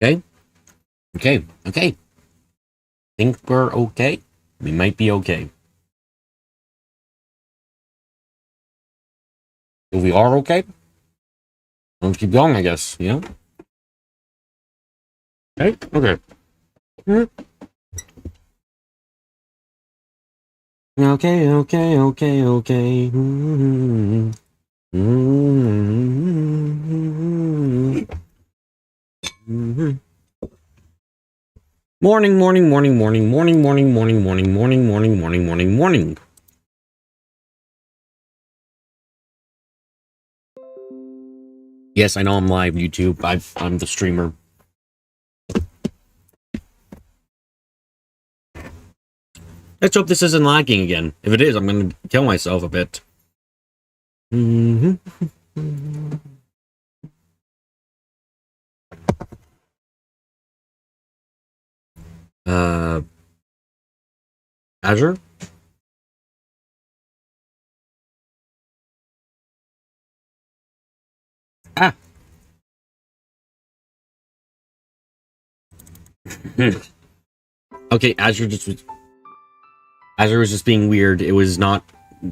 Okay. Okay. Okay. Think we're okay? We might be okay. If we are okay, let's keep going, I guess, you know? Okay. Okay. Okay, okay, okay, okay. Morning, morning, morning, morning, morning, morning, morning, morning, morning, morning, morning, morning, morning. Yes, I know I'm live, YouTube. I'm the streamer. Let's hope this isn't lagging again. If it is, I'm gonna kill myself a bit. Azure? Ah. Okay, Azure was just being weird. It was not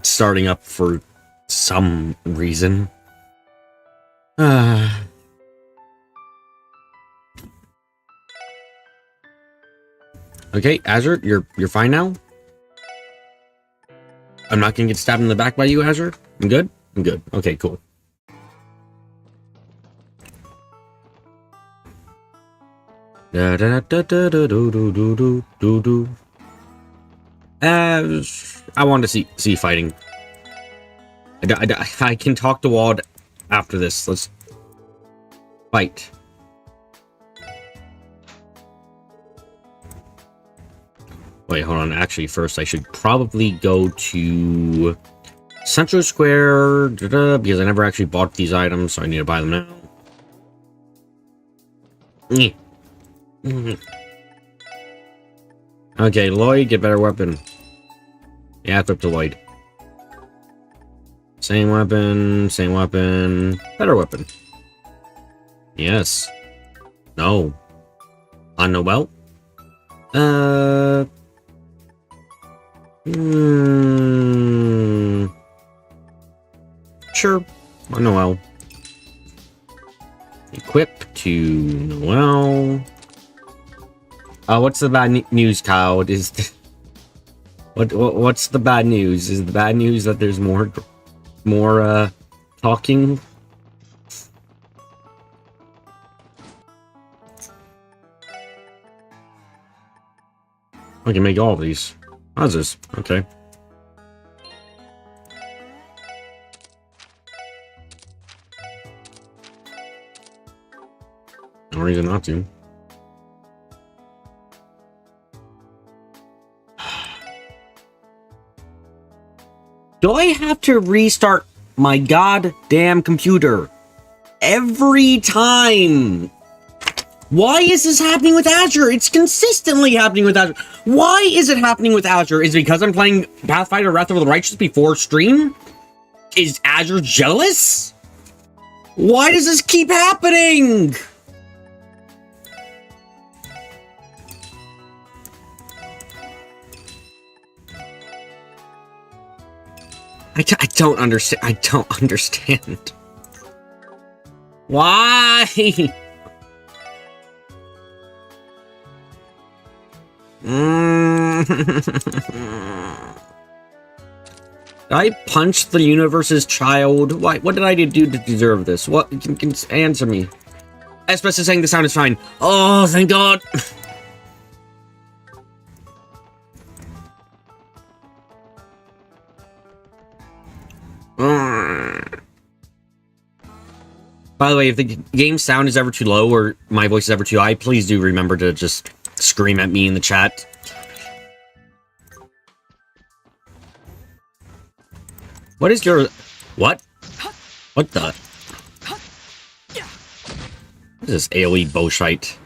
starting up for some reason. Okay, Azure, you're fine now. I'm not gonna get stabbed in the back by you, Azure. I'm good. I'm good. Okay, cool. Da da da da da do do do do do do. I want to see fighting. I can talk to Wald after this. Let's fight. Wait, hold on. Actually, first I should probably go to Central Square because I never actually bought these items, so I need to buy them now. Okay, Lloyd, get better weapon. Yeah, equip to Lloyd. Same weapon, better weapon. Yes. No. On Noel? Sure. On Noel. Equip to Noel. What's the bad news, Kyle? What's the bad news? Is the bad news that there's more talking? I can make all of these. How's this? Okay. No reason not to. Do I have to restart my goddamn computer every time? Why is this happening with Azure? It's consistently happening with Azure. Why is it happening with Azure? Is it because I'm playing Pathfinder Wrath of the Righteous before stream? Is Azure jealous? Why does this keep happening? I don't understand. I don't understand. Why? I punched the universe's child. Why? What did I do to deserve this? What? Can answer me. Espresso is saying the sound is fine. Oh, thank God. By the way, if the game sound is ever too low or my voice is ever too high, please do remember to just scream at me in the chat. What is your... What? What the... What is this AoE bullshit?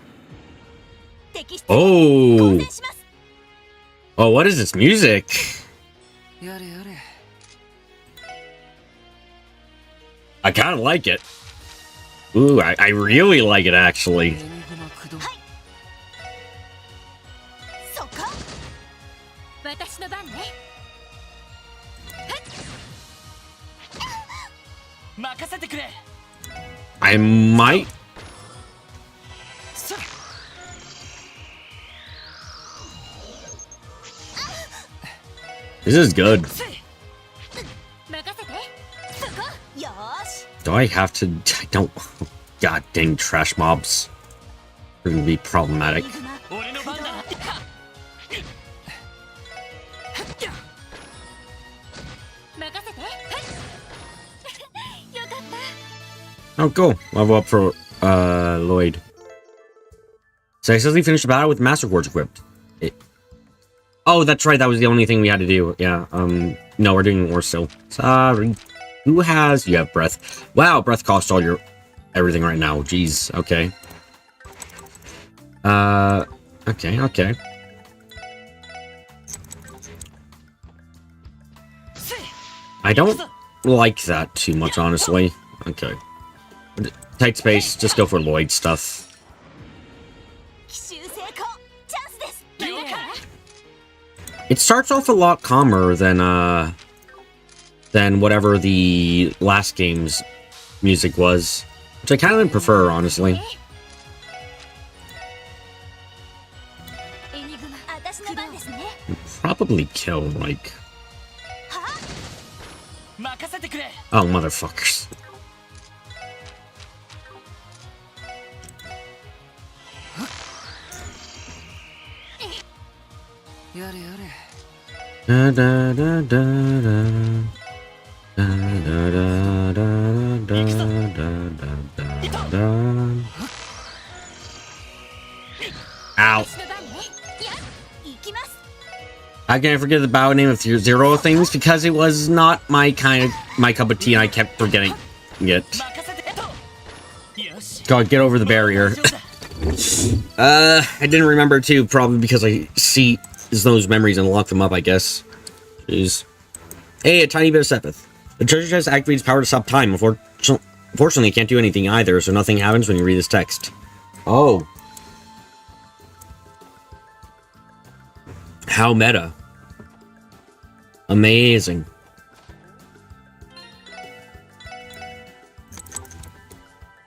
Oh! Oh, what is this music? I kind of like it. Ooh, I really like it, actually. I might. This is good. Do I have to? I don't. God dang trash mobs. They're gonna be problematic. Oh, cool. Level up for Lloyd. So I suddenly finished the battle with Master Quartz equipped. Oh, that's right. That was the only thing we had to do. Yeah. No, we're doing more still. Sorry. Who has? You have breath. Wow, breath costs all your everything right now. Jeez. Okay. Okay. I don't like that too much, honestly. Okay. Tight space. Just go for Lloyd stuff. It starts off a lot calmer than whatever the last game's music was, which I kind of prefer, honestly. Probably kill, like... Oh, motherfuckers. Da, da, da, da, da. Da, da, da, da, da, da, da. Ow. How can I forget the bow name of Zero things? Because it was not my cup of tea, and I kept forgetting it. God, get over the barrier. I didn't remember too, probably because I see those memories and lock them up, I guess. Jeez. Hey, a tiny bit of Sepith. The treasure chest activates power to stop time. Unfortunately, it can't do anything either, so nothing happens when you read this text. Oh. How meta. Amazing.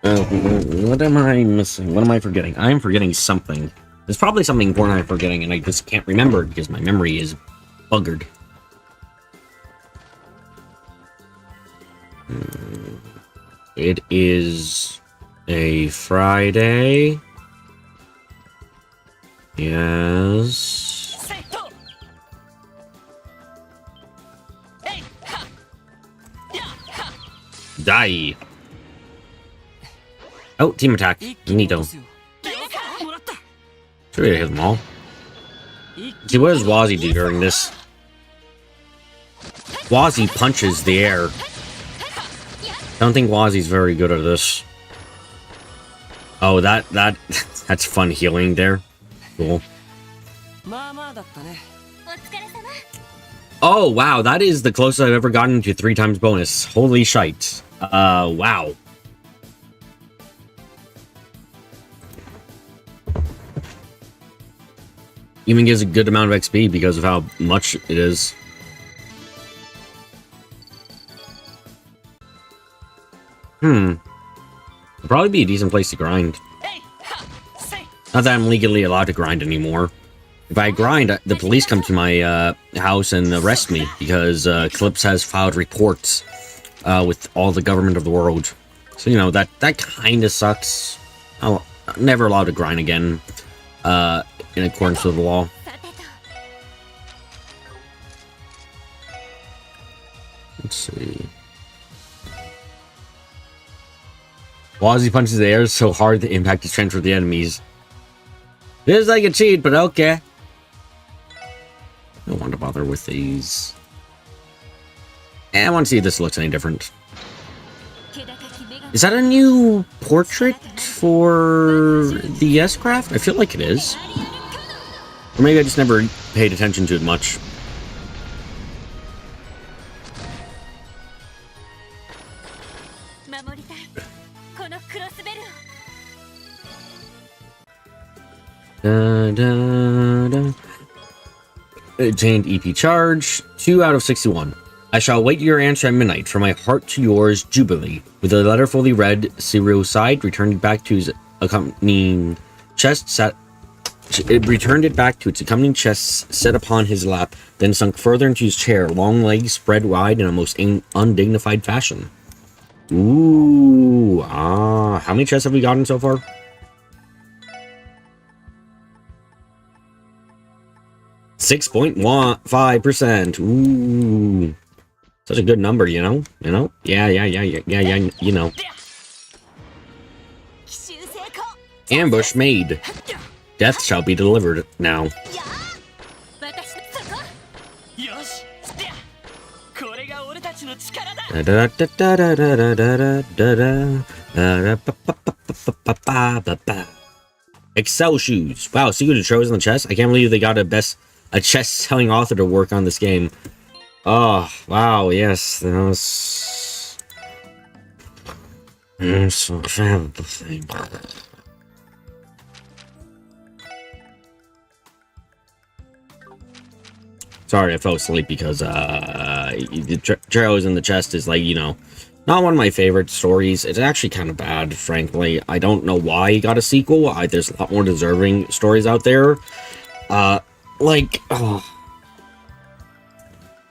What am I missing? What am I forgetting? I'm forgetting something. There's probably something important I'm forgetting, and I just can't remember it because my memory is buggered. It is a Friday. Yes. Die. Oh, team attack. Neato. Should we hit them all? See, what does Wazzy do during this? Wazzy punches the air. I don't think Wazzy's very good at this. Oh, that's fun healing there. Cool. Oh, wow, that is the closest I've ever gotten to 3 times bonus. Holy shite. Wow. Even gives a good amount of XP because of how much it is. It'd probably be a decent place to grind. Not that I'm legally allowed to grind anymore. If I grind, the police come to my house and arrest me because Clips has filed reports with all the government of the world. So, you know, that kind of sucks. I'm never allowed to grind again in accordance with the law. Let's see. Wazzy punches the air so hard the impact is transferred to the enemies. It is like a cheat, but okay. I don't want to bother with these. I want to see if this looks any different. Is that a new portrait for the S-Craft? I feel like it is. Or maybe I just never paid attention to it much. Da, da, da. Attained EP charge, 2 out of 61. I shall await your answer at midnight. From my heart to yours, Jubilee. With the letter fully read, Cyril sighed, returned it back to his accompanying chest, it returned it back to its accompanying chest set upon his lap, then sunk further into his chair, long legs spread wide in a most undignified fashion. Ooh, how many chests have we gotten so far? 6.15%. Ooh. Such a good number, you know? Yeah, you know. Ambush made. Death shall be delivered now. Excel shoes. Wow, secret of Troves in the chest. I can't believe they got a chest-selling author to work on this game. Oh, wow, yes, that was... I'm so fan of the thing. Sorry, I fell asleep because, the Trails in the Chest is, like, you know, not one of my favorite stories. It's actually kind of bad, frankly. I don't know why he got a sequel. There's a lot more deserving stories out there.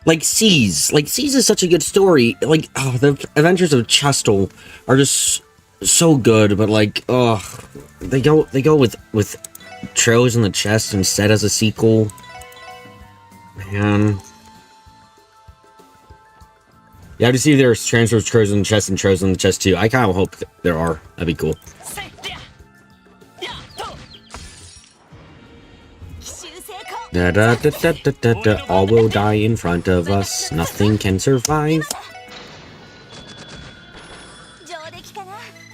Like Seas. Like, Seas is such a good story. Like, the Adventures of Chestel are just so good, but, like, they go with Trails in the Chest instead as a sequel. Man. Yeah, I have to see if there's transfers, Trails in the Chest, and Trails in the Chest too. I kind of hope there are. That'd be cool. All will die in front of us. Nothing can survive.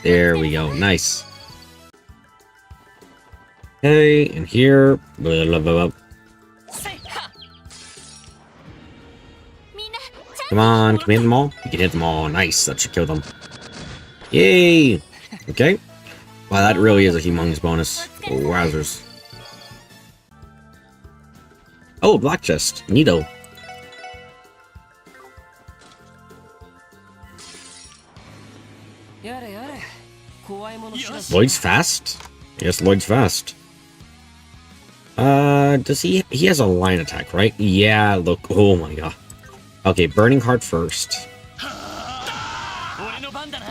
There we go. Nice. Hey, and here. Blah, blah, blah, blah. Come on, can we hit them all? We can hit them all. Nice. That should kill them. Yay! Okay. Wow, that really is a humongous bonus. Wowzers. Oh, black chest. Neato. Lloyd's fast? Yes, Lloyd's fast. Does he has a line attack, right? Yeah, look. Oh my god. Okay, Burning Heart first.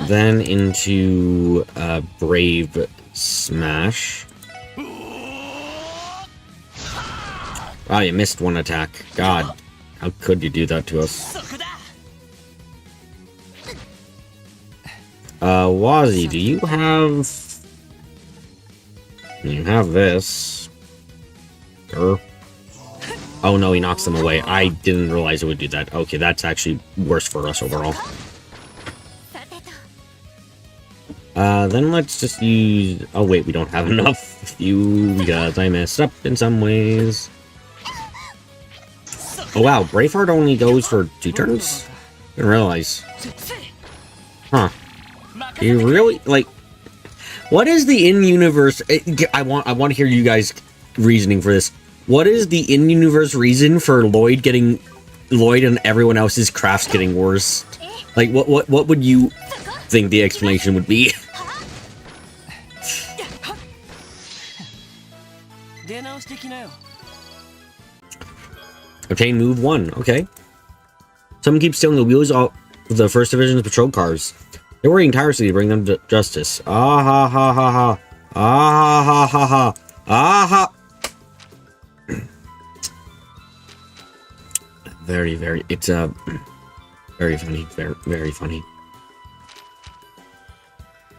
Then into, Brave Smash. Wow, you missed one attack. God, how could you do that to us? Wazzy, do you have... You have this. Sure. Oh no, he knocks them away. I didn't realize it would do that. Okay, that's actually worse for us overall. Then let's just use... Oh wait, we don't have enough you because I messed up in some ways. Oh wow, Braveheart only goes for 2 turns? Didn't realize. Huh. You really, like... What is the in-universe... I want to hear you guys' reasoning for this. What is the in-universe reason for Lloyd and everyone else's crafts getting worse? Like, what would you think the explanation would be? Obtain move 1. Okay. Someone keeps stealing the wheels off the First Division's patrol cars. They're working tirelessly to bring them to justice. Ah ha ha ha ha. Ah ha ha ha. Ah ha. Very, very, it's, very funny, very, very funny.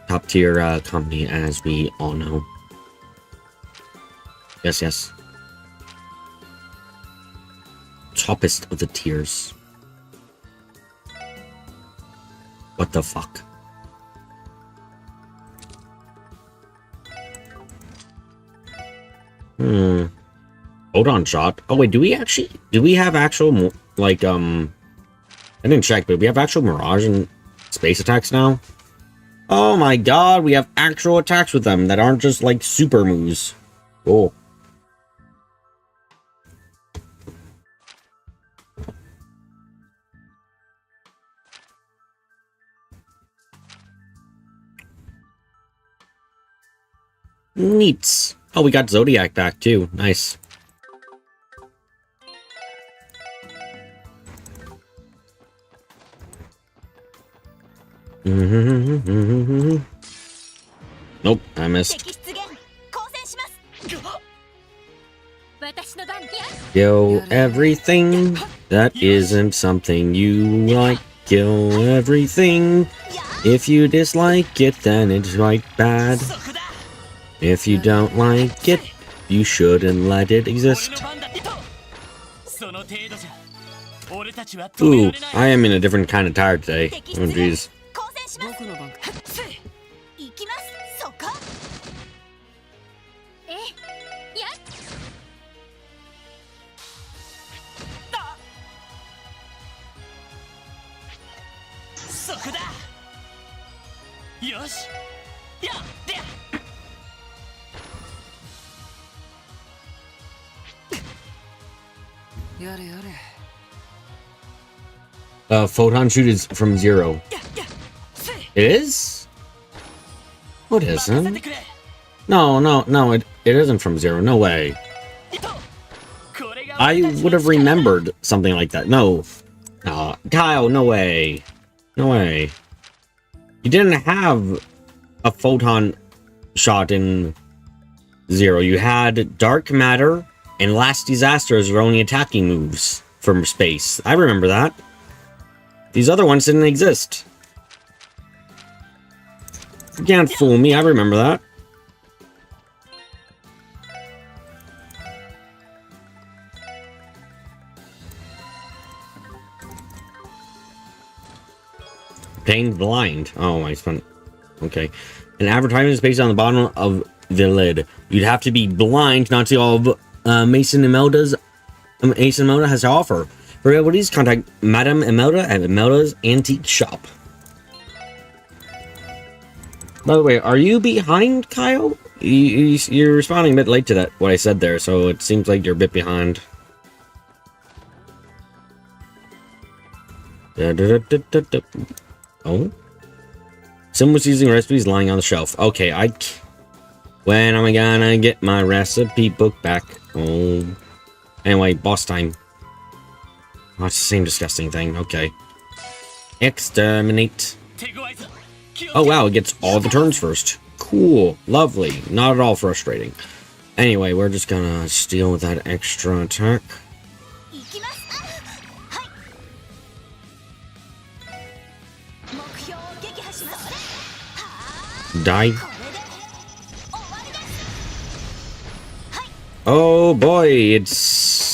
Top tier, company, as we all know. Yes, yes. Toppest of the tiers. What the fuck? Hold on, shot. Oh wait, do we have actual, like, I didn't check, but we have actual Mirage and space attacks now? Oh my god, we have actual attacks with them that aren't just, like, super moves. Cool. Neat. Oh, we got Zodiac back too. Nice. Nope, I missed. Kill everything that isn't something you like. Kill everything. If you dislike it, then it's right bad. If you don't like it, you shouldn't let it exist. Ooh, I am in a different kind of tired today. Oh, jeez. Photon shoot is from 0. It is? What isn't? No, it isn't from 0. No way. I would have remembered something like that. No. Kyle, no way. No way. You didn't have a photon shot in 0. You had dark matter and last disaster as your only attacking moves from space. I remember that. These other ones didn't exist. You can't fool me, I remember that. Pain blind. Oh, I spent... Okay. An advertisement is pasted on the bottom of the lid. You'd have to be blind not to see all of Mason Imelda has to offer. For abilities, contact Madame Imelda at Imelda's Antique Shop. By the way, are you behind, Kyle? You're responding a bit late to that, what I said there, so it seems like you're a bit behind. Oh? Someone was using recipes lying on the shelf. Okay, when am I gonna get my recipe book back? Oh. Anyway, boss time. Oh, it's the same disgusting thing. Okay. Exterminate. Oh, wow. It gets all the turns first. Cool. Lovely. Not at all frustrating. Anyway, we're just gonna steal with that extra attack. Die. Oh, boy. It's...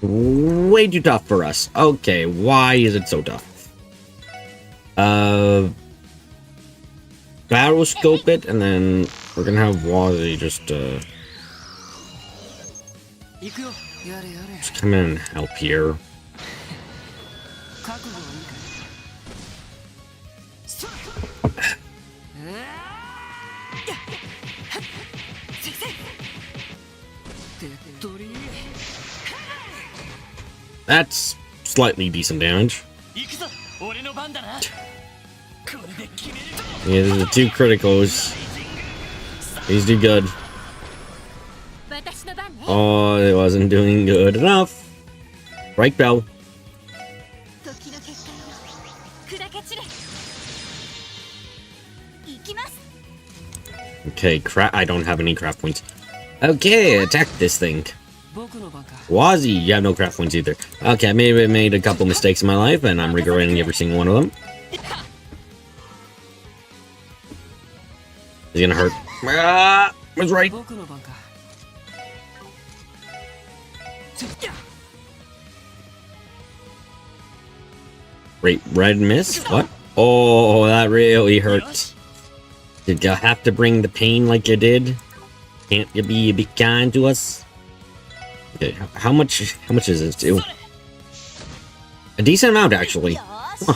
way too tough for us. Okay, why is it so tough? Battle scope it, and then we're gonna have Wazzy just come in and help here. That's slightly decent damage. Yeah, the 2 criticals. These do good. Oh, it wasn't doing good enough. Break bell. Okay, I don't have any craft points. Okay, attack this thing. Wazzy, you have no craft points either. Okay, I made a couple mistakes in my life, and I'm regretting every single one of them. It's gonna hurt. I was right. Great red miss? What? Oh, that really hurt. Did you have to bring the pain like you did? Can't you be a bit kind to us? Okay, how much is this too? A decent amount, actually. Huh.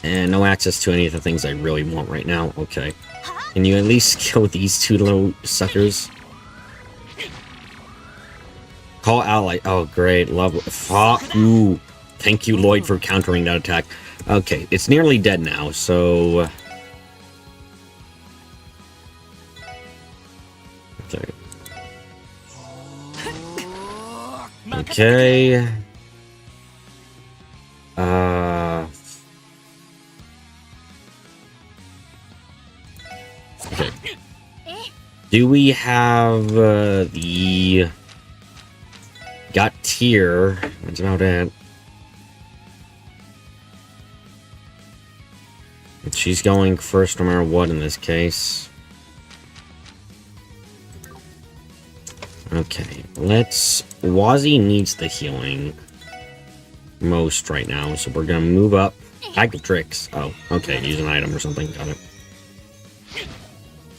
And no access to any of the things I really want right now. Okay. Can you at least kill these 2 little suckers? Call ally. Oh, great. Lovely. Ooh. Thank you, Lloyd, for countering that attack. Okay, it's nearly dead now, so... Okay. Okay. Do we have the got tier? That's about it. She's going first no matter what in this case. Okay, let's... Wazzy needs the healing most right now, so we're gonna move up. Active tricks. Oh, okay, use an item or something. Got it.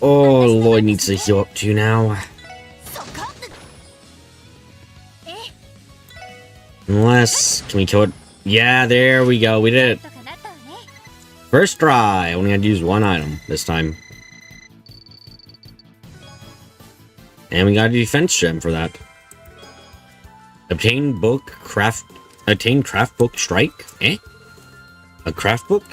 Oh, Lloyd needs to heal up too now. Unless... Can we kill it? Yeah, there we go. We did it. First try. Only had to use one item this time. And we got a defense gem for that. Obtain craft book strike? Eh? A craft book?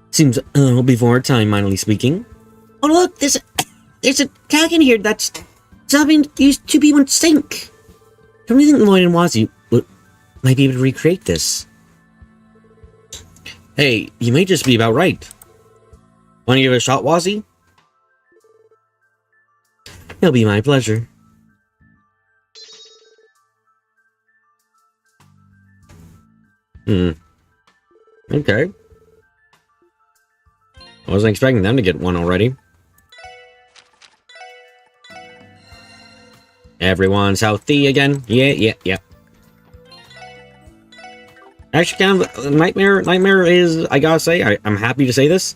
Seems a little before time, minorly speaking. Oh look, there's a tag in here that's something used to be one sink. Don't you think Lloyd and Wazzy might be able to recreate this? Hey, you may just be about right. Want to give it a shot, Wazzy? It'll be my pleasure. Okay. I wasn't expecting them to get one already. Everyone's healthy again. Yeah. Actually, kind of, Nightmare is, I gotta say, I'm happy to say this.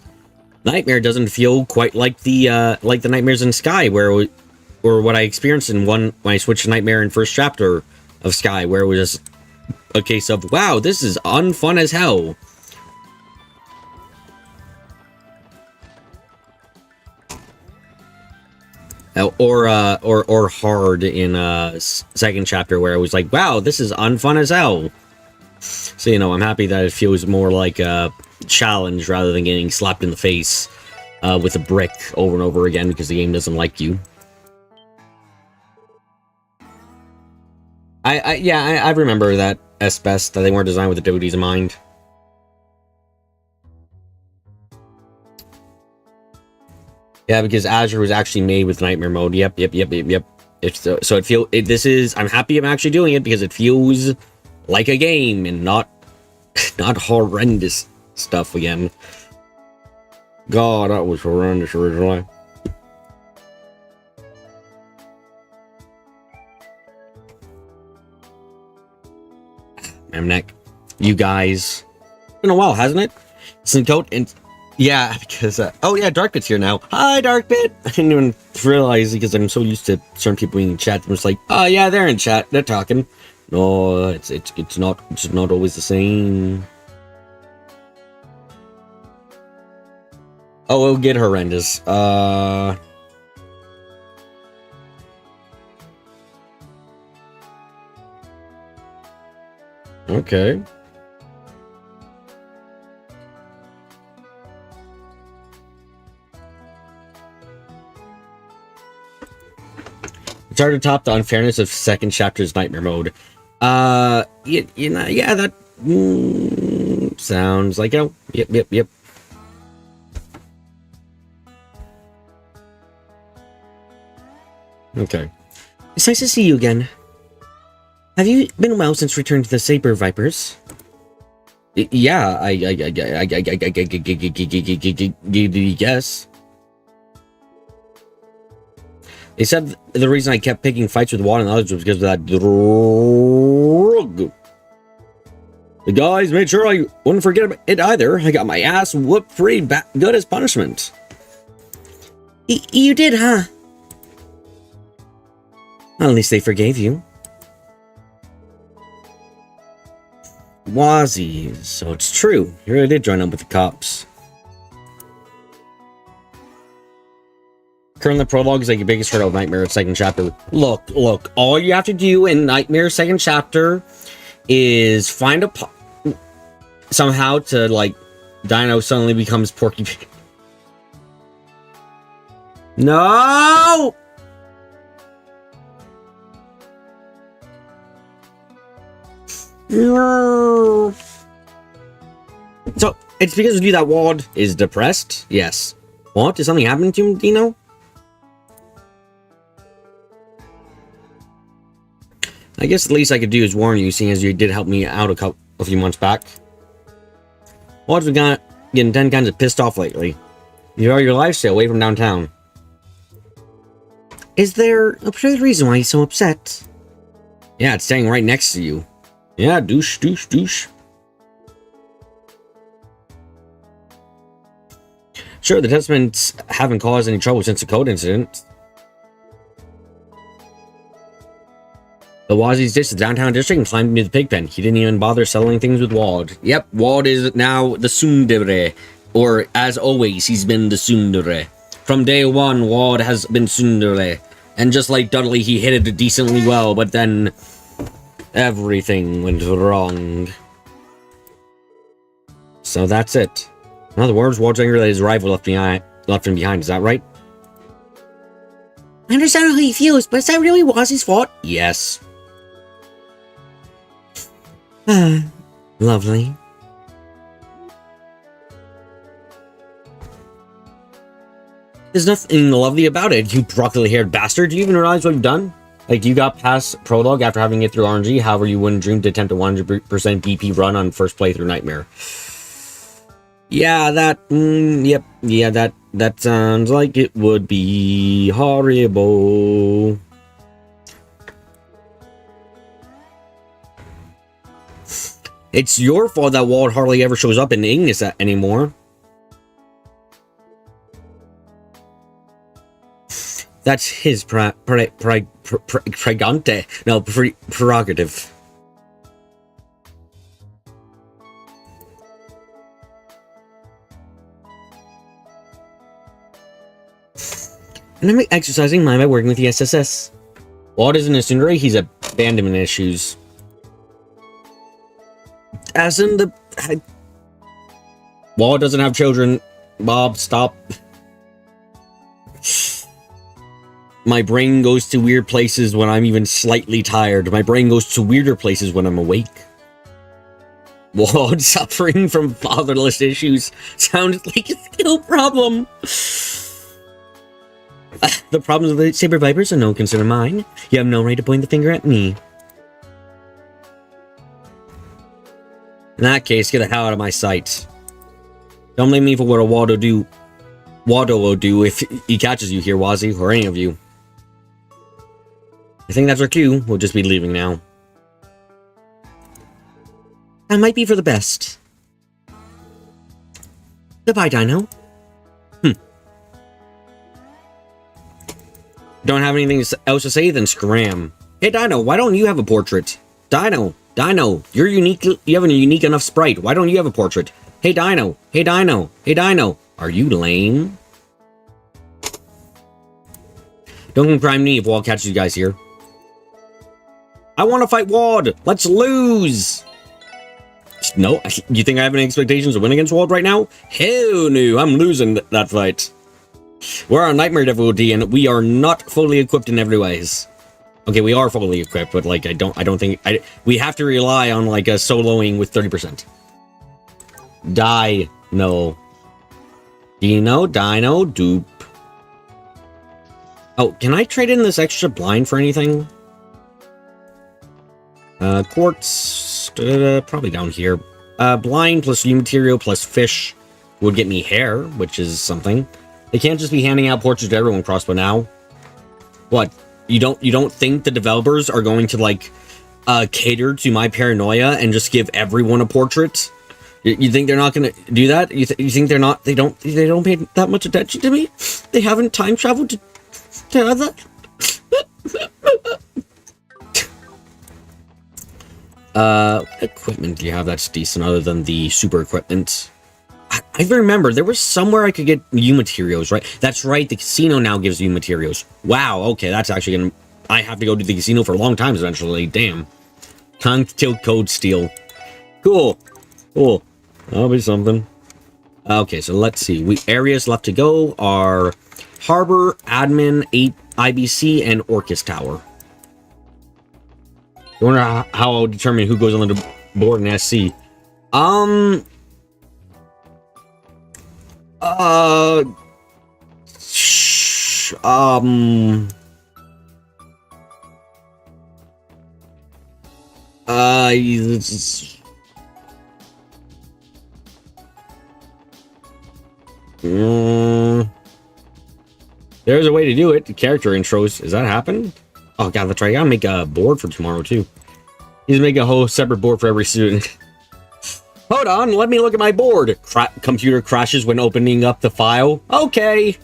Nightmare doesn't feel quite like the Nightmares in Sky, or what I experienced when I switched to Nightmare in first chapter of Sky, where it was just a case of, wow, this is unfun as hell. Or hard in second chapter, where it was like, wow, this is unfun as hell. So, you know, I'm happy that it feels more like a challenge rather than getting slapped in the face with a brick over and over again because the game doesn't like you. I remember that best that they weren't designed with the devotees in mind. Yeah, because Azure was actually made with Nightmare mode. Yep. I'm happy I'm actually doing it because it feels like a game and not horrendous stuff again. God, that was horrendous originally. Neck. You guys. It's been a while, hasn't it? Syncoat and... Yeah, because... oh, yeah, Darkbit's here now. Hi, Darkbit! I didn't even realize because I'm so used to certain people being in chat. I'm just like, oh, yeah, they're in chat. They're talking. No, it's not always the same. Oh, it'll get horrendous. Okay. It's hard to top the unfairness of second chapter's Nightmare mode. You know, yeah, that sounds like it. Yep. Okay. It's nice to see you again. Have you been well since returning to the Saber Vipers? Yeah, I guess. They said the reason I kept picking fights with Water and others was because of that drug. The guys made sure I wouldn't forget it either. I got my ass whooped pretty good as punishment. You did, huh? Well, at least they forgave you. Wazzy, so it's true. You really did join up with the cops. Currently, the prologue is like your biggest hurdle of Nightmare second chapter. Look, all you have to do in Nightmare second chapter is find a... somehow to, like, Dino suddenly becomes Porky Pig. No! No! So, it's because of you that Wald is depressed? Yes. What? Is something happening to him, Dino? I guess the least I could do is warn you, seeing as you did help me out a few months back. Wald's been getting 10 kinds of pissed off lately. You are your lifestyle away from downtown. Is there a particular reason why he's so upset? Yeah, it's staying right next to you. Yeah, douche, douche, douche. Sure, the Testaments haven't caused any trouble since the code incident. The Wazi's ditched the downtown district and climbed into the pig pen. He didn't even bother settling things with Wald. Yep, Wald is now the tsundere. Or, as always, he's been the tsundere. From day one, Wald has been tsundere. And just like Dudley, he hit it decently well, but then everything went wrong. So that's it. In other words, Wald's angry that his rival left him behind. Is that right? I understand how he feels, but is that really Wazi's fault? Yes. Lovely. There's nothing lovely about it, you broccoli-haired bastard. Do you even realize what you've done? Like, you got past Prologue after having it through RNG, however you wouldn't dream to attempt a 100% BP run on first playthrough Nightmare. Yeah, yep, yeah, that sounds like it would be horrible. It's your fault that Wald hardly ever shows up in Ignis anymore. That's his prerogative. And I'm exercising mine by working with the SSS. Wald isn't a tsundere, he's abandonment issues. As in the... Wald doesn't have children. Bob, stop. My brain goes to weird places when I'm even slightly tired. My brain goes to weirder places when I'm awake. Wald suffering from fatherless issues sounds like a skill problem. The problems of the Saber Vipers are no concern of mine. You have no right to point the finger at me. In that case, get the hell out of my sight. Don't blame me for what a Waldo will do if he catches you here, Wazi, or any of you. I think that's our cue. We'll just be leaving now. That might be for the best. Goodbye, Dino. Don't have anything else to say? Then scram. Hey, Dino, why don't you have a portrait? Dino, you're unique. You have a unique enough sprite. Why don't you have a portrait? Hey, Dino. Are you lame? Don't confront me if Wald catches you guys here. I want to fight Wald. Let's lose. No, you think I have any expectations of winning against Wald right now? Hell no, I'm losing that fight. We're on Nightmare difficulty, and we are not fully equipped in every ways. Okay, we are fully equipped, but like I don't think we have to rely on like a soloing with 30%. Dino, dupe. Oh, can I trade in this extra blind for anything? Quartz, probably down here. Blind plus new material plus fish would get me hair, which is something. They can't just be handing out portraits to everyone, Crossbow, now. What? You don't think the developers are going to like cater to my paranoia and just give everyone a portrait? You think they're not going to do that? You think they're not? They don't pay that much attention to me? They haven't time traveled to have that? What equipment do you have that's decent other than the super equipment? I remember there was somewhere I could get U materials, right? That's right, the casino now gives you materials. Wow, okay, that's actually gonna... I have to go to the casino for a long time eventually, damn. Time to kill Code Steel. Cool. That'll be something. Okay, so let's see. Areas left to go are Harbor, Admin, IBC, and Orcus Tower. I wonder how I'll determine who goes on the board in SC. There's a way to do it. The character intros. Does that happen? Oh god, that's right. I gotta make a board for tomorrow too. He's making a whole separate board for every student. Hold on, let me look at my board. Computer crashes when opening up the file. Okay.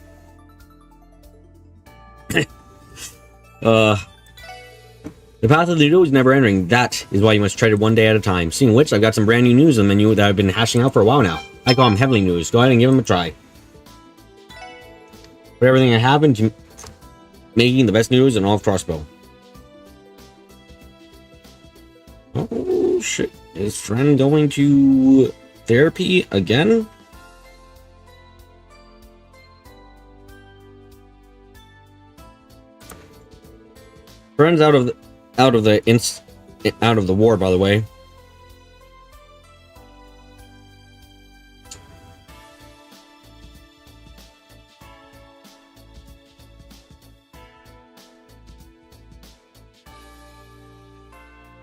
The path of the dodo is never ending. That is why you must tread it one day at a time. Seeing which, I've got some brand new news on the menu that I've been hashing out for a while now. I call them heavily news. Go ahead and give them a try. Put everything I have into making the best news in all of Crossbow. Oh shit. Is friend going to therapy again? Friend's out of the war, by the way.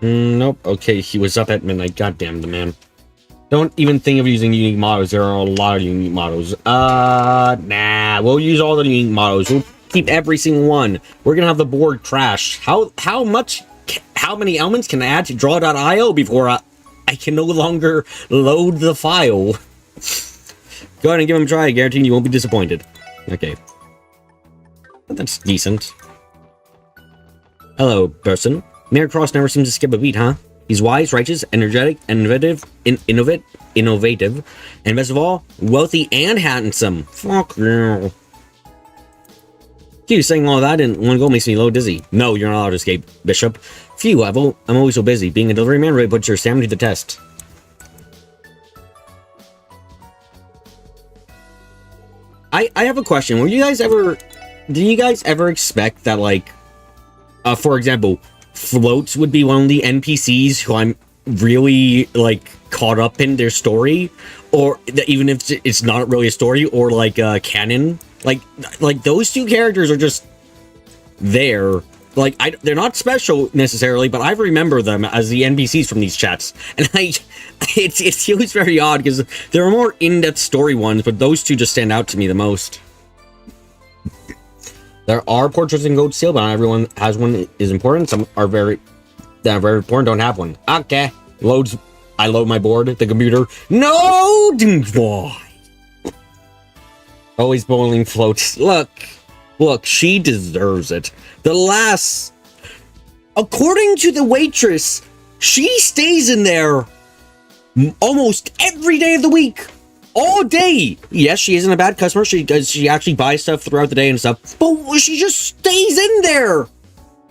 Nope. Okay, he was up at midnight. Goddamn the man. Don't even think of using unique mottos. There are a lot of unique mottos. Nah. We'll use all the unique mottos. We'll keep every single one. We're gonna have the board crash. How many elements can I add to draw.io before I can no longer load the file? Go ahead and give him a try. I guarantee you won't be disappointed. Okay. That's decent. Hello, person. Mayor Cross never seems to skip a beat, huh? He's wise, righteous, energetic, innovative, and best of all, wealthy and handsome. Fuck you. Phew, saying all that in one go makes me low dizzy. No, you're not allowed to escape, Bishop. Phew, I'm always so busy. Being a delivery man really puts your stamina to the test. I have a question. Do you guys ever expect that, like, for example, Floats would be one of the NPCs who I'm really, like, caught up in their story, or even if it's not really a story, or like canon, like those two characters are just there. Like, they're not special necessarily, but I remember them as the NPCs from these chats, and it feels very odd because there are more in-depth story ones, but those two just stand out to me the most. There are portraits in gold seal, but not everyone has one. Is important. Some are very important. Don't have one. Okay. I load my board. The computer. No. Why? Always boiling floats. Look. She deserves it. According to the waitress, she stays in there almost every day of the week. All day. Yes, she isn't a bad customer. She actually buys stuff throughout the day and stuff. But she just stays in there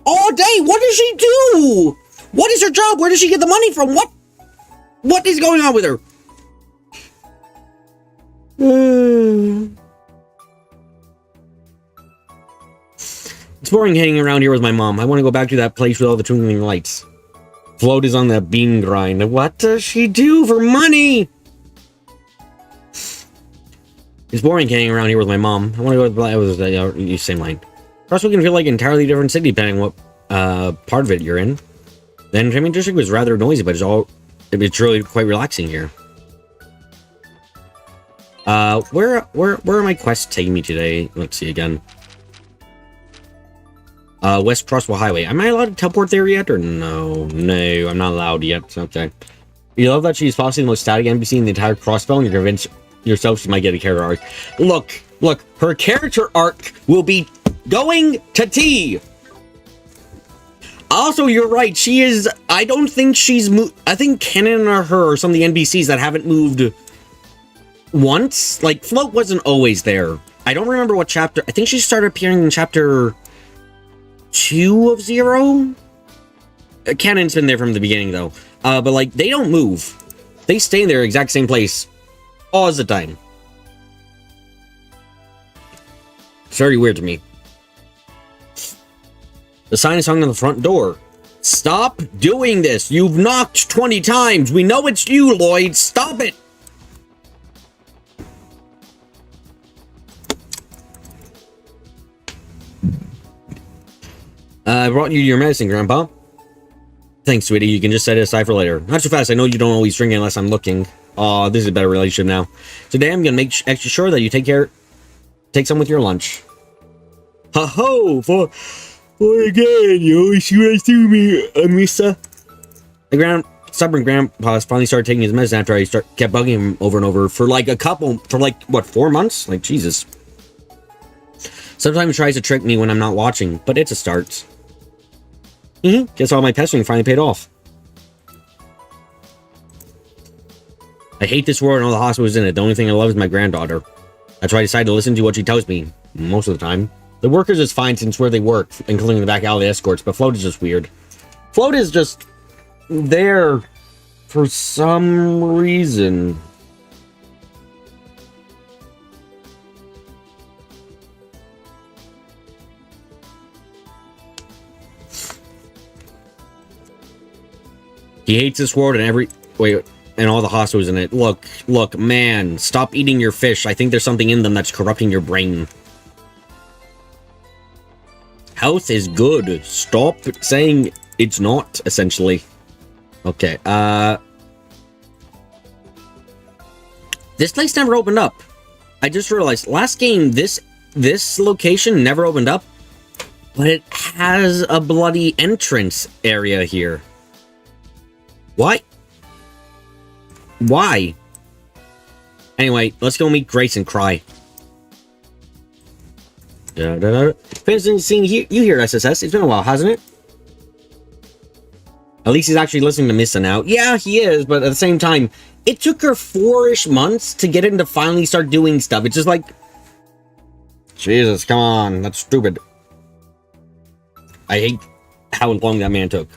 all day. What does she do? What is her job? Where does she get the money from? What is going on with her? It's boring hanging around here with my mom. I want to go back to that place with all the twinkling lights. Float is on the bean grind. What does she do for money? It's boring hanging around here with my mom. I want to go with the same line. Crossway can feel like an entirely different city depending on what part of it you're in. The entertainment district was rather noisy, but it's really quite relaxing here. Where are my quests taking me today? Let's see again. West Crosswell Highway. Am I allowed to teleport there yet, or no? No, I'm not allowed yet. Okay. You love that she's possibly the most static NPC in the entire Crossbow, and you're convinced yourself she might get a character arc. Look, her character arc will be going to T. Also, you're right, she is, I don't think she's I think Kenan or her are some of the NPCs that haven't moved once. Like, Float wasn't always there. I don't remember what chapter. I think she started appearing in chapter 2 of Zero. Kenan's been there from the beginning, though. But, like, they don't move. They stay in their exact same place all the time. It's very weird to me. The sign is hung on the front door. Stop doing this. You've knocked 20 times. We know it's you, Lloyd. Stop it. I brought you your medicine, Grandpa. Thanks, sweetie. You can just set it aside for later. Not too fast. I know you don't always drink it unless I'm looking. Aw, this is a better relationship now. Today I'm gonna make extra sure that you take some with your lunch. Ho-ho! For again, you always right through me, mister. The stubborn grandpa finally started taking his medicine after I kept bugging him over and over for like 4 months? Like, Jesus. Sometimes he tries to trick me when I'm not watching, but it's a start. Guess all my pestering finally paid off. I hate this world and all the hospitals in it. The only thing I love is my granddaughter. That's why I decide to listen to what she tells me, most of the time. The workers is fine since where they work, including the back alley escorts, but Float is just weird. Float is just there for some reason. He hates this world and all the hospitals in it. Look, man, stop eating your fish. I think there's something in them that's corrupting your brain. Health is good. Stop saying it's not, essentially. Okay, this place never opened up. I just realized, last game, this location never opened up, but it has a bloody entrance area here. What? Why? Anyway, let's go meet Grace and cry. Fancy seeing you here, SSS. It's been a while, hasn't it? At least he's actually listening to Missa now. Yeah, he is, but at the same time, it took her 4-ish months to get him to finally start doing stuff. It's just like... Jesus, come on. That's stupid. I hate how long that man took.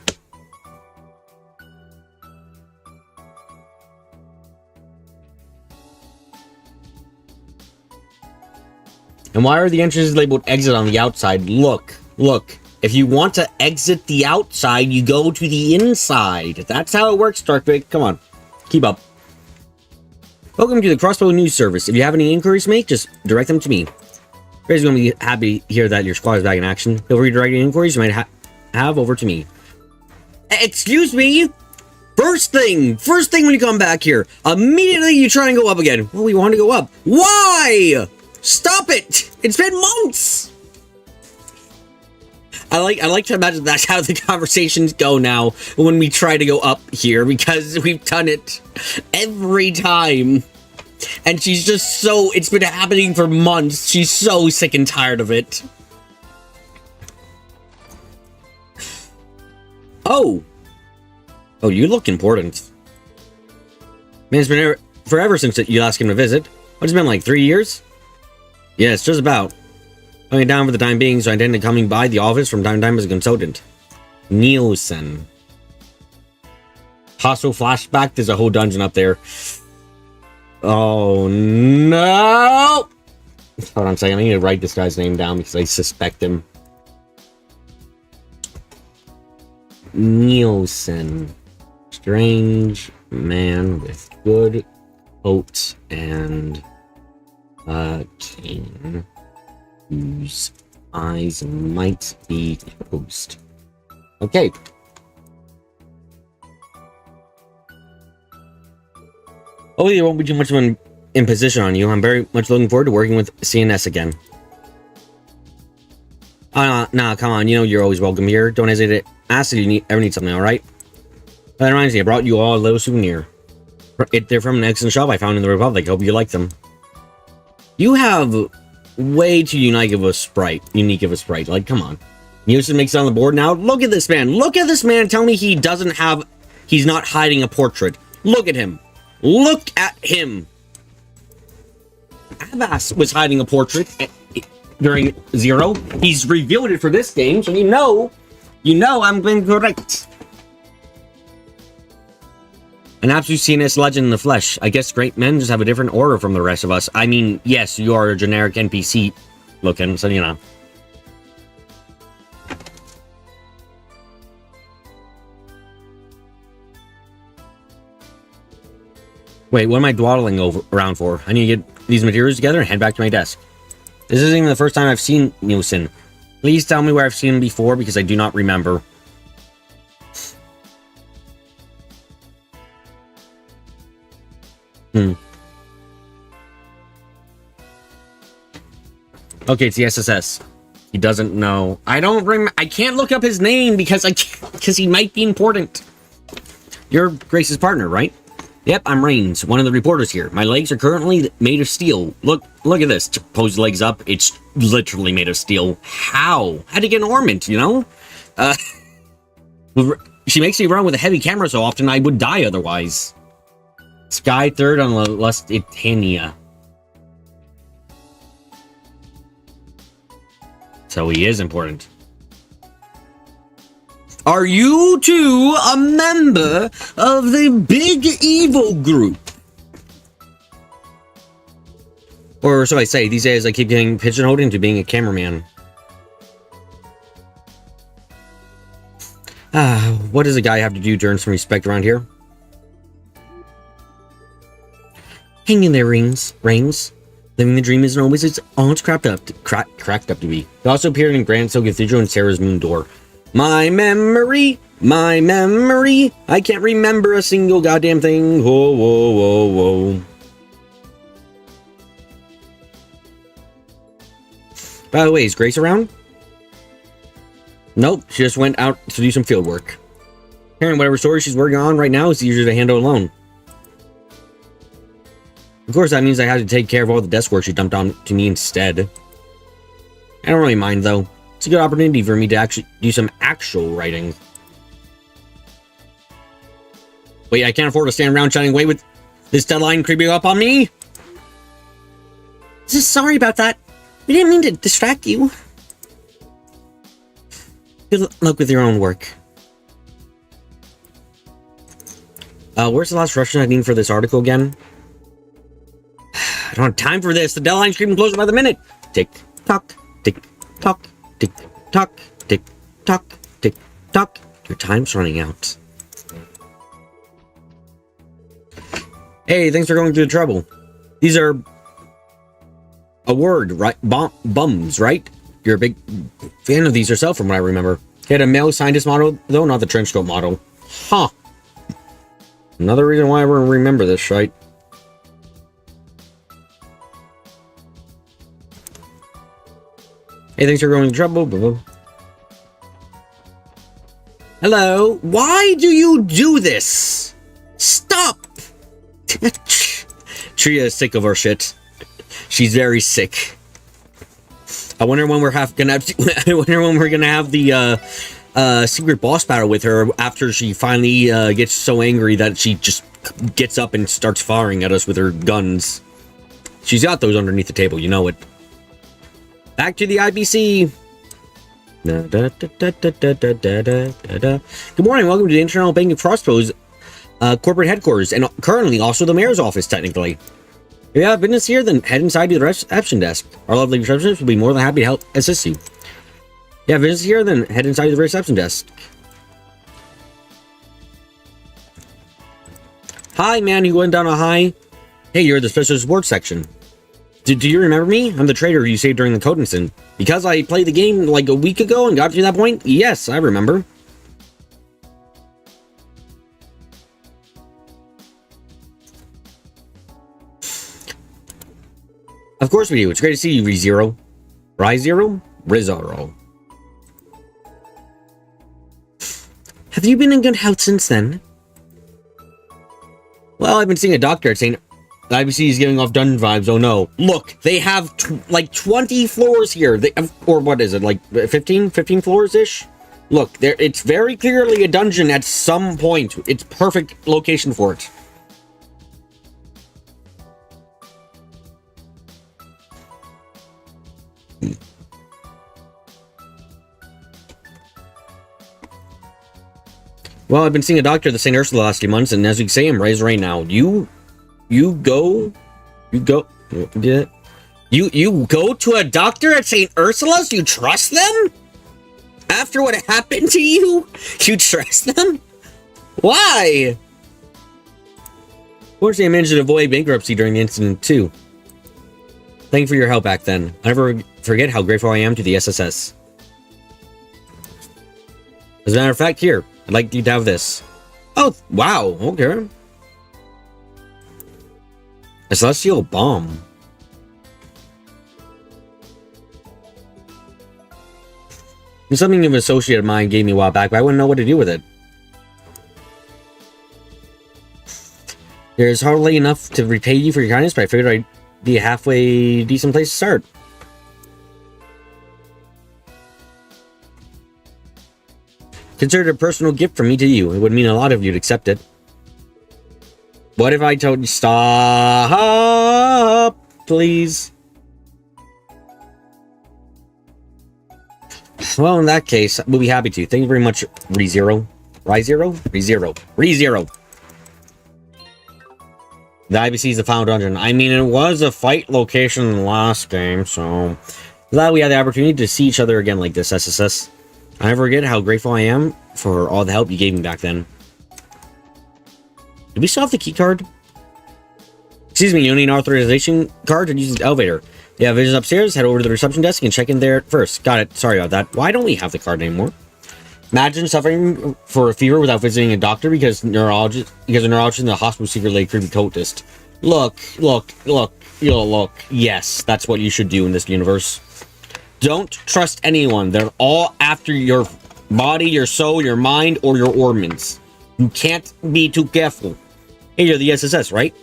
And why are the entrances labeled exit on the outside? Look. If you want to exit the outside, you go to the inside. That's how it works, Darkvig. Come on. Keep up. Welcome to the Crossbow News Service. If you have any inquiries to make, just direct them to me. Grace is going to be happy to hear that your squad is back in action. Feel free to direct any inquiries you might have over to me. Excuse me? First thing when you come back here, immediately you try and go up again. Well, we want to go up. Why? Stop it! It's been months! I like to imagine that's how the conversations go now when we try to go up here, because we've done it every time. And she's just so... It's been happening for months. She's so sick and tired of it. Oh, you look important. Man, it's been forever since you last came to visit. What's it been, like 3 years? Yes, just about. Coming down for the time being, so I intend coming by the office from time to time as a consultant. Nielsen. Hostile flashback, there's a whole dungeon up there. Oh, no! Hold on a second, I need to write this guy's name down because I suspect him. Nielsen. Strange man with good coat and cane whose eyes might be closed. Okay. Oh, there won't be too much of an imposition on you. I'm very much looking forward to working with CNS again. Nah, come on. You know you're always welcome here. Don't hesitate to ask if you ever need something, alright? That reminds me, I brought you all a little souvenir. They're from an excellent shop I found in the Republic. Hope you like them. You have way too unique of a sprite. Like, come on. Nielsen makes it on the board now. Look at this man. Look at this man. Tell me he's not hiding a portrait. Look at him. Look at him. Abbas was hiding a portrait during Zero. He's revealed it for this game, so you know I'm being correct. An absolute CNS legend in the flesh. I guess great men just have a different aura from the rest of us. I mean, yes, you are a generic NPC looking, so you know. Wait, what am I dawdling around for? I need to get these materials together and head back to my desk. This isn't even the first time I've seen Nielsen. Please tell me where I've seen him before, because I do not remember. Okay, it's the SSS. He doesn't know. I can't look up his name because he might be important. You're Grace's partner, right? Yep, I'm Rains, one of the reporters here. My legs are currently made of steel. Look at this. To pose legs up, it's literally made of steel. How? How'd you get an ornament, you know? She makes me run with a heavy camera so often I would die otherwise. Sky third on Lusitania. So he is important. Are you two a member of the Big Evil Group? Or so I say, these days I keep getting pigeonholed into being a cameraman. What does a guy have to do to earn some respect around here? Hang in there, Rains. Living the dream isn't always all it's cracked up to be. It also appeared in Grand Hill Cathedral and Sarah's Moon Door. My memory, I can't remember a single goddamn thing. Whoa. By the way, is Grace around? Nope, she just went out to do some field work. Apparently, whatever story she's working on right now is easier to handle alone. Of course, that means I had to take care of all the desk work she dumped on to me instead. I don't really mind, though. It's a good opportunity for me to actually do some actual writing. Wait, I can't afford to stand around chatting away with this deadline creeping up on me? Just sorry about that. We didn't mean to distract you. Good luck with your own work. Where's the last Russian I need for this article again? I don't have time for this. The deadline's creeping closer by the minute. Tick tock, tick tock, tick tock, tick tock, tick tock. Your time's running out. Hey, thanks for going through the trouble. These are a word, right? Bums, right? You're a big fan of these yourself, from what I remember. You had a male scientist model, though, not the trench coat model. Huh. Another reason why I remember this, right? Hey, thanks for going to trouble. Hello? Why do you do this? Stop! Tria is sick of our shit. She's very sick. I wonder when we're gonna have the secret boss battle with her after she finally gets so angry that she just gets up and starts firing at us with her guns. She's got those underneath the table, you know it. Back to the IBC. Good morning, welcome to the International Bank of Crossbows corporate headquarters, and currently also the mayor's office, technically. If you have business here, then head inside to the reception desk. Our lovely receptionist will be more than happy to help assist you. If you have business here, then head inside to the reception desk. Hi, man who went down a high. Hey, you're the special sports section. Do you remember me? I'm the trader who you saved during the code incident. Because I played the game like a week ago and got to that point? Yes, I remember. Of course we do. It's great to see you, ReZero. ReZero? ReZero. Have you been in good health since then? Well, I've been seeing a doctor saying the IBC is giving off dungeon vibes. Oh no. Look, they have like 20 floors here. They have, or what is it, like 15 floors-ish? Look, it's very clearly a dungeon at some point. It's perfect location for it. Well, I've been seeing a doctor at the St. Ursula the last few months, and as you can say, I'm raised right now. You go to a doctor at St. Ursula's? You trust them? After what happened to you? You trust them? Why? Fortunately, I managed to avoid bankruptcy during the incident, too. Thank you for your help back then. I never forget how grateful I am to the SSS. As a matter of fact, here, I'd like you to have this. Oh, wow, okay. A celestial bomb. It's something an associate of mine gave me a while back, but I wouldn't know what to do with it. There's hardly enough to repay you for your kindness, but I figured I'd be a halfway decent place to start. Consider it a personal gift from me to you. It would mean a lot if you'd accept it. What if I told you stop, please? Well, in that case, we'll be happy to. Thank you very much, ReZero. ReZero. The IBC is the final dungeon. I mean, it was a fight location in the last game, so glad we had the opportunity to see each other again like this, SSS. I never forget how grateful I am for all the help you gave me back then. Did we still have the key card? Excuse me, you need an authorization card to use the elevator. Yeah, vision upstairs, head over to the reception desk and check in there first. Got it. Sorry about that. Why don't we have the card anymore? Imagine suffering for a fever without visiting a doctor because a neurologist in the hospital secretly creepy cultist. Look. Yes, that's what you should do in this universe. Don't trust anyone. They're all after your body, your soul, your mind, or your organs. You can't be too careful. Hey, you're the SSS, right?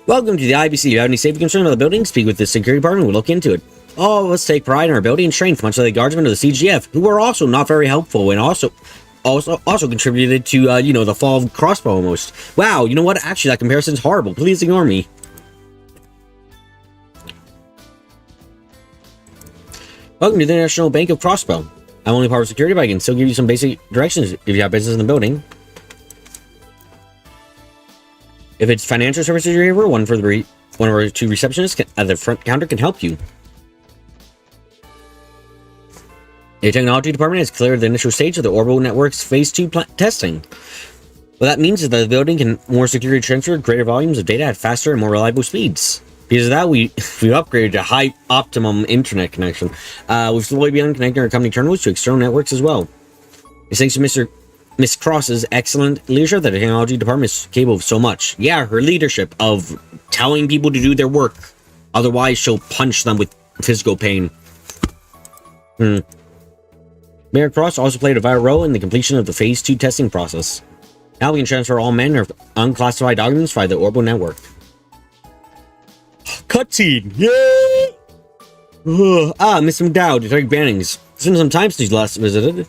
Welcome to the IBC. If you have any safety concerns about the building, speak with the security department. We'll look into it. All of us take pride in our ability and strength, much like the guardsmen of the CGF, who were also not very helpful and also contributed to, the fall of Crossbow almost. Wow, you know what? Actually, that comparison's horrible. Please ignore me. Welcome to the National Bank of Crossbow. I'm only part of security, but I can still give you some basic directions if you have business in the building. If it's financial services you're here for, one of our two receptionists at the front counter can help you. The technology department has cleared the initial stage of the Orbital Network's Phase 2 testing. What that means is that the building can more securely transfer greater volumes of data at faster and more reliable speeds. Because of that, we've upgraded to high optimum internet connection. We've slowly begun connecting our company terminals to external networks as well. It's thanks to Miss Cross's excellent leadership that the technology department is capable of so much. Yeah, her leadership of telling people to do their work. Otherwise, she'll punch them with physical pain. Mayor Cross also played a vital role in the completion of the Phase 2 testing process. Now we can transfer all men or unclassified documents via the Orbital Network. Cutscene! Yay! Mr. McDowd, Detective Bannings. It's been some time since you last visited.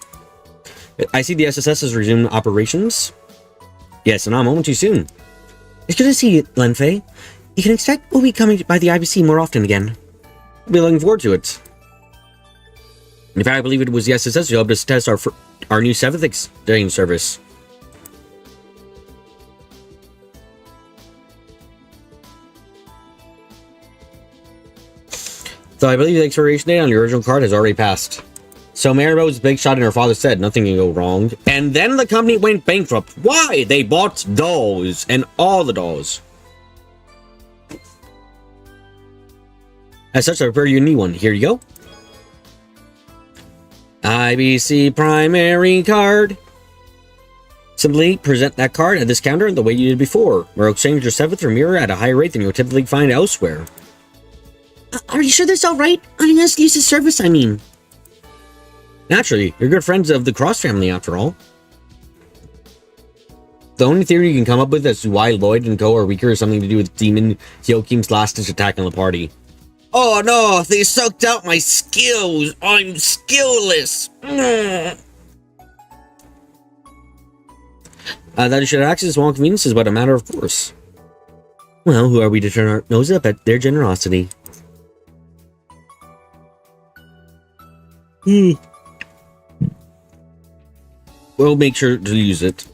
I see the SSS has resumed operations. Yes, and not a moment too soon. It's good to see you, Lenfei. You can expect we'll be coming by the IBC more often again. I'll be looking forward to it. In fact, I believe it was the SSS who helped us test our new 7th exchange service. So I believe the expiration date on your original card has already passed. So Maribo's big shot and her father said nothing can go wrong. And then the company went bankrupt. Why? They bought dolls and all the dolls. As such, I prepare you a new one. Here you go. IBC primary card. Simply present that card at this counter the way you did before. We'll exchange your 7th or mirror at a higher rate than you'll typically find elsewhere. Are you sure that's alright? I'm gonna use the service, I mean. Naturally, you're good friends of the Cross family after all. The only theory you can come up with as to why Lloyd and Co. are weaker is something to do with Demon Joachim's last-ditch attack on the party. Oh no, they sucked out my skills! I'm skillless! That you should have access to small conveniences, but a matter of course. Well, who are we to turn our nose up at their generosity? We'll make sure to use it.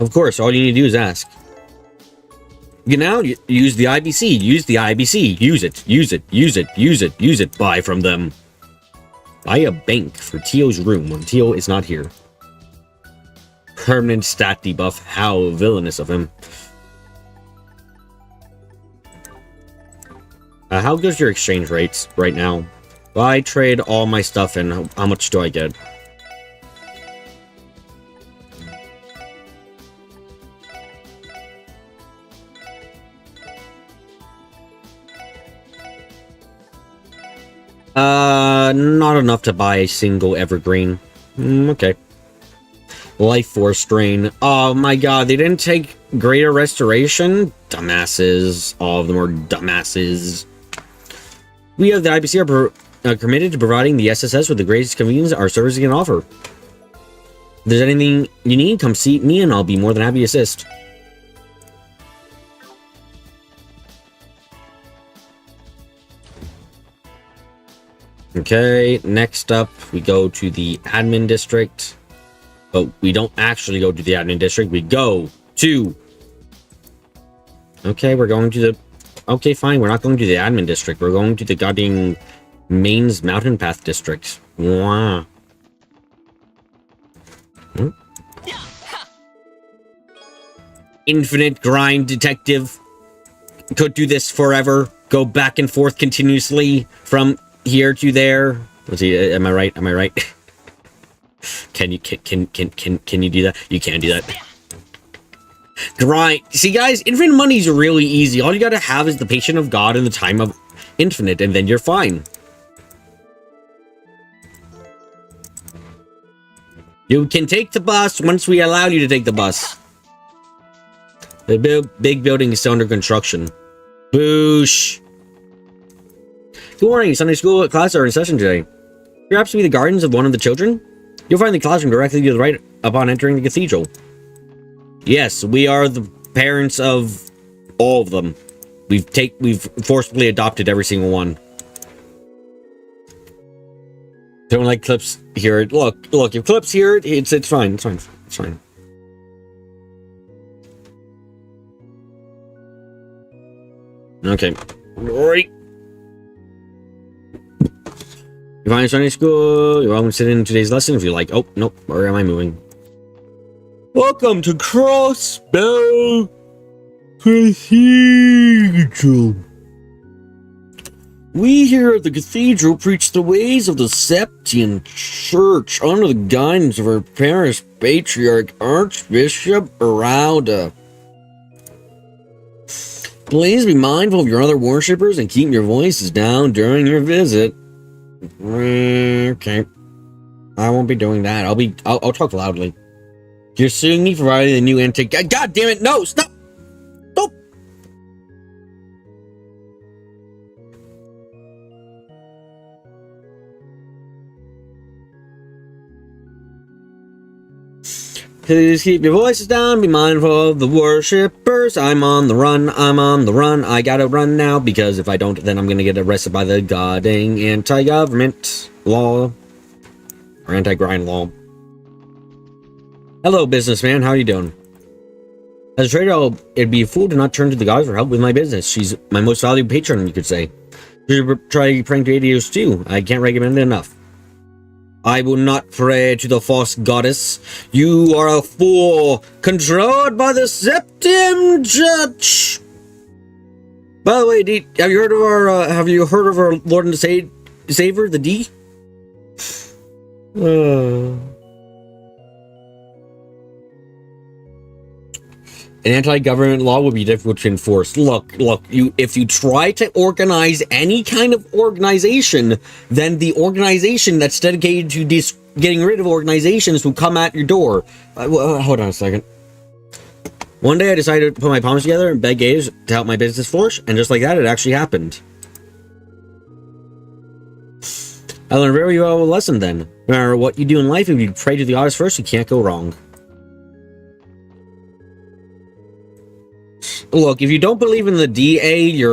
Of course, all you need to do is ask. You now use the IBC. Use the IBC. Use it. Use it. Use it. Use it. Use it. Buy from them. Buy a bank for Teo's room when Teo is not here. Permanent stat debuff. How villainous of him. How goes your exchange rates right now? Well, I trade all my stuff in. How much do I get? Not enough to buy a single evergreen. Okay. Life Force Drain. Oh my god, they didn't take Greater Restoration? Dumbasses. All of them are dumbasses. We of the IBC are committed to providing the SSS with the greatest convenience our services can offer. If there's anything you need, come see me and I'll be more than happy to assist. Okay, next up, we go to the admin district. But we don't actually go to the admin district. We go to... Okay, we're going to the... Okay, fine. We're not going to the admin district. We're going to the goddamn Maine's Mountain Path district. Wow. Hmm? Infinite grind detective. Could do this forever. Go back and forth continuously from here to there. Let's see. Am I right? Am I right? Can you do that? You can do that. Grind. See, guys, infinite money is really easy. All you gotta have is the patience of God and the time of infinite, and then you're fine. You can take the bus once we allow you to take the bus. The big building is still under construction. Boosh. Good morning. Sunday school class are in session today. Perhaps to be the guardians of one of the children? You'll find the classroom directly to the right upon entering the cathedral. Yes, we are the parents of all of them. We've forcibly adopted every single one. Don't like clips here. Look, if clips here, it's fine. It's fine. Okay. Right. You find Sunday school, you're welcome to sit in today's lesson if you like. Oh, nope, where am I moving? Welcome to Crossbell Cathedral. We here at the cathedral preach the ways of the Septian Church under the guidance of our parish patriarch, Archbishop Arauda. Please be mindful of your other worshippers and keep your voices down during your visit. Okay. I won't be doing that. I'll talk loudly. You're suing me for providing the new antique. God damn it! No! Stop! Stop! Please keep your voices down. Be mindful of the worshippers. I'm on the run. I gotta run now because if I don't, then I'm gonna get arrested by the goddamn anti-government law or anti-grind law. Hello, businessman. How are you doing? As a trader, it'd be a fool to not turn to the goddess for help with my business. She's my most valuable patron, you could say. You should try praying to Adios too. I can't recommend it enough. I will not pray to the false goddess. You are a fool, controlled by the Septim Church. By the way, D, have you heard of our Lord and Savior, the D? An anti-government law would be difficult to enforce. Look, if you try to organize any kind of organization, then the organization that's dedicated to getting rid of organizations will come at your door. Hold on a second. One day I decided to put my palms together and beg Gaze to help my business flourish, and just like that, it actually happened. I learned very well a lesson then. No matter what you do in life, if you pray to the goddess first, you can't go wrong. Look, if you don't believe in the DA, you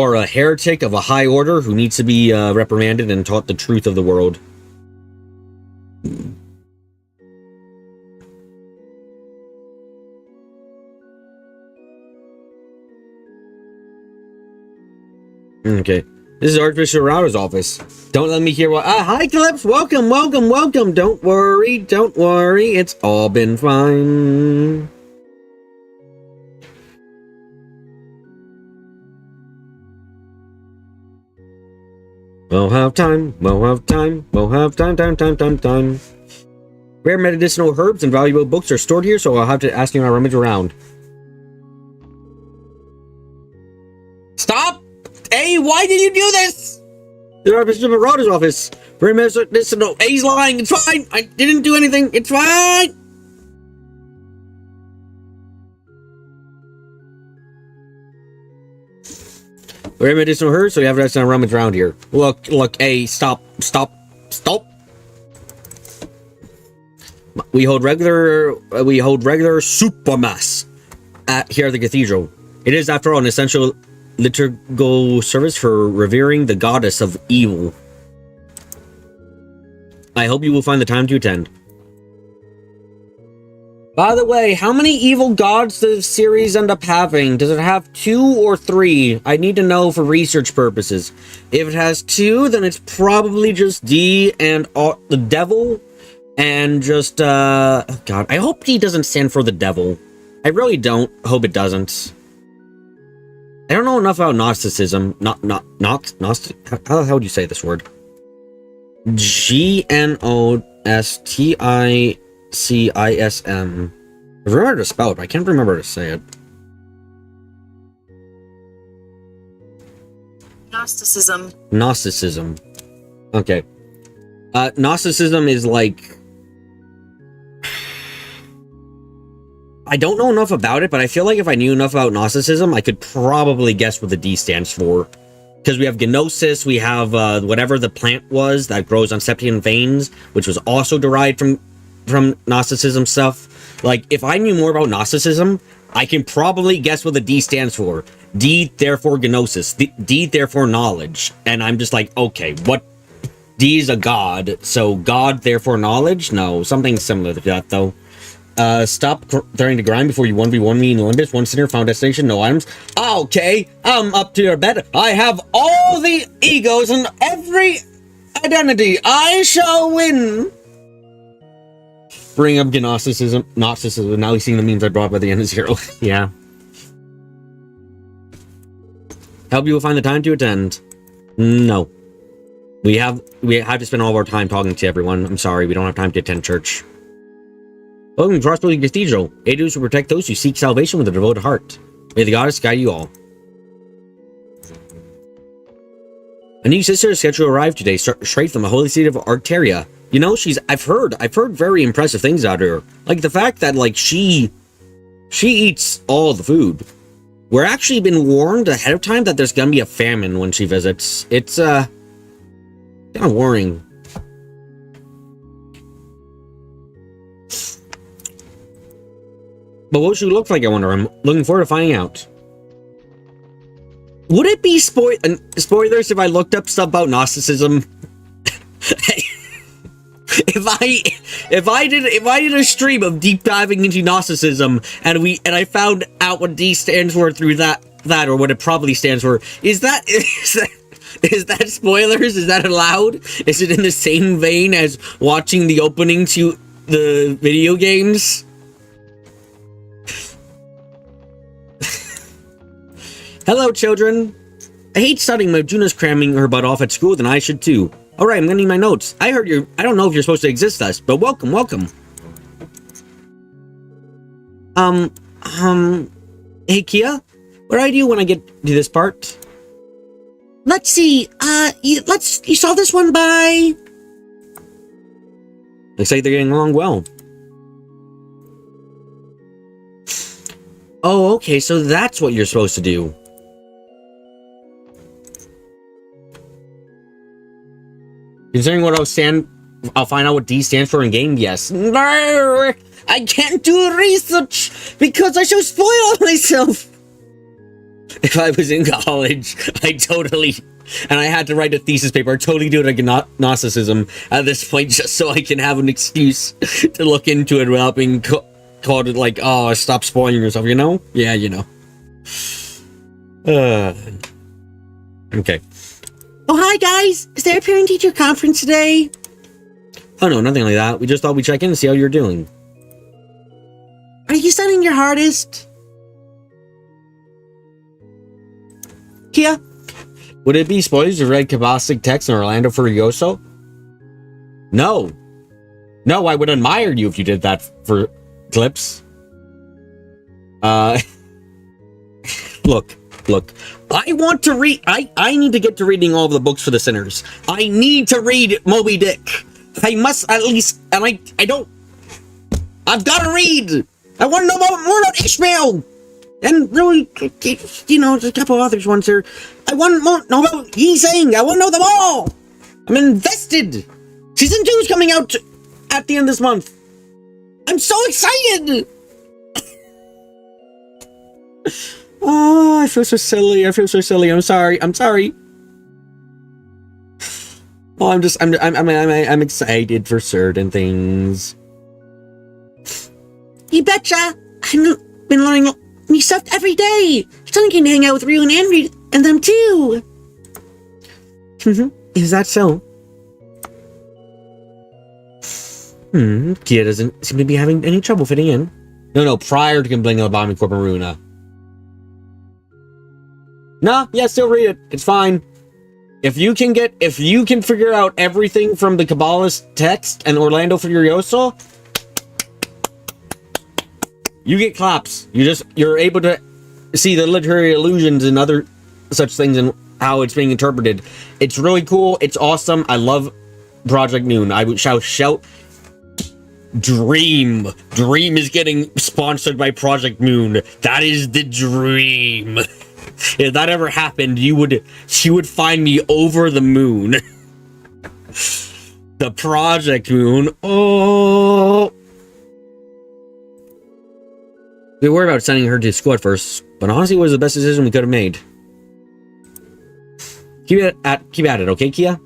are a heretic of a high order who needs to be reprimanded and taught the truth of the world. Okay. This is Archbishop Router's office. Don't let me hear what... hi, Clips! Welcome, welcome, welcome! Don't worry, it's all been fine. We'll have time, time. Rare medicinal herbs and valuable books are stored here, so I'll have to ask you to rummage around. Stop! Hey, why did you do this? The Archbishop of Router's office. Rare medicinal... He's lying, it's fine! I didn't do anything, it's fine! Rare medicinal herbs, so you have to rummage around here. Look, hey, stop. We hold regular super mass here at the cathedral. It is, after all, an essential liturgical service for revering the goddess of evil. I hope you will find the time to attend. By the way, how many evil gods does the series end up having? Does it have 2 or 3? I need to know for research purposes. If it has 2, then it's probably just D and the devil, and just God, I hope D doesn't stand for the devil. I really don't hope it doesn't. I don't know enough about Gnosticism. Gnostic. How the hell would you say this word? Gnosticism. I remember to spell it, but I can't remember to say it. Gnosticism. Okay. Gnosticism is like... I don't know enough about it, but I feel like if I knew enough about Gnosticism, I could probably guess what the D stands for. Because we have Gnosis, we have whatever the plant was that grows on septian veins, which was also derived from Gnosticism stuff. Like, if I knew more about Gnosticism, I can probably guess what the D stands for. D, therefore Gnosis. D, therefore knowledge. And I'm just like, okay, what? D is a god, so god, therefore knowledge? No, something similar to that, though. Stop trying to grind before you 1v1 me in Olympus. One sinner, found destination, no items. Okay, I'm up to your bed. I have all the egos and every identity. I shall win. Bring up Gnosticism. Now he's seeing the memes I brought by the end of zero. Yeah. Help you will find the time to attend. No. We have to spend all of our time talking to everyone. I'm sorry, we don't have time to attend church. Welcome to Crossroads Cathedral. Aiders will protect those who seek salvation with a devoted heart. May the goddess guide you all. A new sister is scheduled to arrive today, straight from the holy city of Arteria. You know, I've heard very impressive things out of her. Like the fact that, like, she eats all the food. We're actually been warned ahead of time that there's gonna be a famine when she visits. It's, kind of worrying. But what should we look like, I wonder? I'm looking forward to finding out. Would it be spoilers if I looked up stuff about Gnosticism? if I did a stream of deep diving into Gnosticism and I found out what D stands for through that or what it probably stands for, is that spoilers? Is that allowed? Is it in the same vein as watching the opening to the video games? Hello, children. I hate studying, but if Juna's cramming her butt off at school, then I should too. Alright, I'm gonna need my notes. I don't know if you're supposed to exist us, but welcome. Hey, Kia? What do I do when I get to this part? Let's see, you saw this one by... Looks like they're getting along well. Oh, okay, so that's what you're supposed to do. Considering what I'll find out what D stands for in game, yes. No, I can't do research because I should spoil myself. If I was in college, and I had to write a thesis paper, I'd totally do it like Gnosticism at this point, just so I can have an excuse to look into it without being called it like, oh, stop spoiling yourself, you know? Yeah, you know. Okay. Oh, hi, guys. Is there a parent-teacher conference today? Oh, no, nothing like that. We just thought we'd check in and see how you're doing. Are you studying your hardest? Kia? Would it be spoilers to read Kabastic text in Orlando Furioso? No. No, I would admire you if you did that for clips. Look. I want to read. I need to get to reading all of the books for the sinners. I need to read Moby Dick. I must at least, and I don't. I've got to read. I want to know more about Ishmael. And really, you know, there's a couple others ones here. I want to know about Yi-Sang. I want to know them all. I'm invested. Season 2 is coming out at the end of this month. I'm so excited. Oh, I feel so silly. I'm sorry. Oh, I'm excited for certain things. You betcha. I've been learning new stuff every day. Starting to hang out with Ryu and Henry and them too. Is that so? Kia doesn't seem to be having any trouble fitting in. No, prior to complaining about bombing Corp Maruna. Nah, yeah, still read it. It's fine. If you can figure out everything from the Kabbalist text and Orlando Furioso, you get claps. You're able to see the literary allusions and other such things and how it's being interpreted. It's really cool. It's awesome. I love Project Noon. I would shout. Dream is getting sponsored by Project Moon. That is the dream. If that ever happened, you would find me over the moon. The Project Moon. Oh. We were about sending her to school at first, but honestly, it was the best decision we could have made. Keep at it, okay, Kia?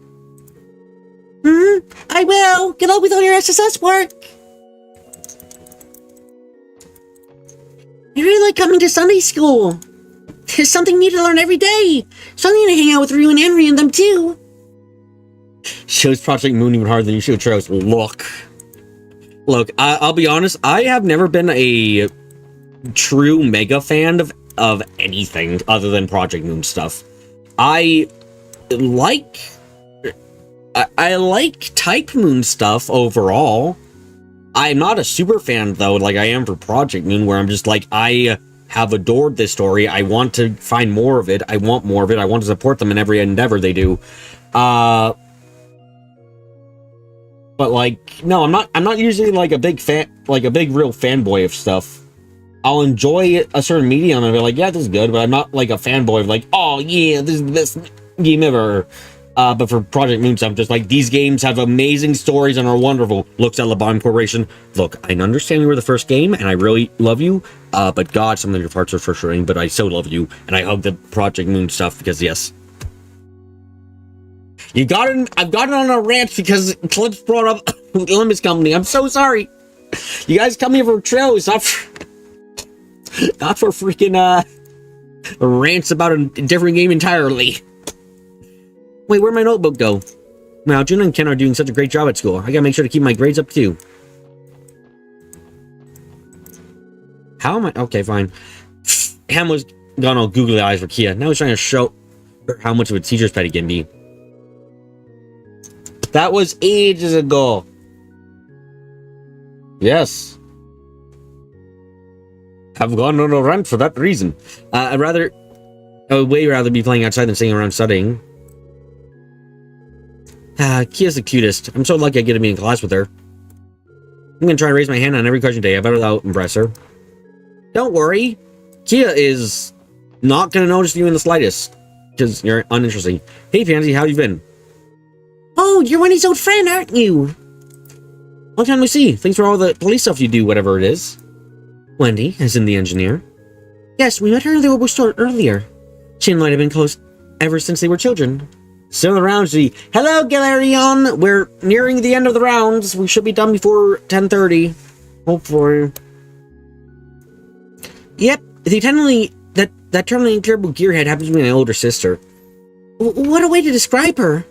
I will. Good luck with all your SSS work. I really like coming to Sunday school. There's something new to learn every day. Something to hang out with Ryu and Henry and them too. Shows Project Moon even harder than you should chose. Look, I'll be honest. I have never been a true mega fan of anything other than Project Moon stuff. I like Type Moon stuff overall. I'm not a super fan though, like I am for Project Moon, where I'm just like, I have adored this story. I want to find more of it. I want more of it. I want to support them in every endeavor they do. But like, no, I'm not usually like a big fan, like a big real fanboy of stuff. I'll enjoy a certain medium and be like, yeah, this is good, but I'm not like a fanboy of like, oh yeah, this is the best game ever. But for Project Moon, I'm just like, these games have amazing stories and are wonderful. Looks at LeBon Corporation. Look, I understand you were the first game, and I really love you. But God, some of your parts are frustrating, but I so love you, and I hug the Project Moon stuff because yes. I've gotten on a rant because Clips brought up Limits Company. I'm so sorry. You guys come here for trailers, not for freaking rants about a different game entirely. Wait, where'd my notebook go? Wow, June and Ken are doing such a great job at school. I gotta make sure to keep my grades up too. How am I? Okay, fine. Ham was gone all googly eyes for Kia. Now he's trying to show her how much of a teacher's pet he can be. That was ages ago. Yes. I've gone on a rant for that reason. I would way rather be playing outside than sitting around studying. Kia's the cutest. I'm so lucky I get to be in class with her. I'm gonna try and raise my hand on every question today. I better impress her. Don't worry. Kia is not gonna notice you in the slightest. Because you're uninteresting. Hey, Pansy, how you been? Oh, you're Wendy's old friend, aren't you? Long time no see. Thanks for all the police stuff you do, whatever it is. Wendy, as in the engineer. Yes, we met her in the Obo store earlier. She and Lloyd have been close ever since they were children. Still around, G. Hello, Galarion. We're nearing the end of the rounds. We should be done before 10:30. Hopefully. Yep, the eternally terrible gearhead happens to be my older sister. What a way to describe her.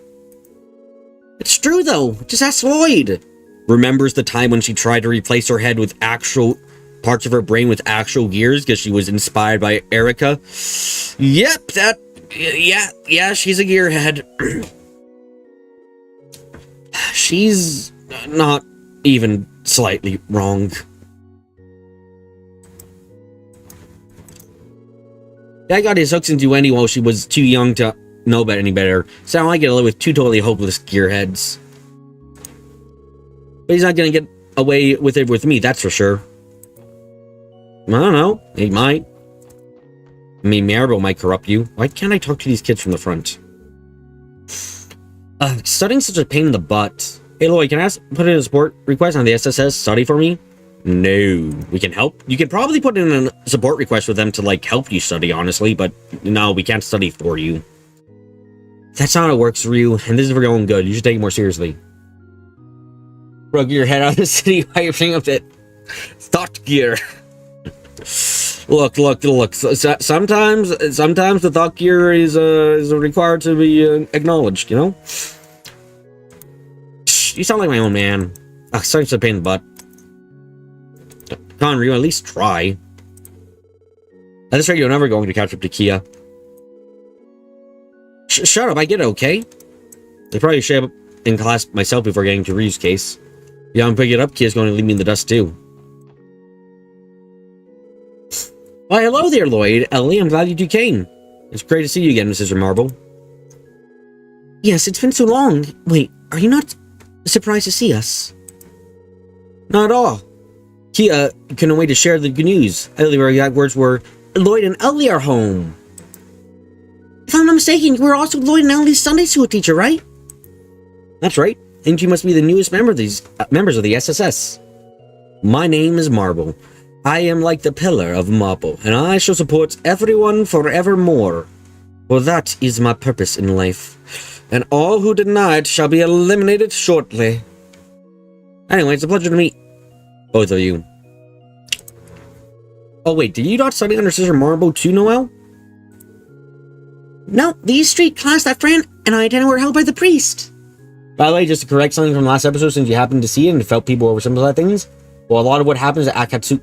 It's true, though. Just ask Lloyd. Remembers the time when she tried to replace her head with actual parts of her brain with actual gears because she was inspired by Erica. Yep, yeah, she's a gearhead. She's not even slightly wrong. That got his hooks into Wendy while she was too young to know about any better. Sound like it with two totally hopeless gearheads. But he's not gonna get away with it with me, that's for sure. I don't know. He might. I mean, Maribel might corrupt you. Why can't I talk to these kids from the front? Studying's such a pain in the butt. Hey, Lloyd, can I put in a support request on the SSS study for me? No. We can help. You could probably put in a support request for them to, like, help you study, honestly, but no, we can't study for you. That's not how it works, Ryu, and this is for your own good. You should take it more seriously. Rug your head out of the city while you're picking up that thought gear. Look. Sometimes the thought gear is required to be acknowledged, you know? You sound like my own man. Such a pain in the butt. Come on, Ryu, at least try. At this rate, you're never going to catch up to Kia. Shut up, I get it, okay? I probably should have in class myself before getting to Ryu's case. Yeah, I'm picking it up, Kia's going to leave me in the dust too. Why, hello there, Lloyd. Ellie, I'm glad you two came. It's great to see you again, Mrs. Marble. Yes, it's been so long. Wait, are you not surprised to see us? Not at all. Kia couldn't wait to share the good news. Her exact words were, Lloyd and Ellie are home. If I'm not mistaken, you were also Lloyd and Ellie's Sunday school teacher, right? That's right. And you must be the newest member of these members of the SSS. My name is Marble. I am like the pillar of marble, and I shall support everyone forevermore. For that is my purpose in life, and all who deny it shall be eliminated shortly. Anyway, it's a pleasure to meet both of you. Oh wait, did you not study under Sister Marble too, Noel? No, the East Street class that Fran and I attended were held by the priest. By the way, just to correct something from last episode, since you happened to see it and felt people oversimplify things, well, a lot of what happens at Akatsuki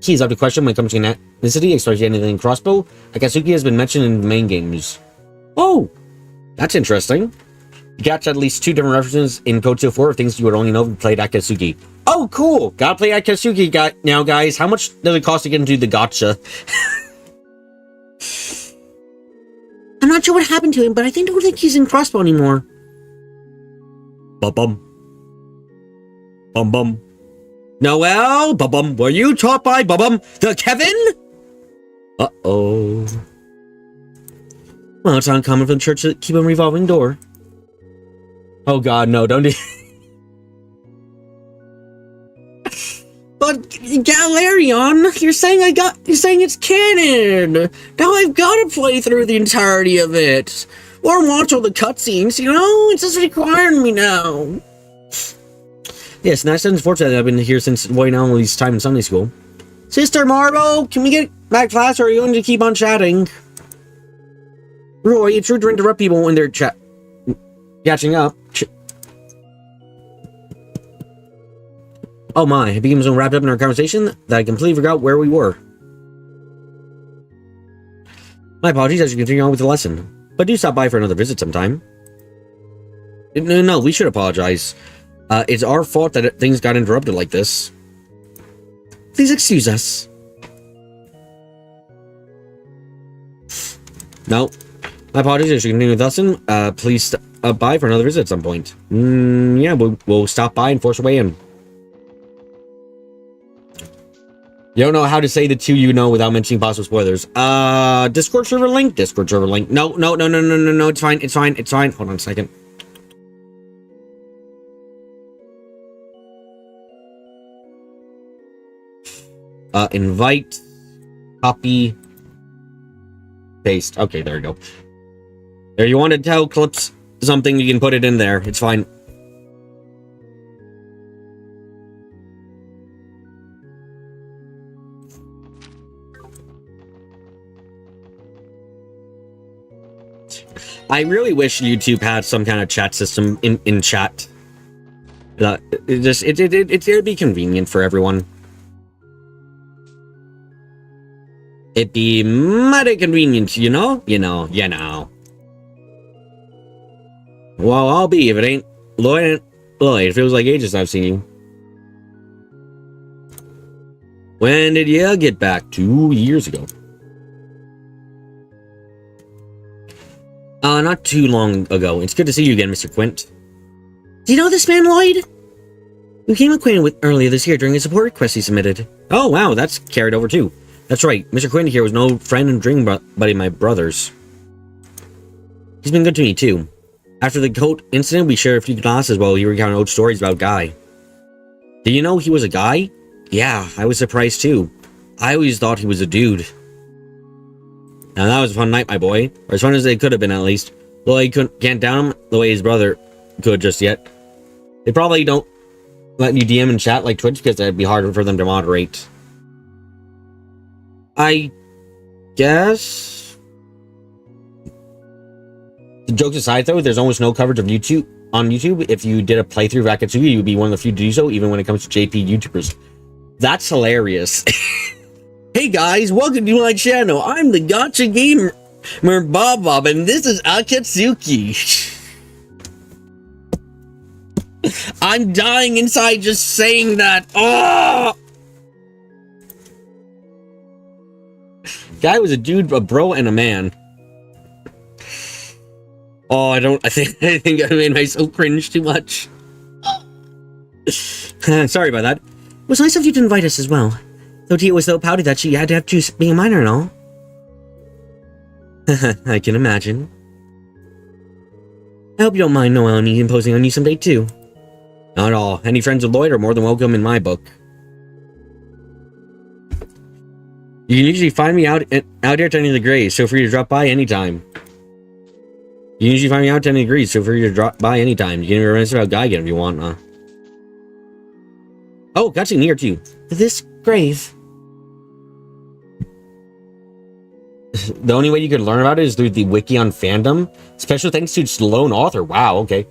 is up to question when it comes to ethnicity, especially anything in Crossbow. Akatsuki has been mentioned in the main games. Oh, that's interesting. You catch at least 2 different references in Code 4 of things you would only know if you played Akatsuki. Oh, cool! Gotta play Akatsuki now, guys. How much does it cost to get into the gacha? I'm not sure what happened to him, but I don't think he's in Crossbow anymore. Bum-bum. Bum-bum. Noel, Bum-bum, were you taught by Bum-bum the Kevin? Uh-oh. Well, it's uncommon for the church to keep a revolving door. Oh god, no, don't do... But, Galarion, you're saying it's canon! Now I've gotta play through the entirety of it! Or watch all the cutscenes, you know? It's just requiring me now. Yes, and that's unfortunate that I've been here since way now Emily's time in Sunday school. Sister Marble, can we get back to class, or are you going to keep on chatting? Roy, it's rude to interrupt people when they're catching up. Oh my, I became so wrapped up in our conversation that I completely forgot where we were. My apologies as you continue on with the lesson. But do stop by for another visit sometime. No, we should apologize. It's our fault that things got interrupted like this. Please excuse us. No. My apologies as you continue with the lesson. Please stop by for another visit at some point. Yeah, we'll stop by and force our way in. You don't know how to say the 2 you know without mentioning possible spoilers. Discord server link? Discord server link. No, it's fine. Hold on a second. Invite, copy, paste. Okay, there you go. There, you want to tell Clips something, you can put it in there. It's fine. I really wish YouTube had some kind of chat system in chat. It'd be convenient for everyone. It'd be mighty convenient, you know? You know. Well, I'll be if it ain't Lloyd. It feels like ages I've seen you. When did you get back? 2 years ago. Not too long ago. It's good to see you again, Mr. Quint. Do you know this man, Lloyd? We became acquainted with earlier this year during a support request he submitted. Oh, wow, that's carried over too. That's right, Mr. Quint here was no friend and drinking buddy of my brother's. He's been good to me, too. After the coat incident, we shared a few glasses while he recounted old stories about Guy. Did you know he was a guy? Yeah, I was surprised too. I always thought he was a dude. Now that was a fun night, my boy. Or as fun as they could have been, at least. Well, he can't down him the way his brother could just yet. They probably don't let you DM and chat like Twitch because that'd be harder for them to moderate. I guess. The jokes aside, though, there's almost no coverage of YouTube on YouTube. If you did a playthrough of Akatsuki, you'd be one of the few to do so, even when it comes to JP YouTubers. That's hilarious. Hey guys, welcome to my channel. I'm the Gotcha Gamer Bob, and this is Akatsuki. I'm dying inside just saying that. Oh! Guy was a dude, a bro, and a man. Oh, I think I made myself cringe too much. Sorry about that. It was nice of you to invite us as well. Though Tia was so pouty that she had to have choose being a minor and all. I can imagine. I hope you don't mind Noelle and me imposing on you someday too. Not at all. Any friends of Lloyd are more than welcome in my book. You can usually find me out here at any of the Grays, so free to drop by anytime. You can usually find me out at any of the Grays, so free to drop by anytime. You can even reminisce about Guy again if you want, huh? Oh, got you near too. This grave. The only way you could learn about it is through the wiki on fandom. Special thanks to its lone author. Wow, okay.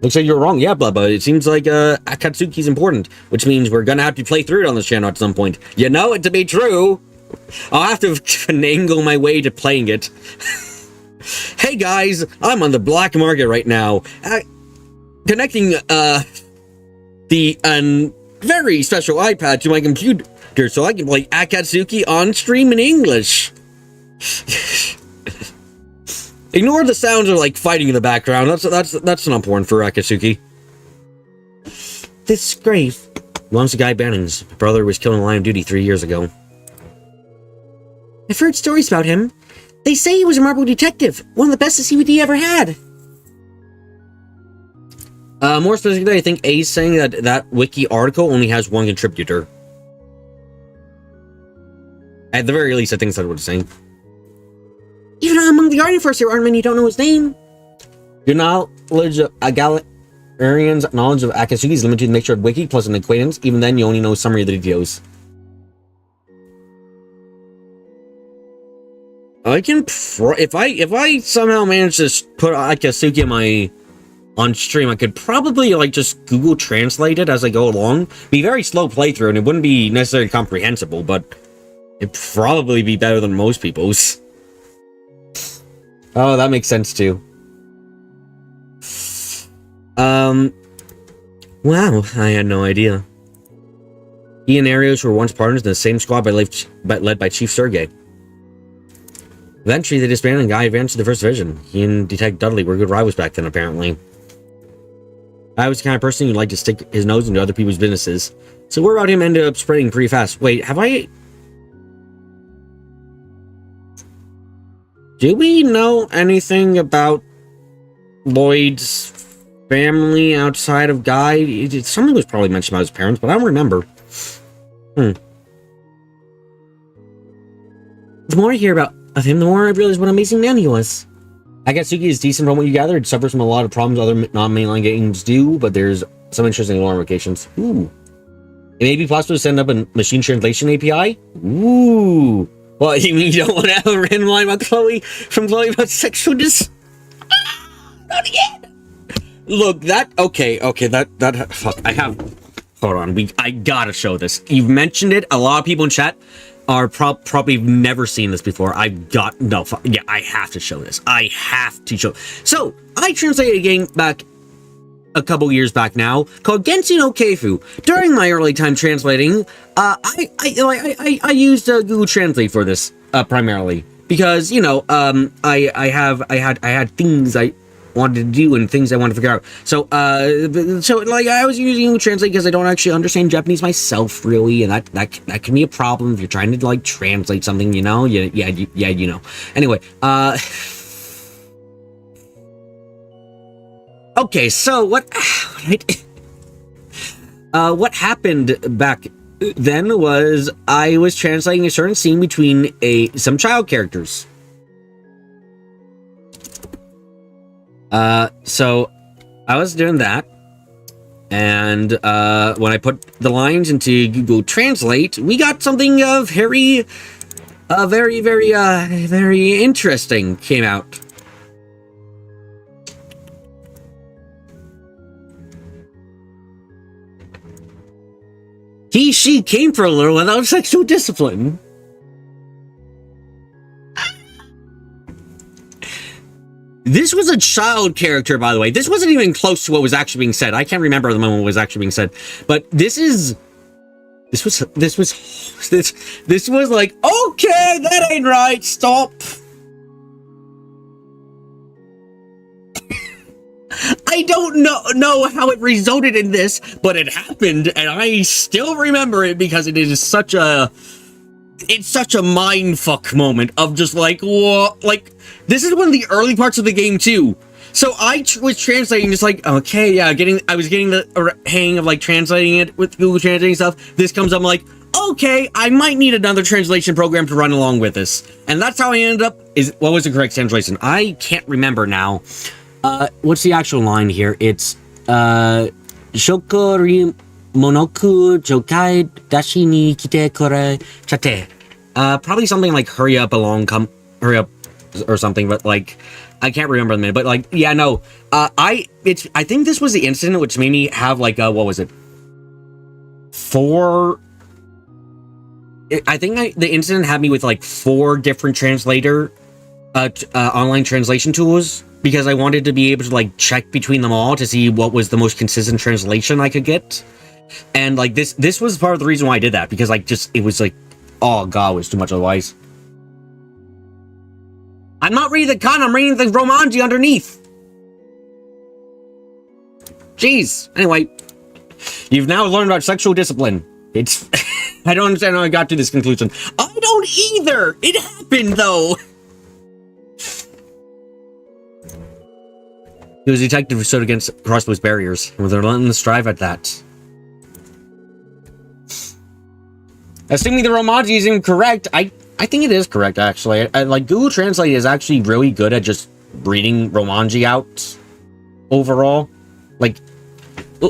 Looks like you're wrong. Yeah, Blubba. It seems like Akatsuki's important, which means we're gonna have to play through it on this channel at some point. You know it to be true. I'll have to finagle my way to playing it. Hey guys, I'm on the black market right now. Connecting the very special iPad to my computer so I can play Akatsuki on stream in English. Ignore the sounds of like fighting in the background. That's not important for Akatsuki. This grave belongs to Guy Bannings. My brother was killed in the line of duty 3 years ago. I've heard stories about him. They say he was a Marble detective, one of the best the CBD ever had. More specifically, I think A's saying that wiki article only has one contributor. At the very least, I think that's what it's saying. Even among the Guardian Force, there aren't many who don't know his name. Your knowledge of Galarian's knowledge of Akatsuki is limited to the nature of wiki plus an acquaintance. Even then, you only know a summary of the details. I can if I somehow manage to put Akatsuki on stream, I could probably like just Google Translate it as I go along. Be very slow playthrough, and it wouldn't be necessarily comprehensible, but it'd probably be better than most people's. Oh, that makes sense too. Wow, I had no idea. He and Arios were once partners in the same squad led by Chief Sergei. Eventually, they disbanded and Guy advanced to the First Division. He and Detective Dudley were good rivals back then, apparently. I was the kind of person who'd like to stick his nose into other people's businesses. So word about him ended up spreading pretty fast. Wait, have I... Do we know anything about Lloyd's family outside of Guy? Something was probably mentioned about his parents, but I don't remember. The more I hear of him, the more I realize what an amazing man he was. Akatsuki is decent from what you gathered. It suffers from a lot of problems other non-mainline games do, but there's some interesting lore implications. Ooh. It may be possible to send up a machine translation API? Ooh. What, you mean you don't want to have a random line about Chloe from Chloe about sexual not again! Look, okay, fuck, hold on, I gotta show this. You've mentioned it, a lot of people in chat are probably never seen this before. I have to show this. I have to show. So, I translated a game back a couple years back now called Genshin no Keifu. During my early time translating, I used Google Translate for this primarily because I had things I wanted to do and things I wanted to figure out. So I was using Google Translate because I don't actually understand Japanese myself really, and that can be a problem if you're trying to like translate something. Anyway, okay, so what happened back then was I was translating a certain scene between some child characters. So I was doing that, and when I put the lines into Google Translate, we got something very interesting came out. She came for a little without sexual discipline. This was a child character, by the way. This wasn't even close to what was actually being said. I can't remember the moment what was actually being said, but this was like, okay, that ain't right. Stop. I don't know how it resulted in this, but it happened, and I still remember it because it is such a mindfuck moment of just like, what? Like, this is one of the early parts of the game too. So I was translating, just like, okay, yeah, I was getting the hang of like translating it with Google Translating stuff. This comes up, I'm like, okay, I might need another translation program to run along with this, and that's how I ended up. What was the correct translation? I can't remember now. What's the actual line here? It's Shokori Monoku Jokai Dashi ni kite kore chate. Probably something like hurry up hurry up or something, but like I can't remember the minute, but like, yeah, no. I think this was the incident which made me have like what was it? The incident had me with like 4 different translator online translation tools, because I wanted to be able to like check between them all to see what was the most consistent translation I could get. And like this was part of the reason why I did that, because like it was like, oh god, it was too much otherwise. I'm not reading the con, I'm reading the Romanji underneath. Jeez. Anyway, you've now learned about sexual discipline. It's I don't understand how I got to this conclusion. I don't either. It happened though. He was a detective who stood against crossbows barriers, with a relentless drive at that. Assuming the Romaji is incorrect, I think it is correct, actually. Like, Google Translate is actually really good at just reading Romanji out, overall. Like,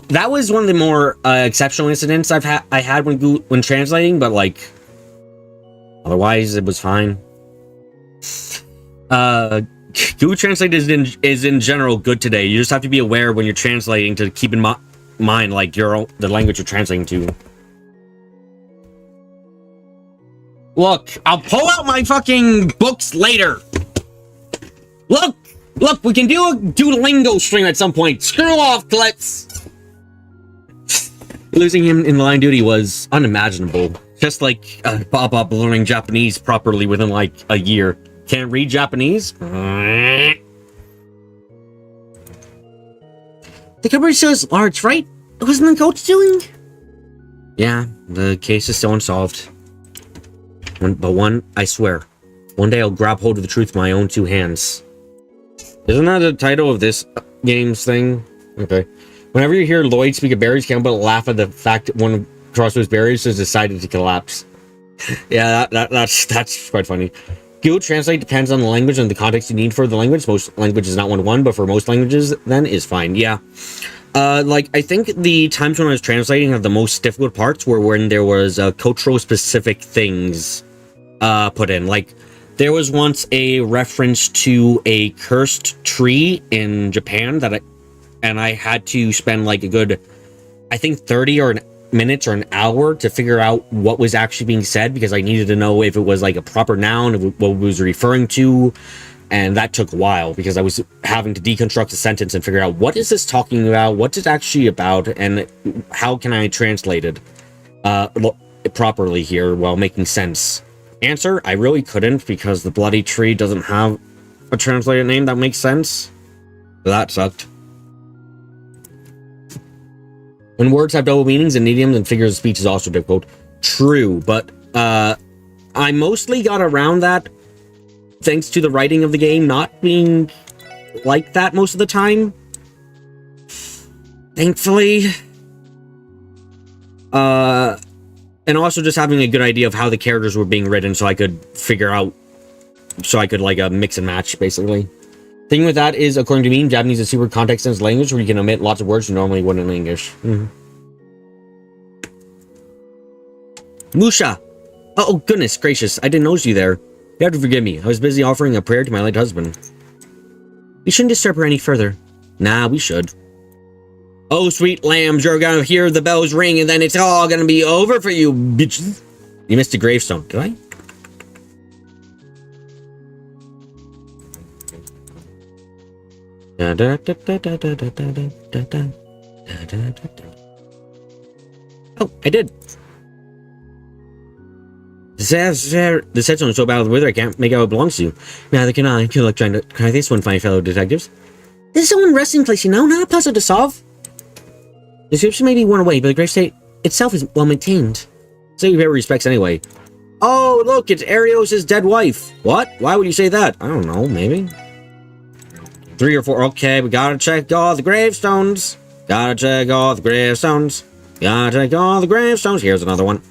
that was one of the more exceptional incidents I had when translating, but, like, otherwise, it was fine. Google Translate is in general good today. You just have to be aware when you're translating to keep in mind, like, the language you're translating to. Look, I'll pull out my fucking books later. Look, we can do a Duolingo stream at some point. Screw off, Clips. Losing him in line duty was unimaginable. Just like Bob learning Japanese properly within like a year. Can't read Japanese? The cupboard show is large, right? Wasn't the coach doing? Yeah, the case is still unsolved. But I swear, one day I'll grab hold of the truth with my own 2 hands. Isn't that the title of this game's thing? Okay. Whenever you hear Lloyd speak of berries, can't but laugh at the fact that one of Crossbows berries has decided to collapse. Yeah, that's quite funny. Google Translate depends on the language and the context you need for the language. Most languages not one-to-one, but for most languages, then is fine. Yeah. Like, I think the times when I was translating the most difficult parts were when there was cultural specific things put in. Like, there was once a reference to a cursed tree in Japan and I had to spend like a good, I think 30 minutes or an hour to figure out what was actually being said, because I needed to know if it was like a proper noun, what it was referring to. And that took a while because I was having to deconstruct the sentence and figure out what is this talking about, what's it actually about, and how can I translate it properly here while making sense. Answer, I really couldn't, because the bloody tree doesn't have a translated name that makes sense. So that sucked. When words have double meanings and idioms and figures of speech is also difficult. True, but I mostly got around that thanks to the writing of the game not being like that most of the time. Thankfully. And also just having a good idea of how the characters were being written so I could figure out, so I could like mix and match, basically. Thing with that is, according to me, Japanese is super context-sensitive language where you can omit lots of words you normally wouldn't in English. Musha! Oh, goodness gracious, I didn't notice you there. You have to forgive me. I was busy offering a prayer to my late husband. We shouldn't disturb her any further. Nah, we should. Oh, sweet lambs, you're gonna hear the bells ring and then it's all gonna be over for you, bitches. You missed a gravestone, did I? Oh, I did. The headstone is so bad with the weather I can't make out what it belongs to. Neither can I. Good luck trying to crack this one, fine fellow detectives. This is someone's resting place, you know, not a puzzle to solve. The description may be worn away, but the gravesite itself is well maintained. So you pay respects anyway. Oh, look, it's Arios' dead wife. What? Why would you say that? I don't know, maybe. 3 or 4. Okay, we gotta check all the gravestones. Gotta check all the gravestones. Gotta check all the gravestones. Here's another one.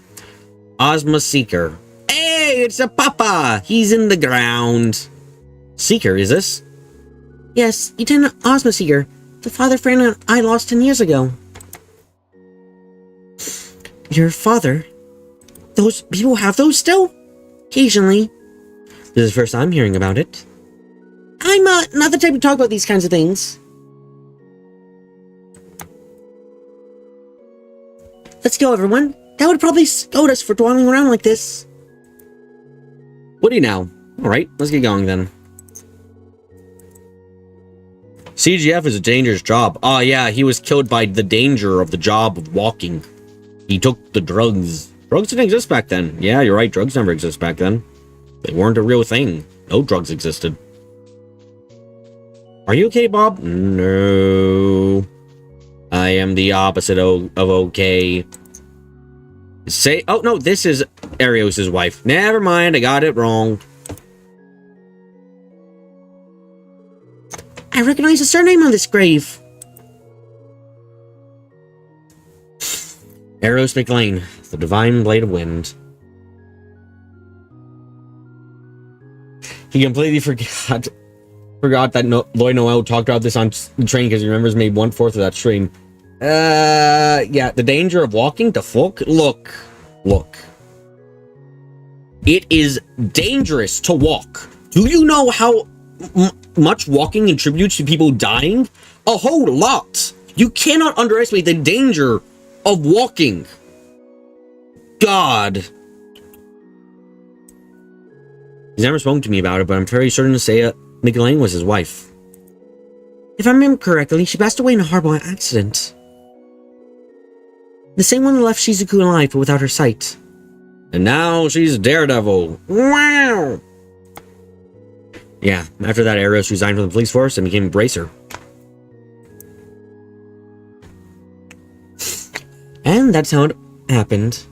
Ozma Seeker. Hey, it's a papa! He's in the ground. Seeker, is this? Yes, Lieutenant Ozma Seeker. The father friend I lost 10 years ago. Your father? Those people have those still? Occasionally. This is the first I'm hearing about it. I'm not the type to talk about these kinds of things. Let's go, everyone. That would probably scold us for dawdling around like this. Woody now. Alright, let's get going then. CGF is a dangerous job. Oh yeah, he was killed by the danger of the job of walking. He took the drugs. Drugs didn't exist back then. Yeah, you're right, drugs never existed back then. They weren't a real thing. No drugs existed. Are you okay, Bob? No. I am the opposite of okay. Say, oh no, this is Arios' wife. Never mind, I got it wrong. I recognize a surname on this grave. Arios McLean, the divine blade of wind. He completely forgot that Lloyd Noel talked about this on the train because he remembers maybe 1/4 of that stream. Yeah, the danger of walking the fuck? Look. It is dangerous to walk. Do you know how much walking contributes to people dying? A whole lot. You cannot underestimate the danger of walking. God. He's never spoken to me about it, but I'm fairly certain to say McLean was his wife. If I remember correctly, she passed away in a horrible accident. The same one that left Shizuku alive, but without her sight. And now she's a daredevil. Wow! Yeah, after that, Arios resigned from the police force and became a bracer. And that's how it happened.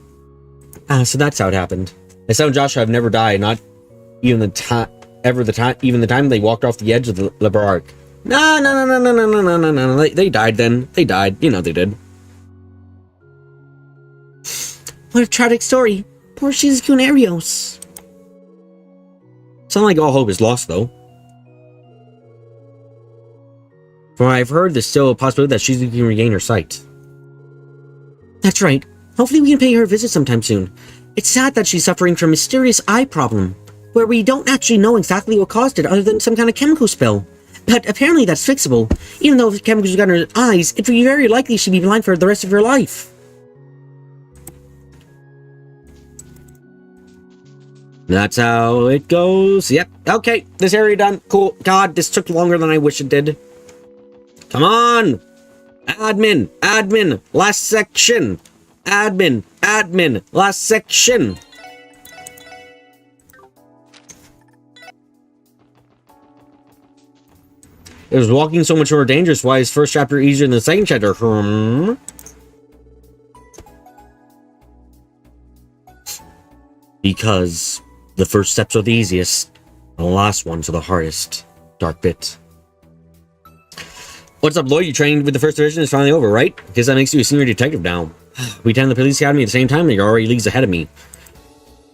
So that's how it happened. I saw Joshua have never died, not even the time they walked off the edge of the Liber Arc. No. They died then. They died. You know they did. What a tragic story. Poor Shizuku and Arios. It's not like all hope is lost, though. From what I've heard, there's still a possibility that Shizuku can regain her sight. That's right. Hopefully we can pay her a visit sometime soon. It's sad that she's suffering from a mysterious eye problem, where we don't actually know exactly what caused it other than some kind of chemical spill. But apparently that's fixable. Even though if chemicals got in her eyes, it'd be very likely she'd be blind for the rest of her life. That's how it goes. Yep. Okay, this area done. Cool. God, this took longer than I wish it did. Come on! Admin! Admin! Last section! Admin! Admin! Last section! It was walking so much more dangerous. Why is first chapter easier than the second chapter? Because the first steps are the easiest, and the last ones are the hardest. Dark bit. What's up, Lloyd? You trained with the 1st Division? It's finally over, right? Because that makes you a senior detective now. We attend the police academy at the same time, and you're already leagues ahead of me.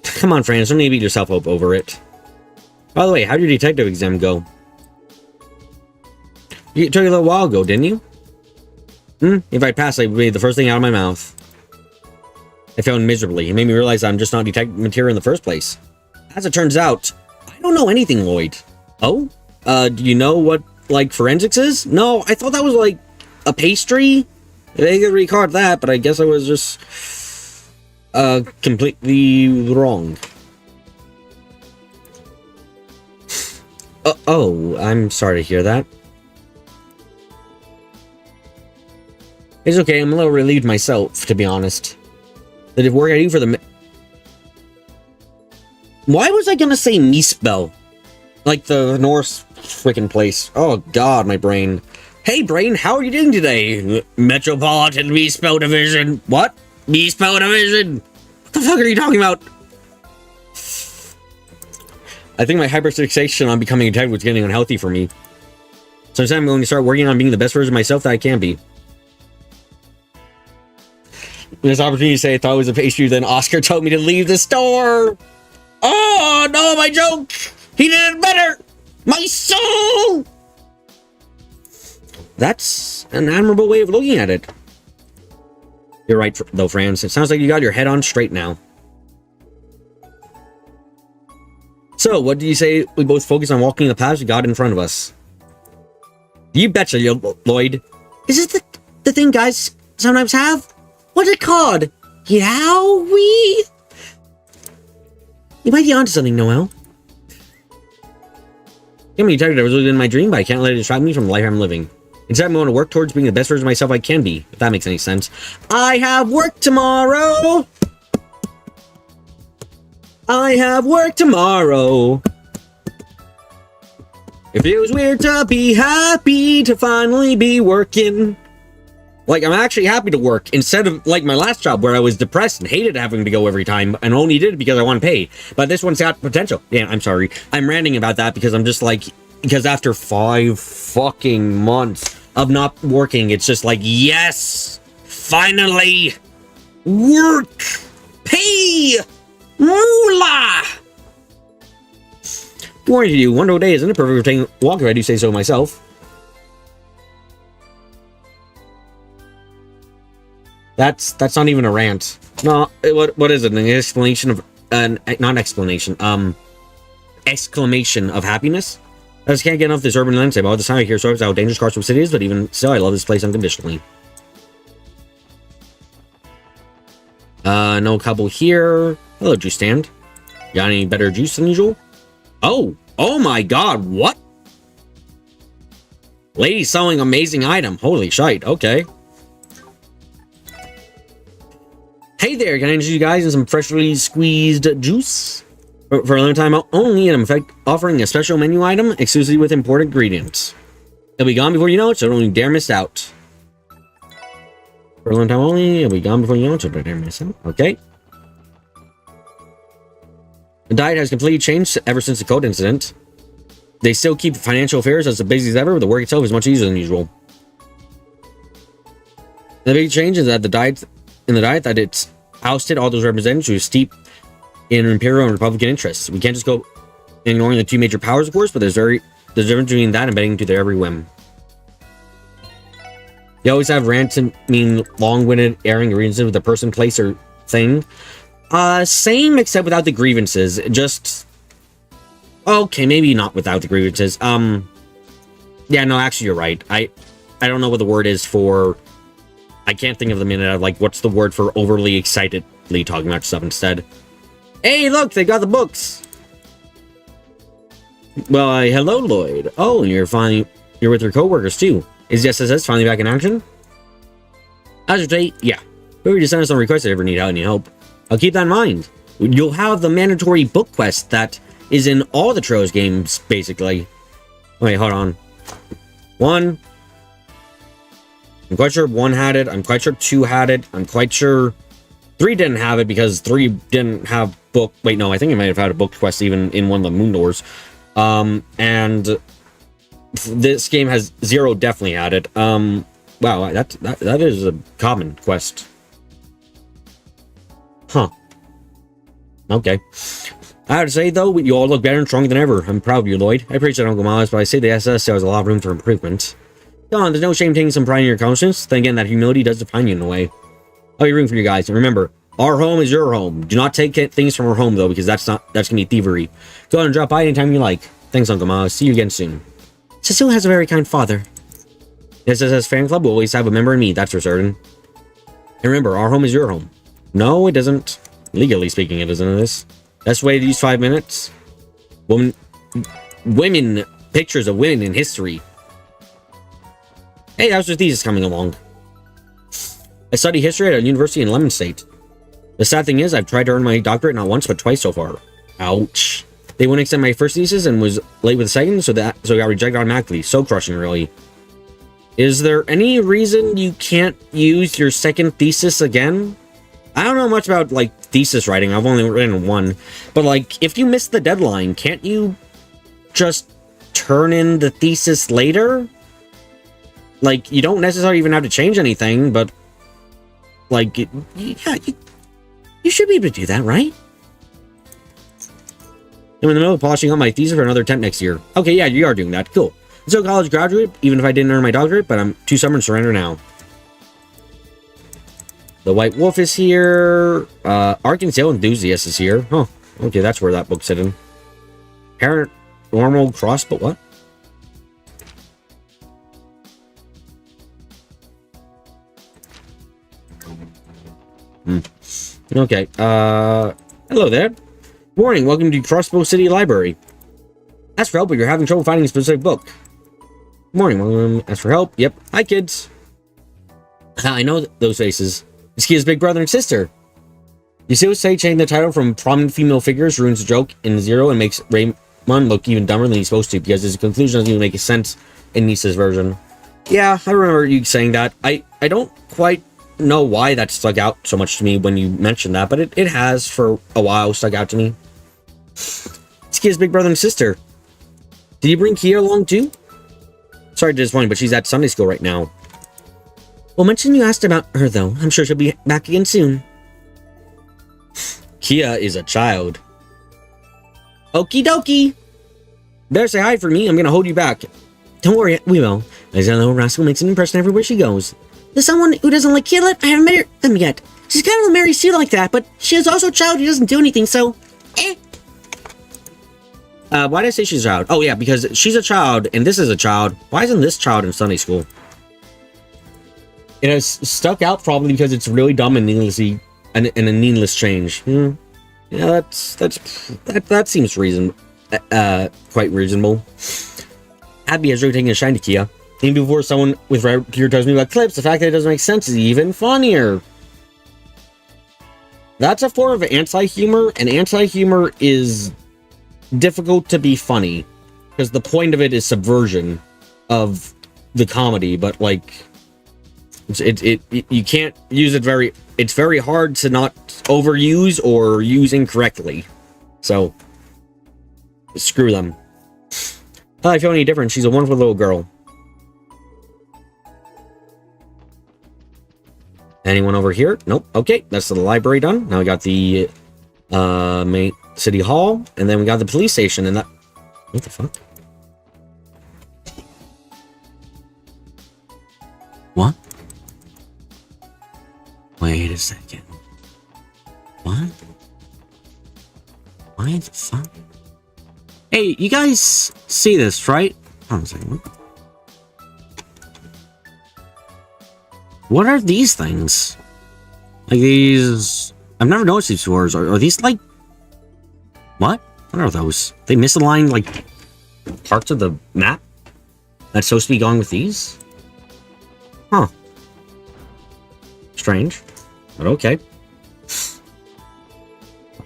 Come on, Franz. Don't need to beat yourself up over it. By the way, how'd your detective exam go? You took it a little while ago, didn't you? If I passed, it would be the first thing out of my mouth. I failed miserably. It made me realize I'm just not detective material in the first place. As it turns out, I don't know anything, Lloyd. Oh? Do you know what, like, forensics is? No, I thought that was, like, a pastry. They could record that, but I guess I was just, completely wrong. Oh, I'm sorry to hear that. It's okay, I'm a little relieved myself, to be honest. The work I do for the... Why was I gonna say Mispel? Like the Norse freaking place. Oh god, my brain. Hey brain, how are you doing today? Metropolitan Mispel Division. What? Mispel Division? What the fuck are you talking about? I think my hyperfixation on becoming a detective was getting unhealthy for me. So instead I'm going to start working on being the best version of myself that I can be. This opportunity to say I thought it was a pastry, then Oscar told me to leave the store. Oh no, my joke! He did it better! My soul! That's an admirable way of looking at it. You're right, though, Franz. It sounds like you got your head on straight now. So, what do you say we both focus on walking the paths we got in front of us? You betcha, Lloyd. Is this the thing guys sometimes have? What's it called? Yowie? You might be onto something, Noel. I'm a detective. I was living in my dream, but I can't let it distract me from the life I'm living. Instead, I'm going to work towards being the best version of myself I can be, if that makes any sense. I have work tomorrow! I have work tomorrow! It feels weird to be happy to finally be working. Like, I'm actually happy to work, instead of, like, my last job, where I was depressed and hated having to go every time, and only did it because I want to pay. But this one's got potential. Yeah, I'm sorry. I'm ranting about that because I'm just like, because after 5 fucking months of not working, it's just like, yes! Finally! Work! Pay! Moolah! Good morning to you. Wonderful day, isn't it? Perfect for taking a walk if I do say so myself. That's not even a rant. No, what is it? An explanation of not explanation. Exclamation of happiness. I just can't get enough of this urban landscape. All the time I hear stories how dangerous Carson City is, but even still, I love this place unconditionally. No couple here. Hello, juice stand. Got any better juice than usual? Oh my God! What? Lady selling amazing item. Holy shite. Okay. Hey there, can I introduce you guys in some freshly squeezed juice? For a limited time only, and I'm in fact offering a special menu item exclusively with imported ingredients. It'll be gone before you know it, so don't you dare miss out. For a limited time only, it'll be gone before you know it, so don't dare miss out. Okay. The diet has completely changed ever since the code incident. They still keep financial affairs as busy as ever, but the work itself is much easier than usual. The big change is that the diet that it's ousted all those representatives who are steep in imperial and republican interests. We can't just go ignoring the two major powers, of course, but there's a difference between that and bending to their every whim. They always have rants and mean long-winded, airing reasons with a person, place, or thing. Same except without the grievances. Just... Okay, maybe not without the grievances. Yeah, no, actually you're right. I don't know what the word is for... I can't think of the minute. Like, what's the word for overly excitedly talking about stuff instead? Hey, look, they got the books! Well, hello, Lloyd. Oh, and you're with your coworkers, too. Is the SSS finally back in action? Azure State, yeah. Feel free to send us some requests if you ever need any help. I'll keep that in mind. You'll have the mandatory book quest that is in all the Trios games, basically. Wait, hold on. 1. I'm quite sure 1 had it. I'm quite sure 2 had it. I'm quite sure 3 didn't have it because 3 didn't have book... Wait, no, I think it might have had a book quest even in one of the Moon Doors. And this game has 0 definitely had it. Wow, that is a common quest. Huh. Okay. I have to say, though, you all look better and stronger than ever. I'm proud of you, Lloyd. I appreciate Uncle Miles, but I say the SS still has a lot of room for improvement. Come on, there's no shame taking some pride in your conscience. Then again, that humility does define you in a way. I'll be rooting for you guys. And remember, our home is your home. Do not take things from our home, though, because that's gonna be thievery. Go on and drop by anytime you like. Thanks, Uncle Miles. See you again soon. Cecile has a very kind father. The SSS fan club will always have a member in me, that's for certain. And remember, our home is your home. No, it doesn't. Legally speaking, it isn't this. Best way to use 5 minutes? Women, pictures of women in history. Hey, how's your thesis coming along? I study history at a university in Lemon State. The sad thing is, I've tried to earn my doctorate not once, but twice so far. Ouch. They wouldn't extend my first thesis and was late with the second, so I got rejected automatically. So crushing, really. Is there any reason you can't use your second thesis again? I don't know much about, like, thesis writing. I've only written 1. But, like, if you miss the deadline, can't you just turn in the thesis later? Like, you don't necessarily even have to change anything, but, like, yeah, you should be able to do that, right? I'm in the middle of polishing up my thesis for another attempt next year. Okay, yeah, you are doing that. Cool. I'm still a college graduate, even if I didn't earn my doctorate, but I'm too stubborn to surrender now. The White Wolf is here. Arkansas Enthusiast is here. Oh, okay, that's where that book's hidden. Paranormal Crossbow, what? Okay, hello there. Warning, welcome to Crossbow City Library. Ask for help if you're having trouble finding a specific book. Morning, ask for help. Yep, hi kids. I know those faces. It's Kia's big brother and sister. You see what say changing the title from prominent female figures ruins the joke in 0 and makes Raymond look even dumber than he's supposed to, because his conclusion doesn't even make sense in Nisa's version. Yeah, I remember you saying that. I don't quite know why that stuck out so much to me when you mentioned that, but it has for a while stuck out to me. It's Kia's big brother and sister. Did you bring Kia along too? Sorry to disappoint, but she's at Sunday school right now. Well, mention you asked about her, though. I'm sure she'll be back again soon. Kia is a child. Okie dokie. Better say hi for me. I'm gonna hold you back. Don't worry, we will. As that little rascal makes an impression everywhere she goes. There's someone who doesn't like Kia. I haven't met them yet. She's kind of a Mary Sue like that, but she is also a child who doesn't do anything, so... Why did I say she's a child? Oh, yeah, because she's a child, and this is a child. Why isn't this child in Sunday school? It has stuck out probably because it's really dumb and needlessly and a needless change. Yeah, that seems quite reasonable. Abby has really taken a shine to Kia. Even before someone with red gear tells me about clips, the fact that it doesn't make sense is even funnier. That's a form of anti-humor, and anti-humor is difficult to be funny because the point of it is subversion of the comedy, but like you can't use it it's very hard to not overuse or use incorrectly, so screw them. I feel any different. She's a wonderful little girl. Anyone over here? Nope. Okay, that's the library done. Now we got the main city hall, and then we got the police station, and that... What the fuck? What? Wait a second. What? Why the fuck? Hey, you guys see this, right? Hold on a second. What are these things? Like these... I've never noticed these before. Are these like... What? What are those? They misaligned like parts of the map? That's supposed to be going with these? Huh. Strange. But okay.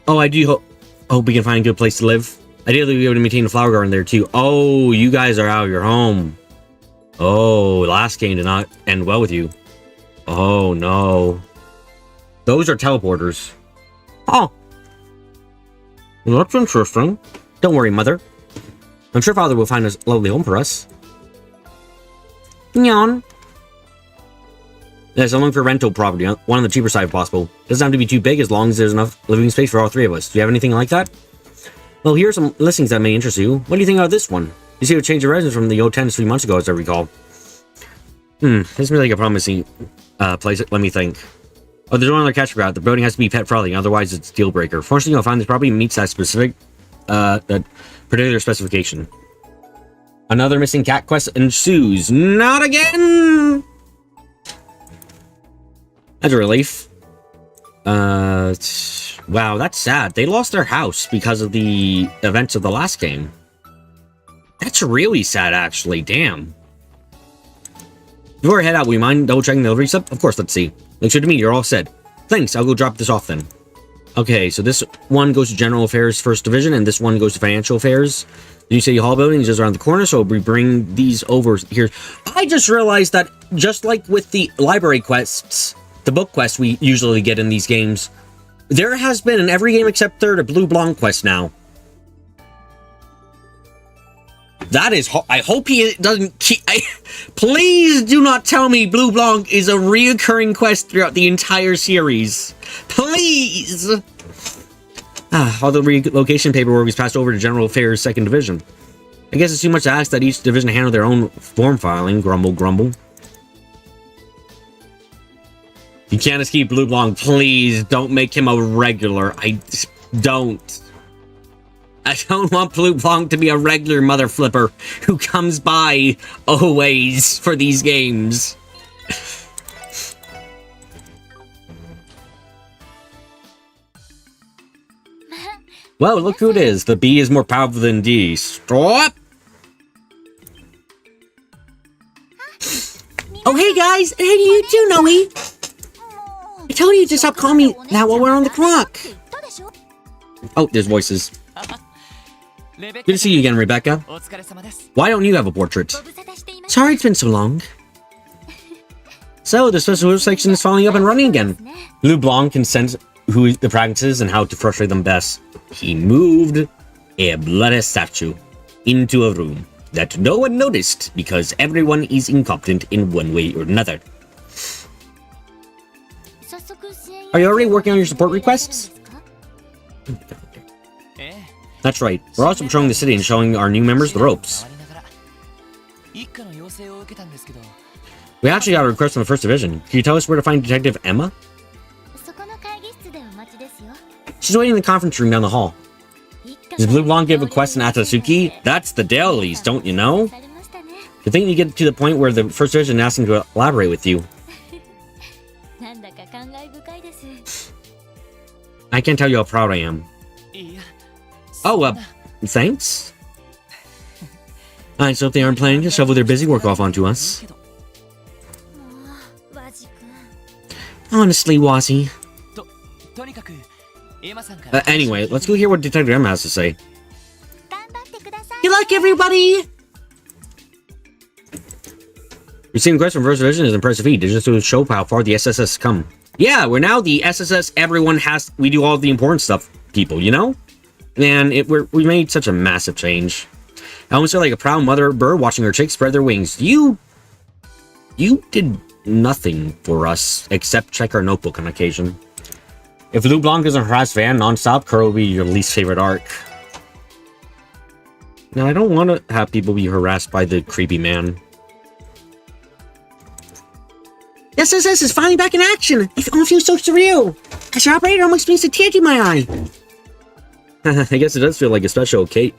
Oh, I do hope we can find a good place to live. Ideally, we'll be able to maintain a flower garden there too. Oh, you guys are out of your home. Oh, last game did not end well with you. Oh, no. Those are teleporters. Oh. Well, that's interesting. Don't worry, Mother. I'm sure Father will find a lovely home for us. Nyan. Yes, I'm looking for rental property, one on the cheaper side if possible. Doesn't have to be too big as long as there's enough living space for all three of us. Do you have anything like that? Well, here are some listings that may interest you. What do you think about this one? You see, it changed the residence from the old tenants 3 months ago, as I recall. This is like a promising place. Let me think. Oh, there's one other catch about. The building has to be pet friendly, otherwise it's a deal breaker. Fortunately, you'll find this property meets that specific, that particular specification. Another missing cat quest ensues. Not again! That's a relief. Wow, that's sad. They lost their house because of the events of the last game. That's really sad, actually. Damn. Before I head out, will you mind double-checking the delivery stuff? Of course, let's see. Looks good to me. You're all set. Thanks. I'll go drop this off then. Okay, so this one goes to General Affairs First Division, and this one goes to Financial Affairs. The New City Hall building is just around the corner, so we bring these over here. I just realized that, just like with the library quests, the book quests we usually get in these games, there has been in every game except third a Blue Blanc quest now. That is... I hope he doesn't keep... Please do not tell me Blue Blanc is a reoccurring quest throughout the entire series. Please! All the relocation paperwork is passed over to General Affairs 2nd Division. I guess it's too much to ask that each division handle their own form filing. Grumble, grumble. You can't escape Blue Blanc. Please don't make him a regular. I don't. I don't want Blue Blanc to be a regular mother flipper who comes by always for these games. Well, look who it is. The B is more powerful than D. Stop! Oh, hey guys! How do you do, Noe? I told you to stop calling me that while we're on the clock. Oh, there's voices. Good to see you again, Rebecca. Why don't you have a portrait? Sorry it's been so long. So, the special section is finally up and running again. Blue Blanc can sense who the practices and how to frustrate them best. He moved a bloody statue into a room that no one noticed because everyone is incompetent in one way or another. Are you already working on your support requests? That's right. We're also patrolling the city and showing our new members the ropes. We actually got a request from the First Division. Can you tell us where to find Detective Emma? She's waiting in the conference room down the hall. Does Blue Blanc give a quest in Atatsuki? That's the dailies, don't you know? You think you get to the point where the First Division asks him to elaborate with you. I can't tell you how proud I am. Oh, thanks? I just hope they aren't planning to shovel their busy work off onto us. Honestly, Wazzy. Anyway, let's go hear what Detective Emma has to say. Good luck, everybody! Receiving requests from First Division is an impressive feat. It's just to show how far the SSS has come. Yeah, we're now the SSS everyone has... We do all the important stuff, people, you know? Man, we made such a massive change. I almost feel like a proud mother bird watching her chicks spread their wings. You did nothing for us except check our notebook on occasion. If Blue Blanc isn't harass Van non-stop, Curl will be your least favorite arc. Now, I don't want to have people be harassed by the creepy man. SSS is finally back in action! It all feels so surreal! As your operator almost brings a tear to my eye! I guess it does feel like a special occasion.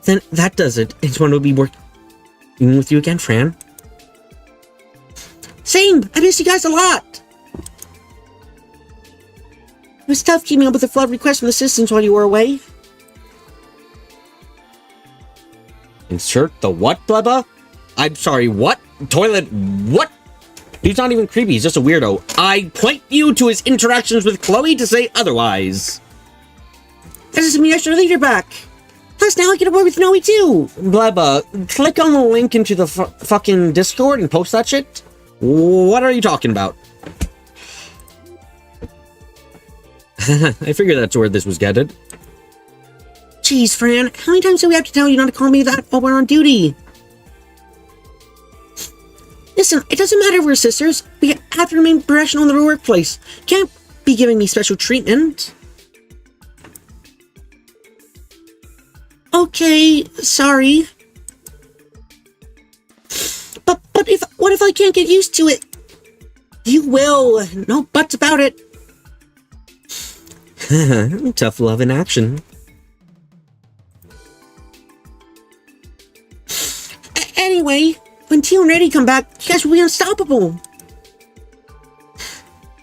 Then that does it. I just want to be working with you again, Fran. Same! I miss you guys a lot! It was tough keeping up with the flood requests from the citizens while you were away. Insert the what, Blubba? I'm sorry, what? Toilet, what? He's not even creepy, he's just a weirdo. I point you to his interactions with Chloe to say otherwise. That doesn't mean I should leave her back. Plus, now I get to work with Noe too. Blubba, click on the link into the fucking Discord and post that shit. What are you talking about? I figured that's where this was headed. Jeez, Fran, how many times do we have to tell you not to call me that while we're on duty? Listen, it doesn't matter if we're sisters. We have to remain professional in the workplace. Can't be giving me special treatment. Okay, sorry. But what if I can't get used to it? You will. No buts about it. Tough love in action. Anyway, when Teal and Eddie come back, you guys will be unstoppable.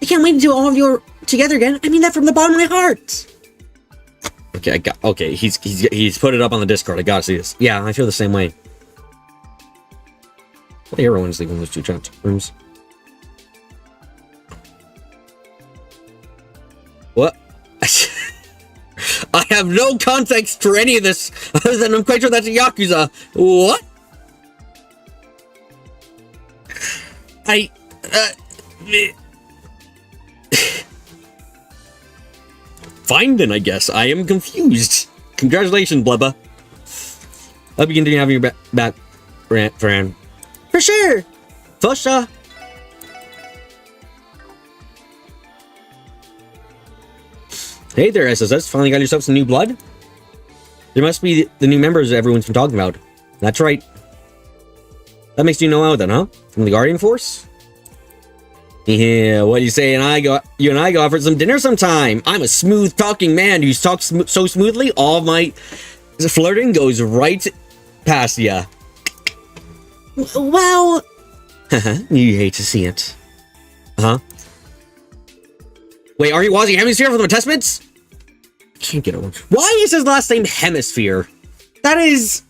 I can't wait to do all of you together again. I mean that from the bottom of my heart. Okay, okay, he's put it up on the Discord. I gotta see this. Yeah, I feel the same way. Everyone's leaving those two chat rooms. What? I have no context for any of this, other than I'm quite sure that's a Yakuza. What? Fine then, I guess. I am confused. Congratulations, Blubba. I'll be continuing having your back, Fran. For sure! Fusha! Hey there, SSS. Finally got yourself some new blood? There must be the new members everyone's been talking about. That's right. That makes you know out then, huh? From the Guardian Force? Yeah, what do you say? You and I go out for some dinner sometime. I'm a smooth-talking man who talks so smoothly, all of my flirting goes right past ya. Well... You hate to see it. Uh-huh. Wait, are you Wazzy Hemisphere from the Testments? Can't get over. Why is his last name Hemisphere? That is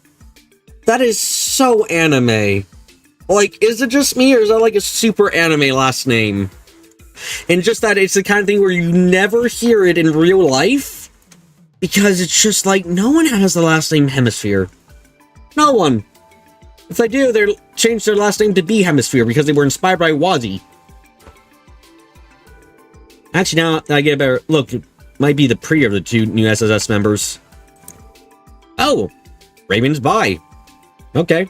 so anime. Like, is it just me, or is that like a super anime last name? And just that it's the kind of thing where you never hear it in real life, because it's just like, no one has the last name Hemisphere. No one. If they do, they'll change their last name to be Hemisphere, because they were inspired by Wazzy. Actually, now I get a better look. It might be the pre of the two new SSS members. Oh, Raymond's bi. Okay.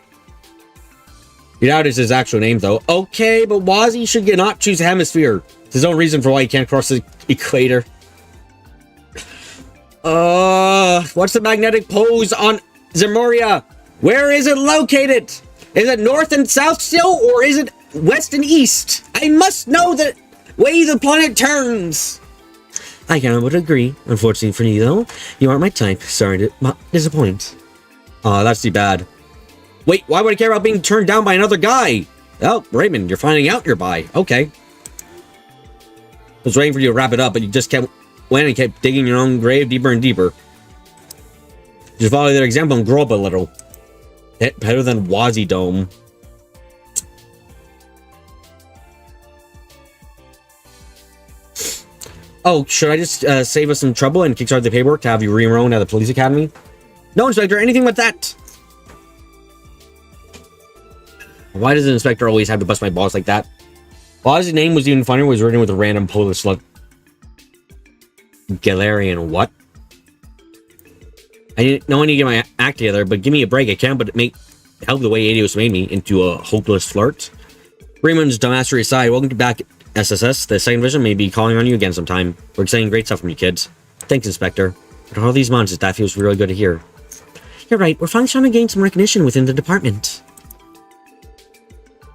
You doubt it's his actual name, though. Okay, but Wazzy should not choose Hemisphere. There's his own reason for why he can't cross the equator. What's the magnetic pose on Zemuria? Where is it located? Is it north and south still, or is it west and east? I must know the way the planet turns. I cannot agree. Unfortunately for you, though, you aren't my type. Sorry to disappoint. Oh, that's too bad. Wait, why would I care about being turned down by another guy? Oh, Raymond, you're finding out you're bi. Okay. I was waiting for you to wrap it up, but you just went and kept digging your own grave deeper and deeper. Just follow their example and grow up a little. Better than Wazzy Dome. Oh, should I just save us some trouble and kickstart the paperwork to have you re-enrolled at the police academy? No, Inspector, anything but that. Why does the Inspector always have to bust my balls like that? Wazzy's name was even funnier, was written with a random Polish slut. Galarian what? I didn't know I need to get my act together, but give me a break. I can't but help the way Adios made me into a hopeless flirt. Raymond's dumbassery aside, welcome back, SSS. The second division may be calling on you again sometime. We're saying great stuff from you kids. Thanks, Inspector. But all these months, that feels really good to hear. You're right, we're finally trying to gain some recognition within the department.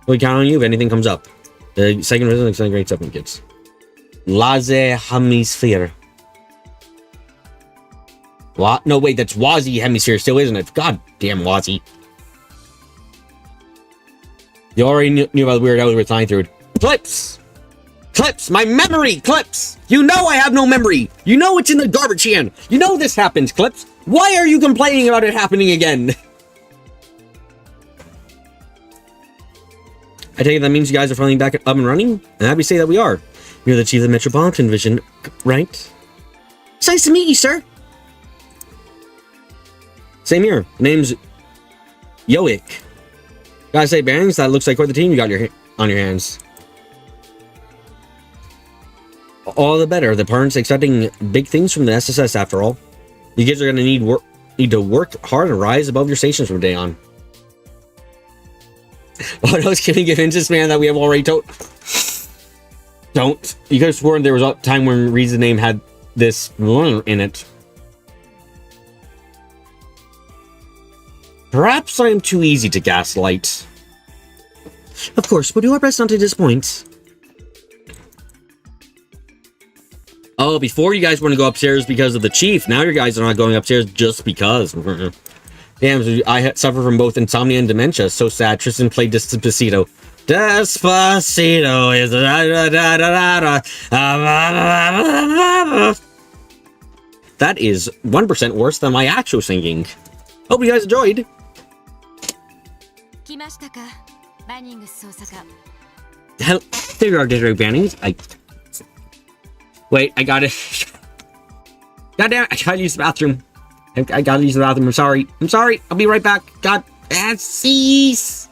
We count on you if anything comes up. The second division is saying great stuff from you kids. Laze Hemisphere. What? No, wait, that's Wazi Hemisphere still, isn't it? God damn Wazi. You already knew about the weird hours we're flying through it. Clips! Clips! My memory! Clips! You know I have no memory! You know it's in the garbage can! You know this happens, Clips! Why are you complaining about it happening again? I take it that means you guys are finally back up and running? I'm happy to say that we are. You're the chief of the Metropolitan Division, right? It's nice to meet you, sir. Same here. Name's Yoic. Gotta say, Bangs, that looks like quite the team you got on your hands. All the better. The parents expecting big things from the SSS after all. You kids are gonna need to work hard and rise above your stations from day on. Oh, I was kidding. Give this man that we have already told. Don't. You could have sworn there was a time when Reed's name had this in it. Perhaps I'm too easy to gaslight. Of course, we'll do our best not to disappoint. Oh, before you guys want to go upstairs because of the chief, now you guys are not going upstairs just because. Damn, so I suffer from both insomnia and dementia. So sad. Tristan played Despacito. Despacito is that is 1% worse than my actual singing. Hope you guys enjoyed. Hell, there you are, District Bannings. Wait, I got it. God damn it, I gotta use the bathroom. I gotta use the bathroom. I'm sorry. I'm sorry. I'll be right back. God, cease.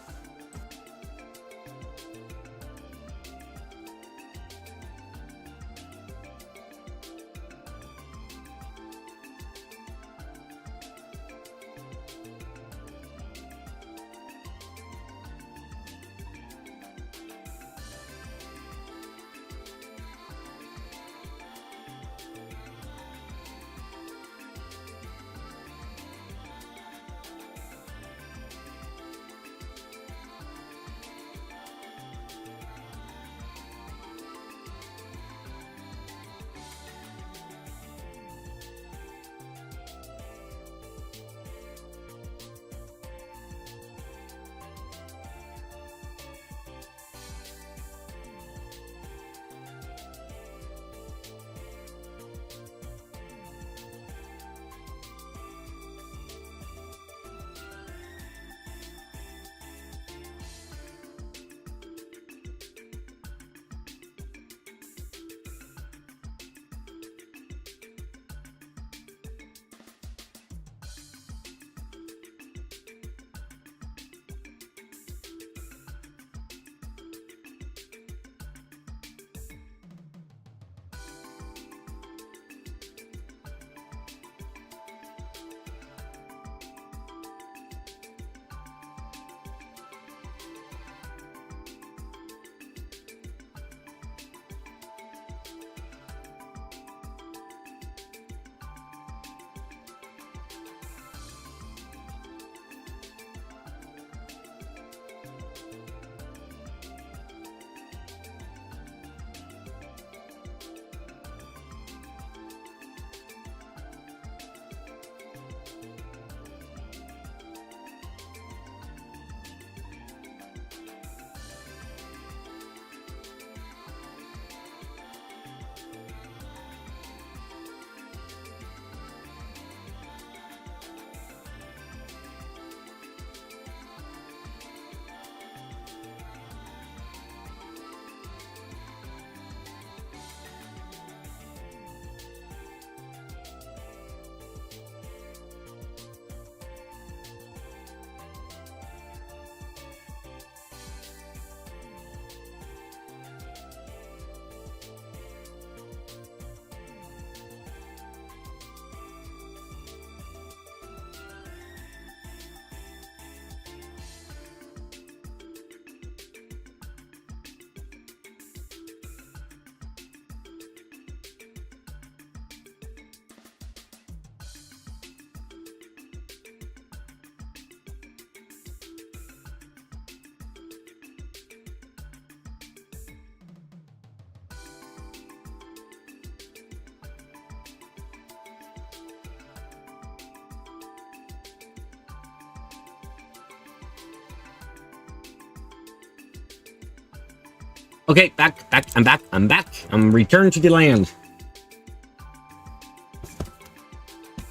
Okay, back. I'm back. I'm returned to the land.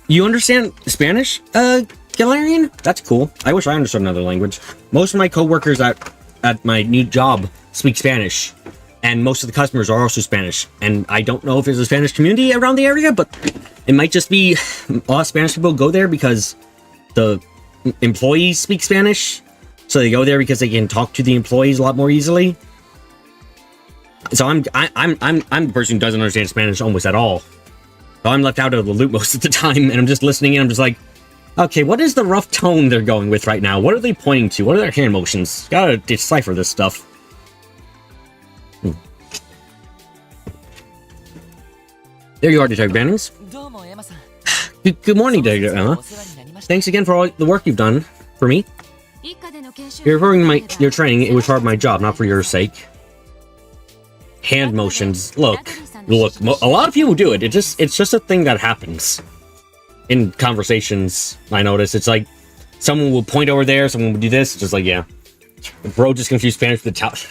You understand Spanish, Galarian? That's cool. I wish I understood another language. Most of my coworkers at my new job speak Spanish, and most of the customers are also Spanish. And I don't know if there's a Spanish community around the area, but it might just be a lot of Spanish people go there because the employees speak Spanish, so they go there because they can talk to the employees a lot more easily. So I'm the person who doesn't understand Spanish almost at all. So I'm left out of the loop most of the time, and I'm just listening, and I'm just like, okay, what is the rough tone they're going with right now? What are they pointing to? What are their hand motions? Gotta decipher this stuff. There you are, Detective Bannings. Good morning, Detective Emma. Thanks again for all the work you've done for me. You're referring to your training. It was part of my job, not for your sake. Hand motions. Look. A lot of people do it. It's just a thing that happens in conversations. I notice it's like someone will point over there, someone will do this. It's just like, yeah, bro, just confused Spanish with Italian.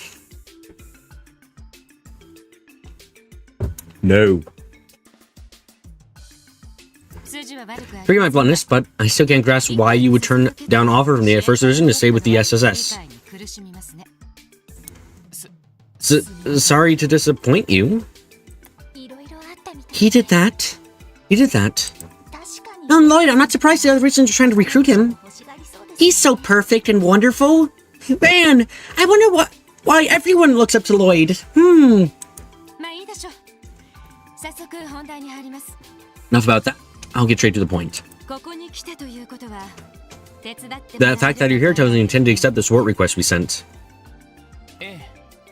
No. Forgive my bluntness, but I still can't grasp why you would turn down an offer from the First Division to stay with the SSS. Sorry to disappoint you. He did that. No, Lloyd, I'm not surprised the other reasons you're trying to recruit him. He's so perfect and wonderful. Man, I wonder why everyone looks up to Lloyd. Enough about that. I'll get straight to the point. The fact that you're here tells me you intend to accept the support request we sent.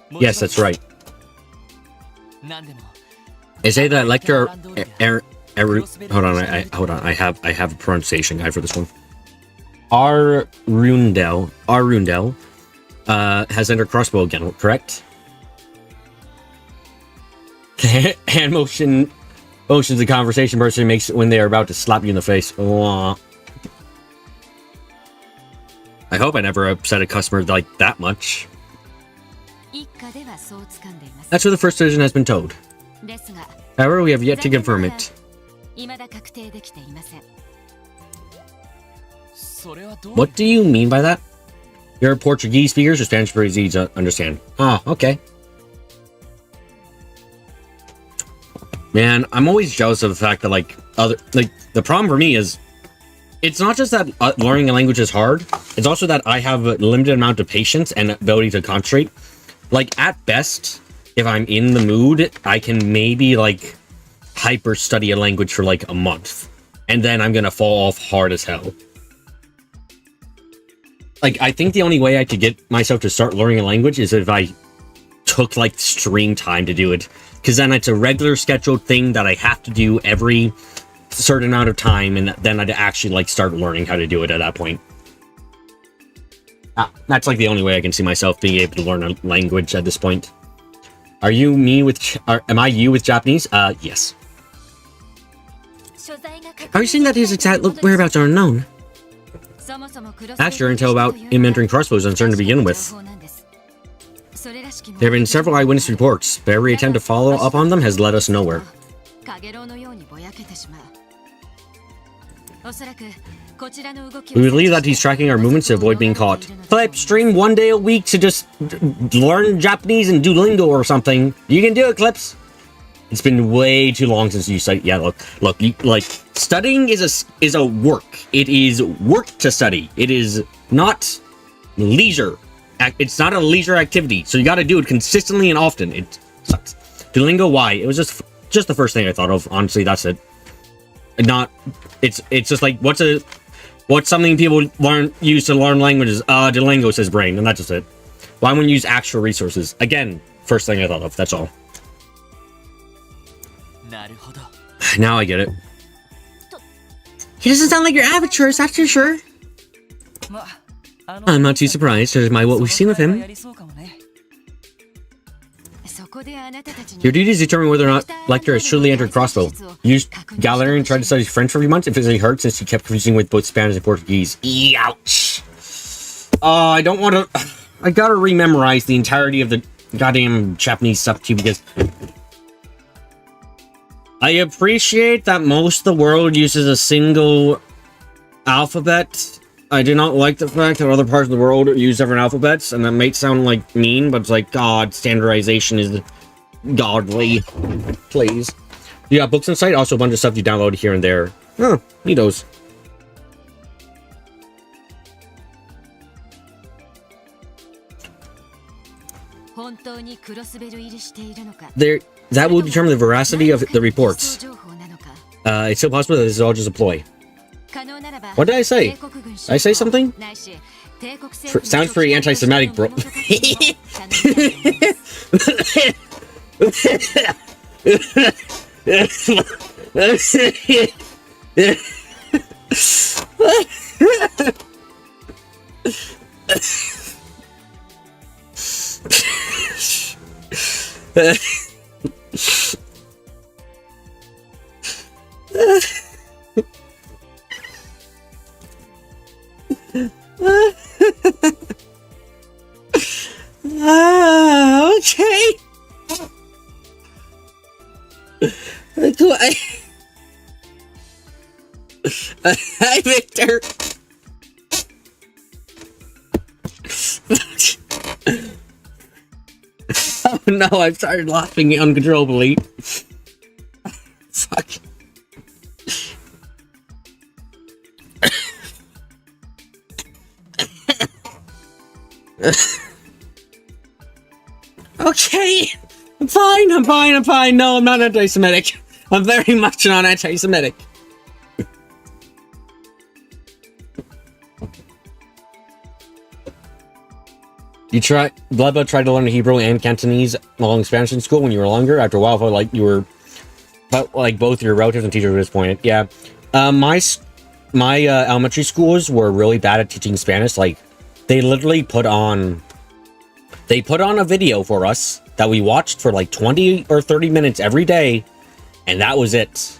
Yes, that's right. They say that lecturer hold on, I have a pronunciation guide for this one. Arundel has entered crossbow again, correct? Hand motions the conversation person makes when they are about to slap you in the face. Aww. I hope I never upset a customer like that much. That's what the First Division has been told. However, we have yet to confirm it. What do you mean by that? You're Portuguese speakers or Spanish pretty easy to understand? Oh, okay. Man, I'm always jealous of the fact that the problem for me is it's not just that learning a language is hard, it's also that I have a limited amount of patience and ability to concentrate. Like, at best, if I'm in the mood, I can maybe, like, hyper study a language for, like, a month. And then I'm gonna fall off hard as hell. Like, I think the only way I could get myself to start learning a language is if I took, like, stream time to do it. Because then it's a regular scheduled thing that I have to do every certain amount of time, and then I'd actually, like, start learning how to do it at that point. That's like the only way I can see myself being able to learn a language at this point. Am I you with Japanese? Yes. Are you saying that his exact whereabouts are unknown? Actually, until about him entering crossbows uncertain to begin with. There have been several eyewitness reports, but every attempt to follow up on them has led us nowhere. We believe that he's tracking our movements to avoid being caught. Clip, stream 1 day a week to just learn Japanese and Duolingo or something. You can do it, Clips. It's been way too long since you studied. Yeah, look, studying is a work. It is work to study. It is not leisure. It's not a leisure activity, so you got to do it consistently and often. It sucks. Duolingo, why? It was just the first thing I thought of. Honestly, that's it. It's just like what's something people use to learn languages? Duolingo, says Brain, and that's just it. Why wouldn't you use actual resources? Again, first thing I thought of. That's all. Now I get it. He doesn't sound like your avatars, that's for sure. I'm not too surprised, judging by what we've seen of him. Your duty is to determine whether or not Lecter has truly entered crossbow. Used Galarian tried to study French for a few months. It physically hurt since he kept confusing with both Spanish and Portuguese. Ouch. I don't want to... I gotta rememorize the entirety of the goddamn Japanese stuff too, because I appreciate that most of the world uses a single alphabet. I do not like the fact that other parts of the world use different alphabets, and that might sound like mean, but it's like, God, standardization is godly. Please. You got books on site, also a bunch of stuff you download here and there. Huh, neatos. There, that will determine the veracity of the reports. It's still possible that this is all just a ploy. What did I say? Did I say something? Sounds pretty anti-Semitic, bro. Okay. Hi, Victor. Oh no, I've started laughing uncontrollably. Fuck. Okay. I'm fine. No, I'm not anti-Semitic. I'm very much not anti-Semitic. Bleba tried to learn Hebrew and Cantonese along Spanish in school when you were younger. After a while, felt like you were, like both your relatives and teachers were disappointed. Yeah, my elementary schools were really bad at teaching Spanish. Like, they literally put on a video for us that we watched for like 20 or 30 minutes every day, and that was it.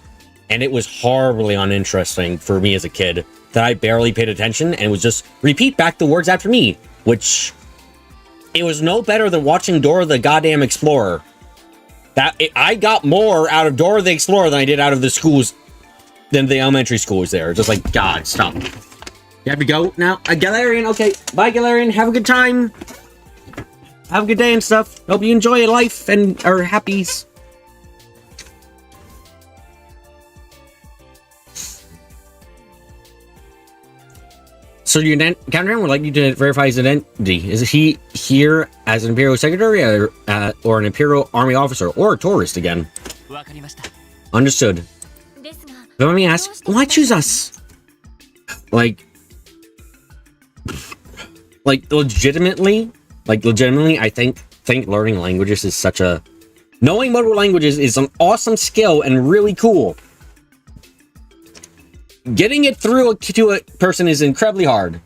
And it was horribly uninteresting for me as a kid that I barely paid attention, and it was just repeat back the words after me, which it was no better than watching Dora the goddamn Explorer. I got more out of Dora the Explorer than I did out of the schools, than the elementary schools there. Just like, God, stop. You have to go now? Galarian, okay. Bye, Galarian. Have a good time. Have a good day and stuff. Hope you enjoy your life and are happies. So your counter would like you to verify his identity. Is he here as an Imperial Secretary or an Imperial Army officer or a tourist again? Understood. But let me ask, why choose us? Like legitimately, I think learning languages is such a... Knowing multiple languages is an awesome skill and really cool. Getting it through to a person is incredibly hard.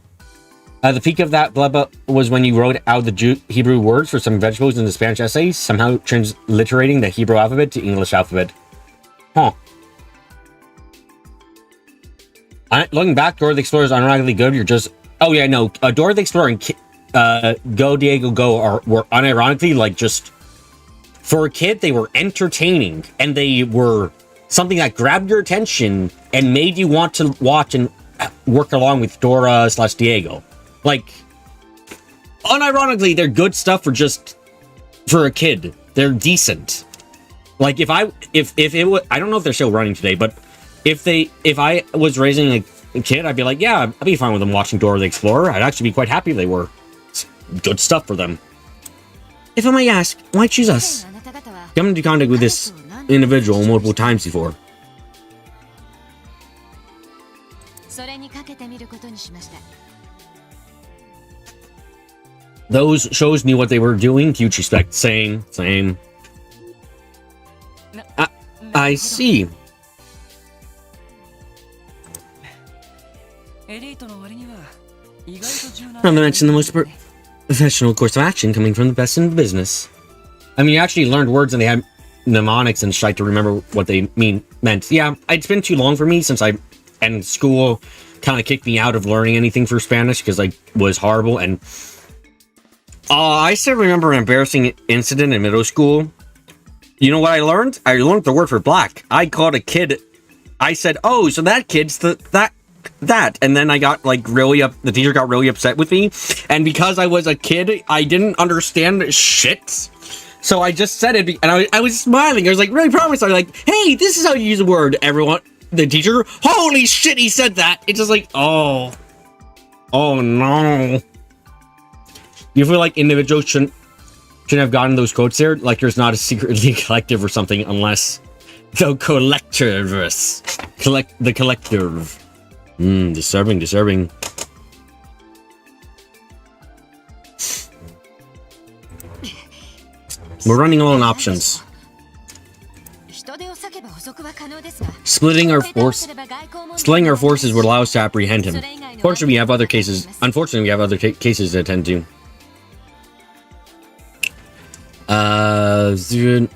The peak of that bleba was when you wrote out the Hebrew words for some vegetables in the Spanish essays, somehow transliterating the Hebrew alphabet to English alphabet. Huh. Looking back, Dora the Explorer is unironically good. You're just... Oh yeah, no. Dora the Explorer and Go Diego Go were unironically, like, just... For a kid, they were entertaining. And they were something that grabbed your attention and made you want to watch and work along with Dora / Diego. Like, unironically, they're good stuff for a kid. They're decent. Like, if it was, I don't know if they're still running today, but if I was raising a kid, I'd be like, yeah, I'd be fine with them watching Dora the Explorer. I'd actually be quite happy they were. It's good stuff for them. If I may ask, why choose us? Come into contact with this individual multiple times before. Those shows knew what they were doing. Huge respect. Same. I see. Not to mention the most professional course of action coming from the best in the business. I mean, you actually learned words and they had mnemonics and shit to remember what they meant. Yeah, it's been too long for me since and school kind of kicked me out of learning anything for Spanish because I was horrible, and I still remember an embarrassing incident in middle school. You know what I learned? I learned the word for black. I called a kid. I said, "Oh, so that kid's that," and then I got like really up. The teacher got really upset with me, and because I was a kid, I didn't understand shit. So I just said it, and I was smiling. I was like, really promise. I was like, "Hey, this is how you use a word." Everyone, the teacher, holy shit, he said that. It's just like, oh no. You feel like individuals shouldn't have gotten those quotes there? Like there's not a secretly collective or something unless the collectors. The collective. Disturbing. We're running low on options. Splitting our forces would allow us to apprehend him. Unfortunately, we have other cases to attend to.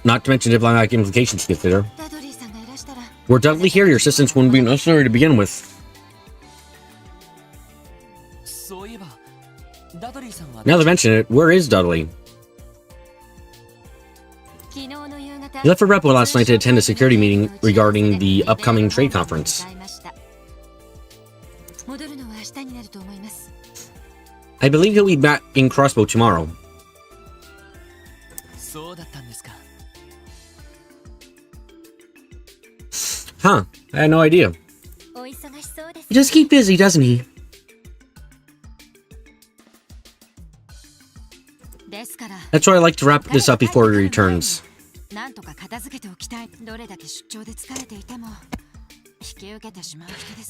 Not to mention diplomatic implications to consider. Were Dudley here, your assistance wouldn't be necessary to begin with. Now that I mention it, where is Dudley? He left for Repo last night to attend a security meeting regarding the upcoming trade conference. I believe he'll be back in Crossbow tomorrow. Huh, I had no idea. He does keep busy, doesn't he? That's why I like to wrap this up before he returns.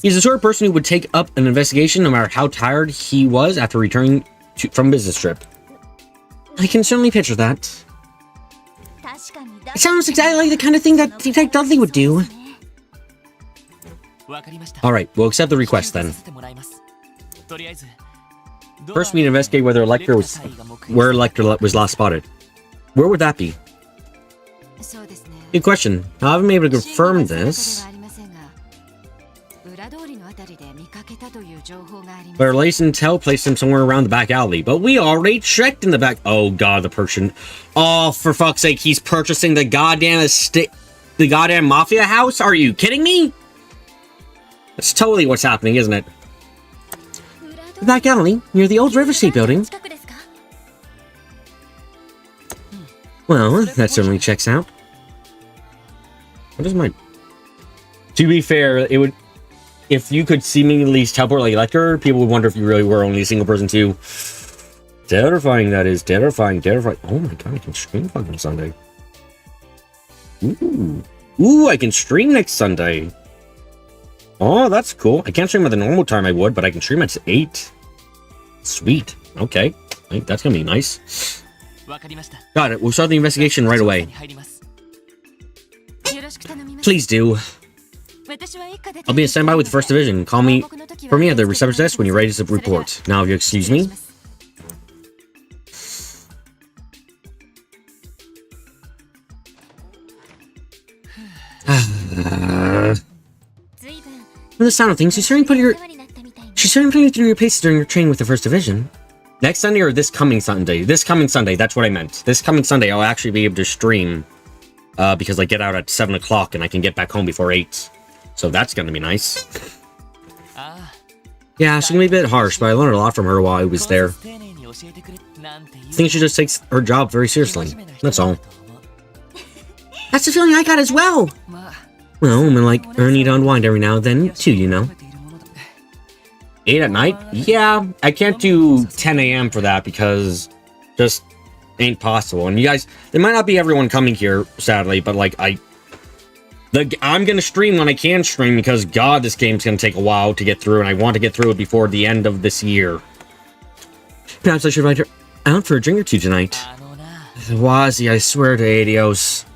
He's the sort of person who would take up an investigation no matter how tired he was after returning from a business trip. I can certainly picture that. It sounds exactly like the kind of thing that Detective Dudley would do. Alright, we'll accept the request then. First, we need to investigate where Lecter was last spotted. Where would that be? Good question. I haven't been able to confirm this. But our latest intel placed him somewhere around the back alley. But we already checked in the back. Oh god, the person. Oh, for fuck's sake, he's purchasing the goddamn the goddamn mafia house? Are you kidding me? That's totally what's happening, isn't it? The back alley, near the old River State building. Well, that certainly checks out. What is my... To be fair, it would... If you could seemingly teleport like Lecter, people would wonder if you really were only a single person too. Terrifying, that is. Terrifying. Oh my god, I can stream fucking Sunday. Ooh, I can stream next Sunday. Oh, that's cool. I can't stream at the normal time I would, but I can stream at 8. Sweet. Okay. I think that's gonna be nice. Got it. We'll start the investigation right away. Please do. I'll be on standby with the 1st Division. Call me at the receptionist desk when you're ready to report. Now, if you excuse me. From the sound of things, she's starting to put you through your paces during your training with the 1st Division. Next Sunday or this coming Sunday? This coming Sunday, that's what I meant. This coming Sunday, I'll actually be able to stream. Because I get out at 7 o'clock and I can get back home before 8. So that's gonna be nice. Yeah, she's gonna be a bit harsh, but I learned a lot from her while I was there. I think she just takes her job very seriously. That's all. That's the feeling I got as well! Well, women like her need to unwind every now and then, too, you know. 8 at night? Yeah, I can't do 10 a.m. for that because just ain't possible. And you guys, there might not be everyone coming here, sadly, but like I'm gonna stream when I can stream because god, this game's gonna take a while to get through, and I want to get through it before the end of this year. Perhaps I should invite her out for a drink or two tonight. Wazi, I swear to Adios.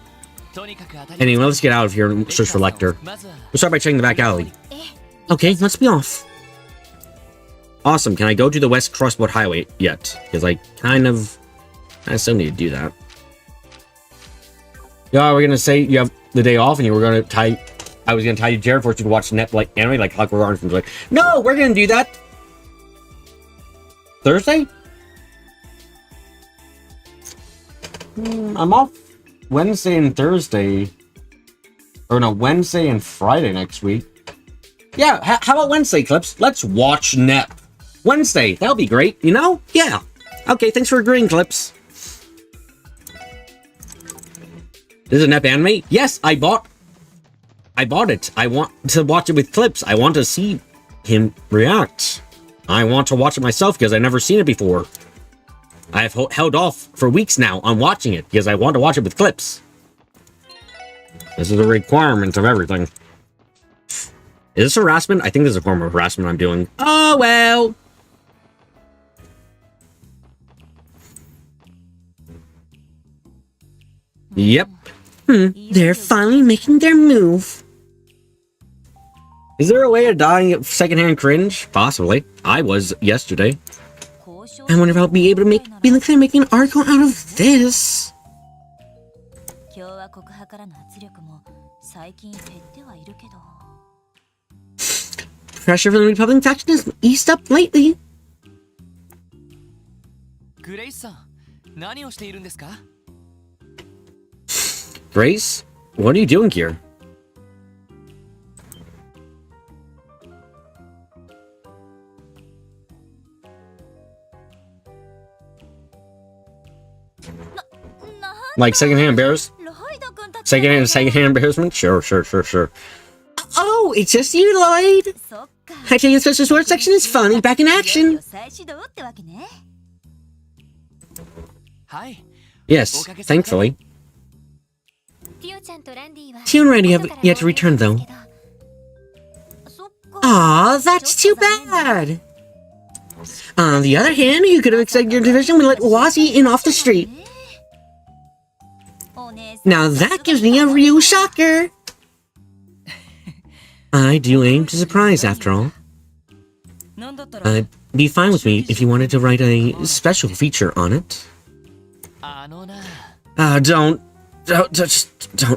Anyway, let's get out of here and search for Lecter. We'll start by checking the back alley. Okay, let's be off. Awesome, can I go to the West Crossboat Highway yet? Because I still need to do that. Yeah, we're gonna say you have the day off and you were gonna tie... I was gonna tie you Jared for you to watch Netflix anime like Clockwork Orange and like, no, we're gonna do that! Thursday? I'm off Wednesday and Thursday. Or no, Wednesday and Friday next week. Yeah, how about Wednesday, Clips? Let's watch NEP. Wednesday, that'll be great, you know? Yeah. Okay, thanks for agreeing, Clips. This is a NEP anime? Yes, I bought it. I want to watch it with Clips. I want to see him react. I want to watch it myself because I've never seen it before. I have held off for weeks now on watching it because I want to watch it with Clips. This is a requirement of everything. Is this harassment? I think this is a form of harassment I'm doing. Oh, well. Yep. They're finally making their move. Is there a way of dying of secondhand cringe? Possibly. I was yesterday. I wonder if I'll be able to be making an article out of this. Pressure from the Republican faction has eased up lately. Grace, what are you doing here? Like secondhand embarrassment? Sure. Oh, it's just you, Lloyd. I tell you, the special sports section is finally back in action. Yes, thankfully. Tio and Randy have yet to return, though. Aw, that's too bad. On the other hand, you could have expected your division would let Wazzy in off the street. Now that gives me a real shocker. I do aim to surprise, after all. It'd be fine with me if you wanted to write a special feature on it. Don't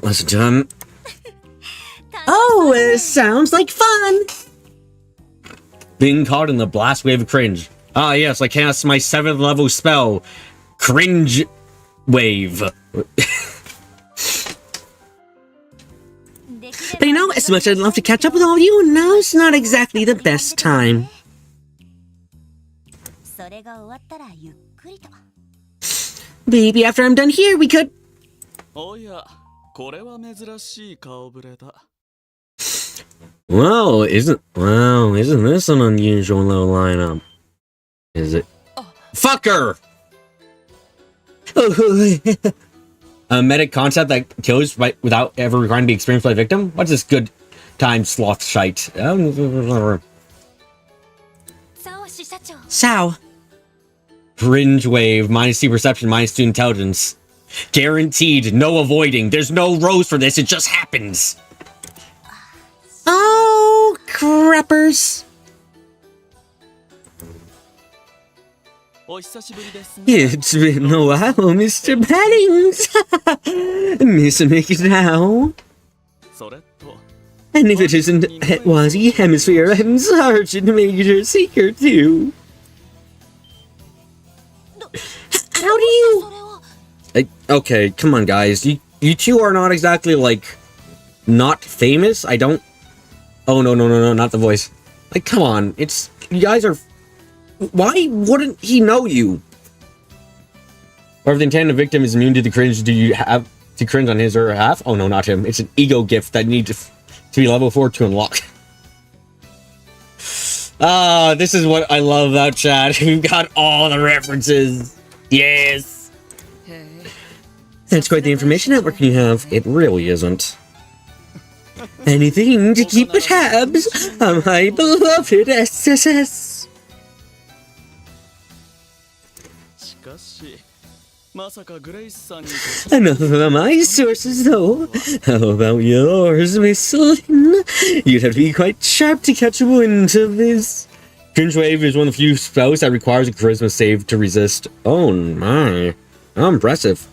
listen to him. Oh, it sounds like fun. Being caught in the blast wave of cringe. Ah, yes, I cast my 7th level spell. Cringe wave. But you know, as much as I'd love to catch up with all of you, now's not exactly the best time. Maybe after I'm done here, we could... Well, isn't this an unusual little lineup? Is it? Fucker! A medic concept that kills without ever requiring to be experienced by the victim? What's this good time sloth shite? Sao. Cringe wave, -2 perception, -2 intelligence. Guaranteed, no avoiding. There's no rows for this, it just happens. Oh, crappers. It's been a while, Mr. Paddings. Miss McDowell. And if it isn't Wazzy Hemisphere, I'm Sergeant Major Seeker too. How do you... Okay, come on, guys. You two are not exactly, like, not famous. I don't... Oh, no, not the voice. Like, come on. It's... You guys are... Why wouldn't he know you? Or if the intended victim is immune to the cringe, do you have to cringe on his or her behalf? Oh, no, not him. It's an ego gift that needs to be level 4 to unlock. Ah, this is what I love about chat. We've got all the references. Yes. That's quite the information network you have. It really isn't. Anything to keep the tabs on my beloved SSS. Enough about my sources, though. How about yours, Miss Lynn? You'd have to be quite sharp to catch wind of this. Cringe Wave is one of the few spells that requires a charisma save to resist. Oh my. How impressive.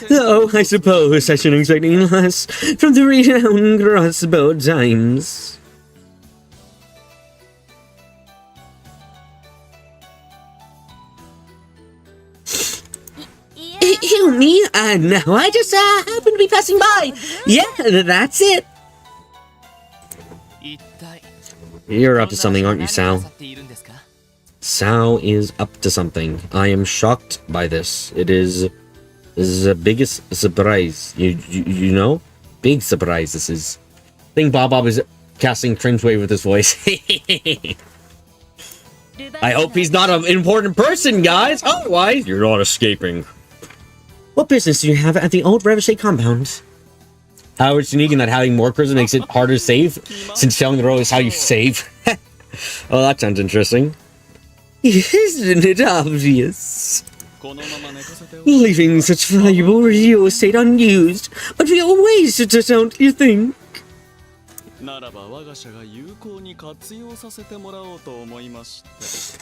Though I suppose I shouldn't expect any less from the renowned crossbow times. Who, me? No, I just happened to be passing by. Yeah, that's it. You're up to something, aren't you, Sao? Sao is up to something. I am shocked by this. It is the biggest surprise. You know? Big surprise this is. I think Bob is casting cringe wave with his voice. I hope he's not an important person, guys. Otherwise, you're not escaping. What business do you have at the old Revochet compound? How it's unique in that having more charisma makes it harder to save, since telling the row is how you save. Oh, that sounds interesting. Isn't it obvious? Leaving such valuable real estate unused would be a waste, don't you think?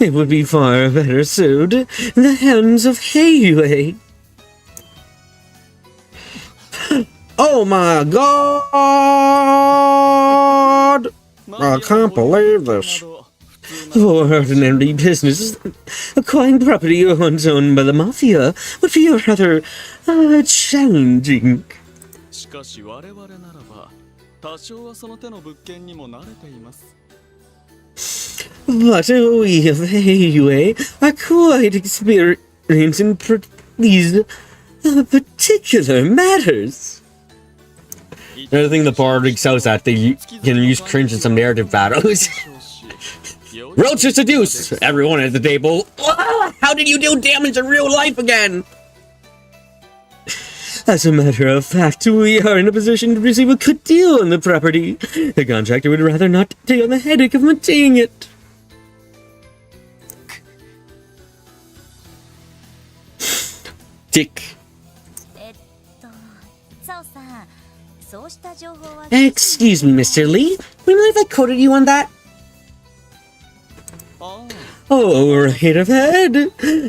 It would be far better suited in the hands of Heiyue. Oh my god! I can't believe this. For ordinary business, acquiring property once owned by the Mafia would be rather challenging. But we of Heiyue are quite experienced in these particular matters. Another thing the bard excels at, they can use cringe in some narrative battles. Roaches seduce everyone at the table. How did you do damage in real life again? As a matter of fact, we are in a position to receive a good deal on the property. The contractor would rather not take on the headache of maintaining it. Dick. Excuse me, Mr. Lee. Would you mind if I quoted you on that? Oh, right ahead.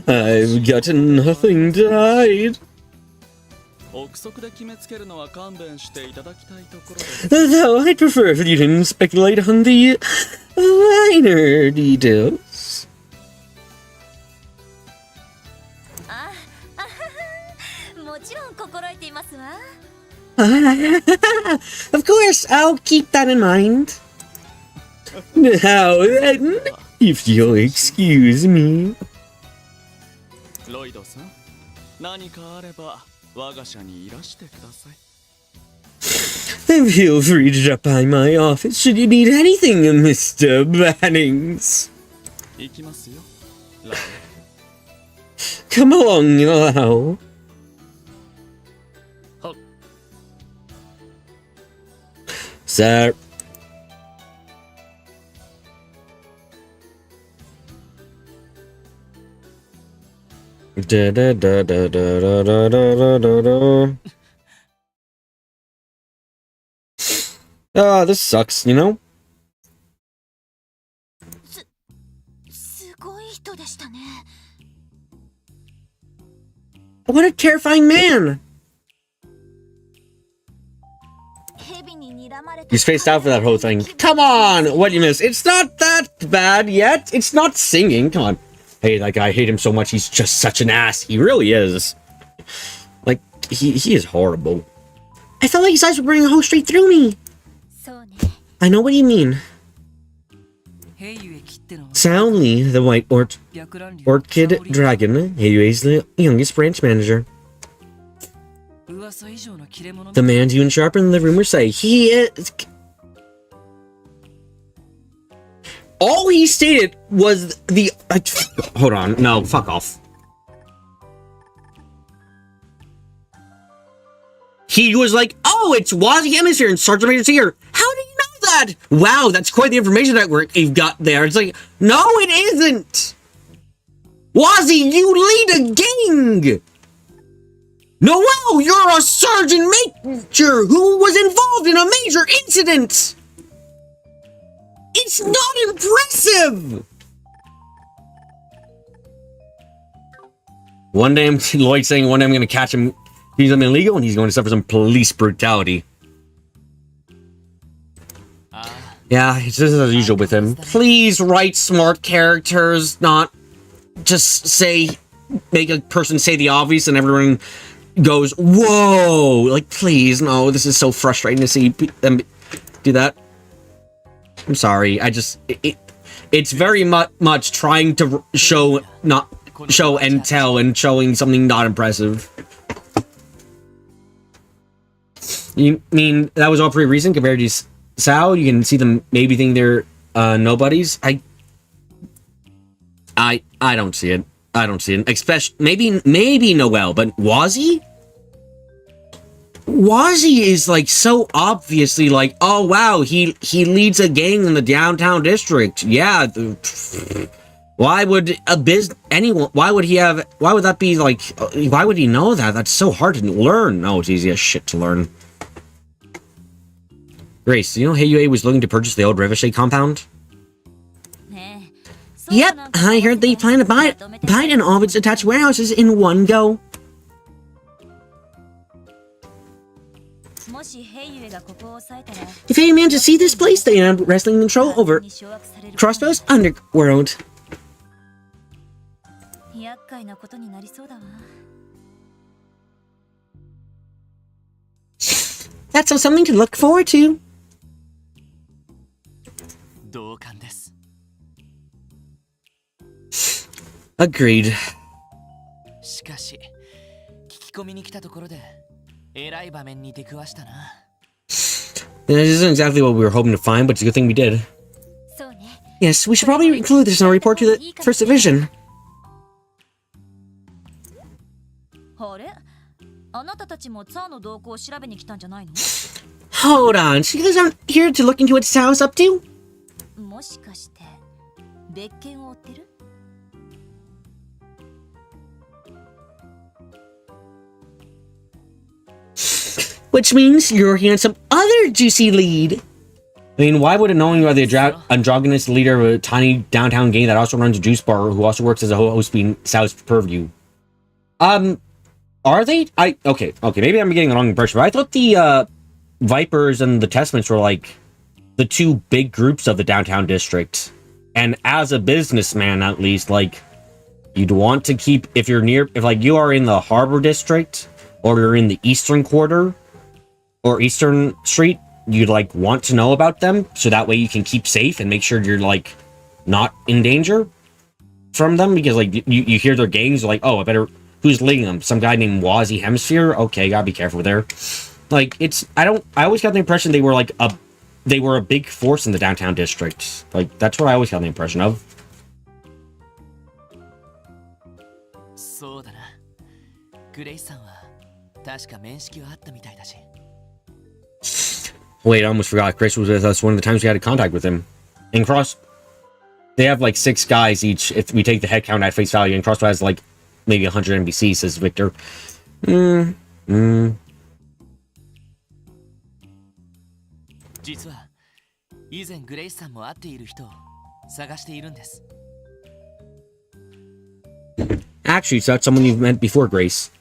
I've got nothing to hide. Though I'd prefer if you didn't speculate on the minor details. Of course, I'll keep that in mind. Now then, if you'll excuse me. Feel free to drop by my office should you need anything, Mr. Bannings. Come along, Lau. Sir. Da da da da da da da da da da. Ah, this sucks, you know? What a terrifying man! You spaced out for that whole thing. Come on! What do you miss? It's not that bad yet. It's not singing. Come on. Hey, that guy, I hate him so much. He's just such an ass. He really is. Like, he is horrible. I felt like his eyes were burning a hole straight through me. I know what you mean. Soundly, the white orchid dragon, Heiyue's the youngest branch manager. The man you and Sharp in the rumors say he is. All he stated was the. Hold on, no, fuck off. He was like, "Oh, it's Wazzy Hemisphere and Sergeant Major's here." How do you know that? Wow, that's quite the information network you've got there. It's like, no, it isn't. Wazzy, you lead a gang. Noel, you're a sergeant major who was involved in a major incident! It's not impressive! One day, Lloyd saying one day I'm going to catch him, he's illegal, and he's going to suffer some police brutality. Yeah, it's just as usual with him. Please write smart characters, not just say make a person say the obvious and everyone goes, whoa, like, please, no, this is so frustrating to see them do that. I'm sorry, it's very much trying to show and tell and showing something not impressive. You mean that was all pretty recent compared to Sao? You can see them maybe think they're nobodies? I don't see it. I don't see it. Especially maybe Noel, but Wazzy? Wazzy is like so obviously like, oh wow, he leads a gang in the downtown district. Yeah. Why would why would that be like, why would he know that? That's so hard to learn. No, it's easy as shit to learn. Grace, you know Heiyue was looking to purchase the old Ricochet compound? Yep, I heard they plan to buy it in all of its attached warehouses in one go. If Heiyue managed to see this place, they end up wrestling control over Crossbow's underworld. That's something to look forward to. Agreed. This isn't exactly what we were hoping to find, but it's a good thing we did. Yes, we should probably include this in our report to the First Division. Hold on, so you guys aren't here to look into what Sao's up to? Which means you're working on some other juicy lead. I mean, why would it knowing you are the androgynous leader of a tiny downtown gang that also runs a juice bar, who also works as a host being Sao's purview? Are they? Okay, maybe I'm getting the wrong impression, but I thought the, Vipers and the Testaments were, like, the two big groups of the downtown district. And as a businessman, at least, like, you'd want to keep, if like, you are in the Harbor District, or you're in the Eastern Quarter, or Eastern Street, you'd, like, want to know about them, so that way you can keep safe and make sure you're, like, not in danger from them, because, like, you hear their gangs, you're like, oh, I better... Who's leading them? Some guy named Wazzy Hemisphere? Okay, gotta be careful there. Like, I always got the impression they were, like, they were a big force in the downtown district. Like, that's what I always got the impression of. Wait, I almost forgot. Chris was with us one of the times we had contact with him. In Cross, they have, like, 6 guys each, if we take the head count at face value, and Crossbow has, like, maybe 100 NPCs, says Victor. Actually, so that's someone you've met before, Grace.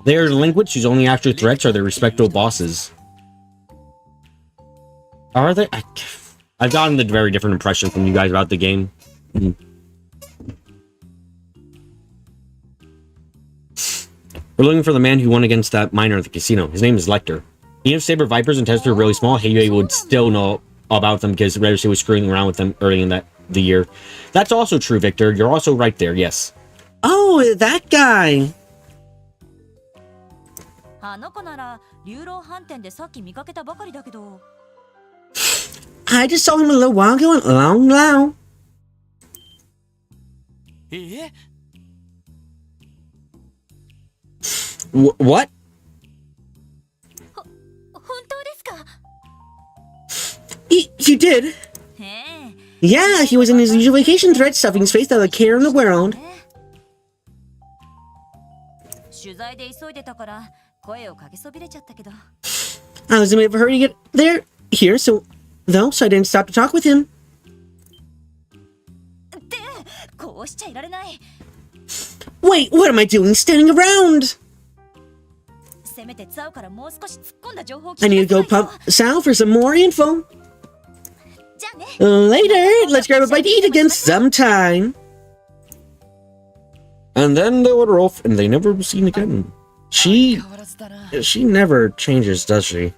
They're delinquents whose only actual threats are their respectable bosses. Are they? I've gotten a very different impression from you guys about the game. We're looking for the man who won against that miner at the casino. His name is Lecter. Even if Saber Vipers and Tester are really small, Heiyue would still know about them because Redusy was screwing around with them early in the year. That's also true, Victor. You're also right there, yes. Oh, that guy! I just saw him a little while ago in Long Lao. What? You did? Yeah, he was in his usual vacation thread, stuffing his face out of the care in the world. I was in a bit of a hurry to get here, so I didn't stop to talk with him. Wait, what am I doing standing around? I need to go pump Sal for some more info. Later, let's grab a bite to eat again sometime. And then they would off, and they never were seen again. She never changes, does she?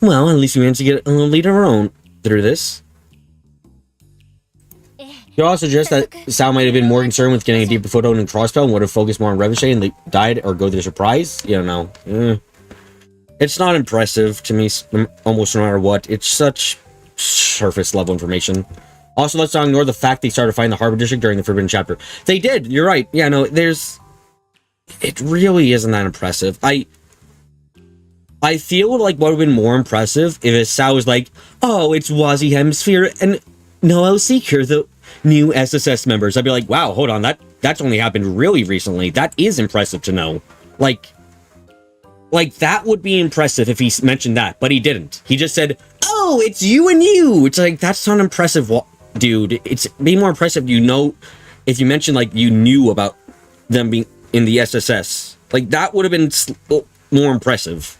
Well, at least we managed to get a little lead of our own through this. You also suggest that Sal might have been more concerned with getting a deeper foothold in Crossbell and would have focused more on Ricochet and the died or go through the surprise. You don't know. It's not impressive to me, almost no matter what. It's such surface level information. Also, let's not ignore the fact they started finding the Harbor District during the Forbidden Chapter. They did. You're right. Yeah, no, it really isn't that impressive. I feel like what would have been more impressive if Sal was like, oh, it's Wazi Hemisphere and Noel Seeker, the new SSS members. I'd be like, wow, hold on, that's only happened really recently. That is impressive to know. Like that would be impressive if he mentioned that, but he didn't. He just said, oh, it's you and you. It's like, that's not impressive, dude. It's be more impressive, if you mentioned, like, you knew about them being in the SSS. Like, that would have been more impressive.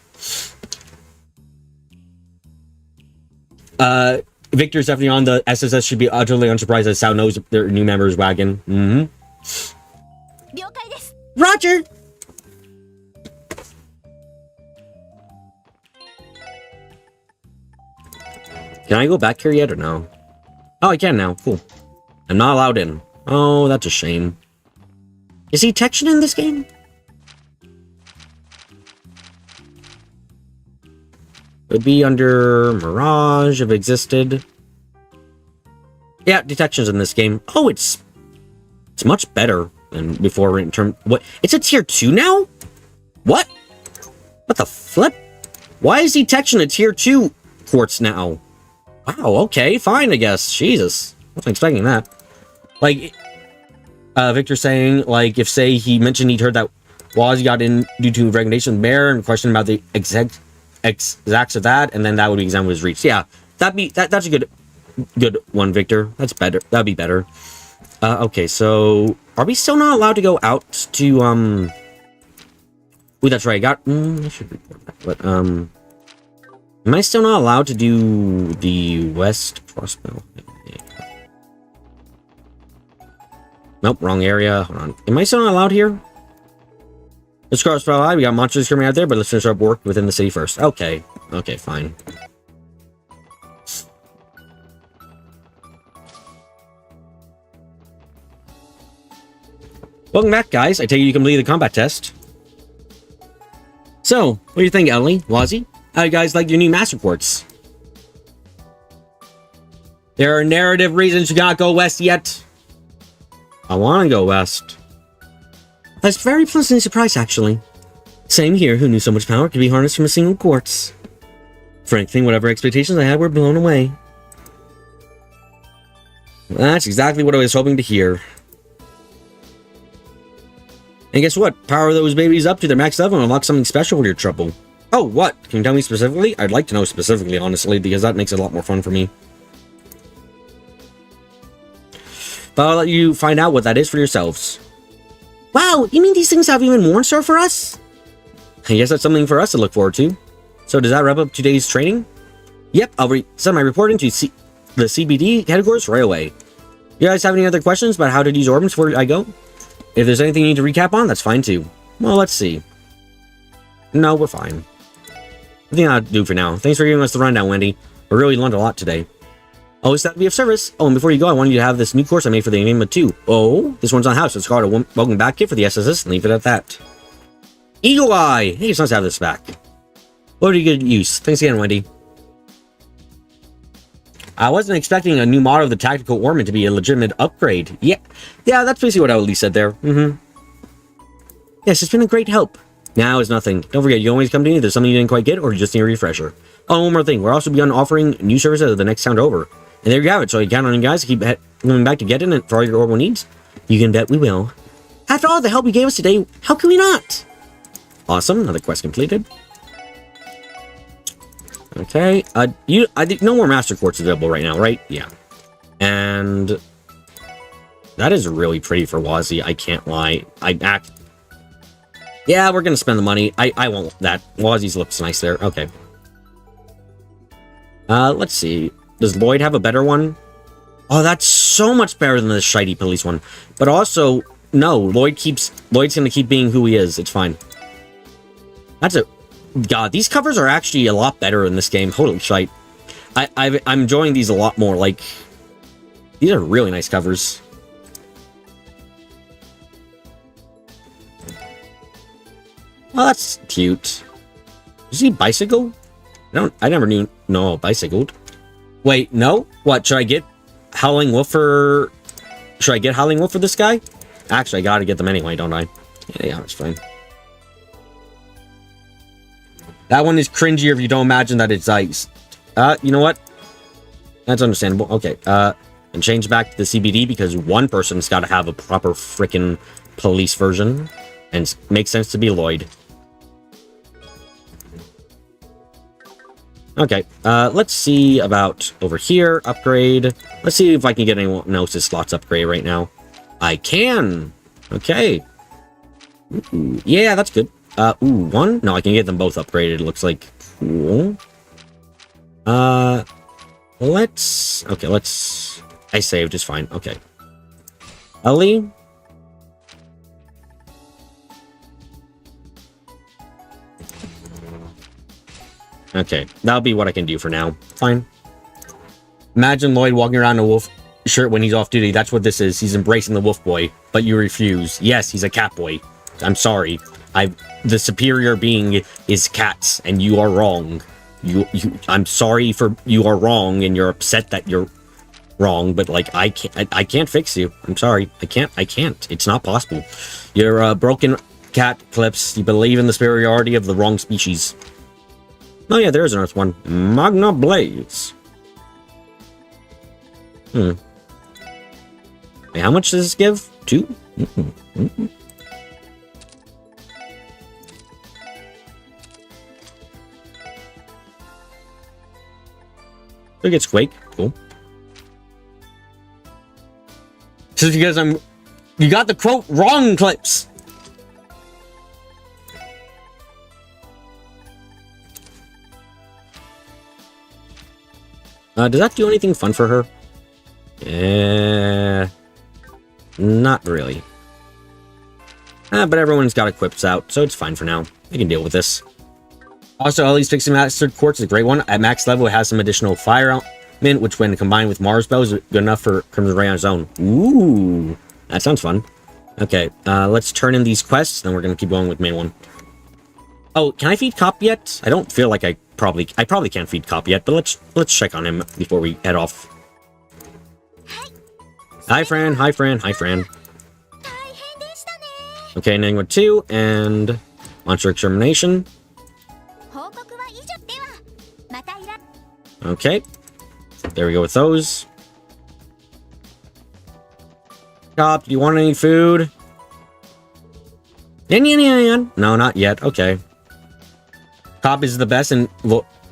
Victor's definitely on the SSS. Should be utterly unsurprised that Sal knows their new members wagon. Roger. Can I go back here yet or no? Oh, I can now. Cool. I'm not allowed in. Oh, that's a shame. Is he detection in this game? It would be under Mirage if it existed. Yeah, detection's in this game. Oh, it's much better than before in terms. What? It's a tier 2 now? What? What the flip? Why is detection a tier 2 quartz now? Wow, okay, fine, I guess. Jesus. Wasn't expecting that. Like, Victor saying, like, if, say, he mentioned he'd heard that Wazi got in due to recommendation of the mayor and question about the exacts of that, and then that would be exam was reached. Yeah, that's a good one, Victor. That's better. That'd be better. Okay, so are we still not allowed to go out to Ooh, that's right. I should report that, but am I still not allowed to do the West Crossbow? Nope, wrong area. Hold on. Am I still not allowed here? Let's cross High. We got monsters coming out there, but let's finish our work within the city first. Okay. Okay, fine. Welcome back, guys. I take it you completed the combat test. So, what do you think, Ellie? Wazi? How do you guys like your new master quartz? There are narrative reasons you gotta go west yet. I want to go west. I was very pleasantly surprised, actually. Same here, who knew so much power could be harnessed from a single quartz. Frankly, whatever expectations I had were blown away. That's exactly what I was hoping to hear. And guess what? Power those babies up to their max level and unlock something special with your trouble. Oh, what? Can you tell me specifically? I'd like to know specifically, honestly, because that makes it a lot more fun for me. But I'll let you find out what that is for yourselves. Wow, you mean these things have even more in store for us? I guess that's something for us to look forward to. So does that wrap up today's training? Yep, I'll send my report into the CBD categories right away. You guys have any other questions about how to use orbs before I go? If there's anything you need to recap on, that's fine too. Well, let's see. No, we're fine. I think I'll do for now. Thanks for giving us the rundown, Wendy. We really learned a lot today. Always thought to be of service. Oh, and before you go, I wanted you to have this new course I made for the Enigma 2. Oh, this one's on house. It's called a Welcome Back Kit for the SSS, and leave it at that. Eagle Eye! Hey, it's nice to have this back. What a good use. Thanks again, Wendy. I wasn't expecting a new model of the Tactical Ornament to be a legitimate upgrade. Yeah, that's basically what I at least said there. Yes, it's been a great help. Now is nothing. Don't forget, you always come to me if there's something you didn't quite get or you just need a refresher. Oh, one more thing. We're also beyond offering new services the next sound over. And there you have it. So you count on you guys to keep coming back to get in it for all your orbital needs. You can bet we will. After all the help you gave us today, how can we not? Awesome. Another quest completed. Okay. I think no more Master Quartz available right now, right? Yeah. And that is really pretty for Wazi. I can't lie. Yeah, we're gonna spend the money. I won't. That Wazi's looks nice there. Okay. Let's see. Does Lloyd have a better one? Oh, that's so much better than the shitey police one. But also, no, Lloyd's gonna keep being who he is. It's fine. God, these covers are actually a lot better in this game. Holy shite. I'm enjoying these a lot more. Like, these are really nice covers. Oh, that's cute. Is he bicycle? I never knew. No, bicycled. Wait, no? What, should I get Howling Wolf for... Should I get Howling Wolf for this guy? Actually, I gotta get them anyway, don't I? Yeah, that's fine. That one is cringier if you don't imagine that it's ice. You know what? That's understandable. Okay, and change back to the CBD because one person's gotta have a proper frickin' police version. And it makes sense to be Lloyd. Okay, let's see about over here, upgrade. Let's see if I can get anyone else's slots upgrade right now. I can! Okay. Ooh, yeah, that's good. Ooh, one? No, I can get them both upgraded, it looks like. Cool. Let's... Okay, let's... I saved, it's fine. Okay. Ellie? Okay, that'll be what I can do for now. Fine. Imagine Lloyd walking around in a wolf shirt when he's off duty. That's what this is. He's embracing the wolf boy, but you refuse. Yes, he's a cat boy. I'm sorry. The superior being is cats, and you are wrong. I'm sorry for you are wrong, and you're upset that you're wrong, but like I can't fix you. I'm sorry. I can't. It's not possible. You're a broken cat, Clips. You believe in the superiority of the wrong species. Oh yeah, there's an Earth one. Magna Blaze. Wait, how much does this give? 2? I think it's Quake. Cool. Just because you got the quote wrong, Clips. Does that do anything fun for her? Not really. But everyone's got equips out, so it's fine for now. I can deal with this. Also, Ellie's Fixing Master Quartz is a great one. At max level, it has some additional fire element, which when combined with Mars Bell is good enough for Crimson Ray on its own. Ooh, that sounds fun. Okay, let's turn in these quests, then we're gonna keep going with main one. Oh, can I feed Cop yet? I don't feel like I probably can't feed Cop yet, but let's check on him before we head off. Hi, Fran. Hi, Fran. Hi, Fran. Okay, Nangwa 2 and Monster Extermination. Okay, there we go with those. Cop, do you want any food? No, not yet. Okay. Cop is the best, and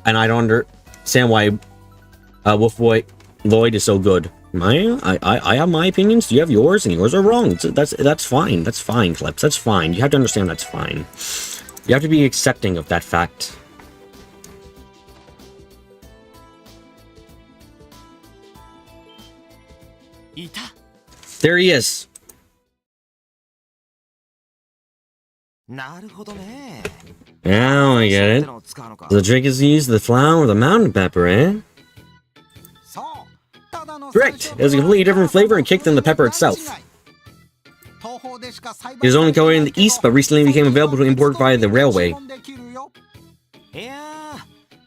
I don't understand why Wolf Boy Lloyd is so good. I have my opinions. You have yours, and yours are wrong. That's fine. That's fine, Clips. That's fine. You have to understand that's fine. You have to be accepting of that fact. There he is. Now I get it. The trick is to use the flower or the mountain pepper, eh? Correct! It has a completely different flavor and kick than the pepper itself. It is only coded in the east, but recently became available to import via the railway.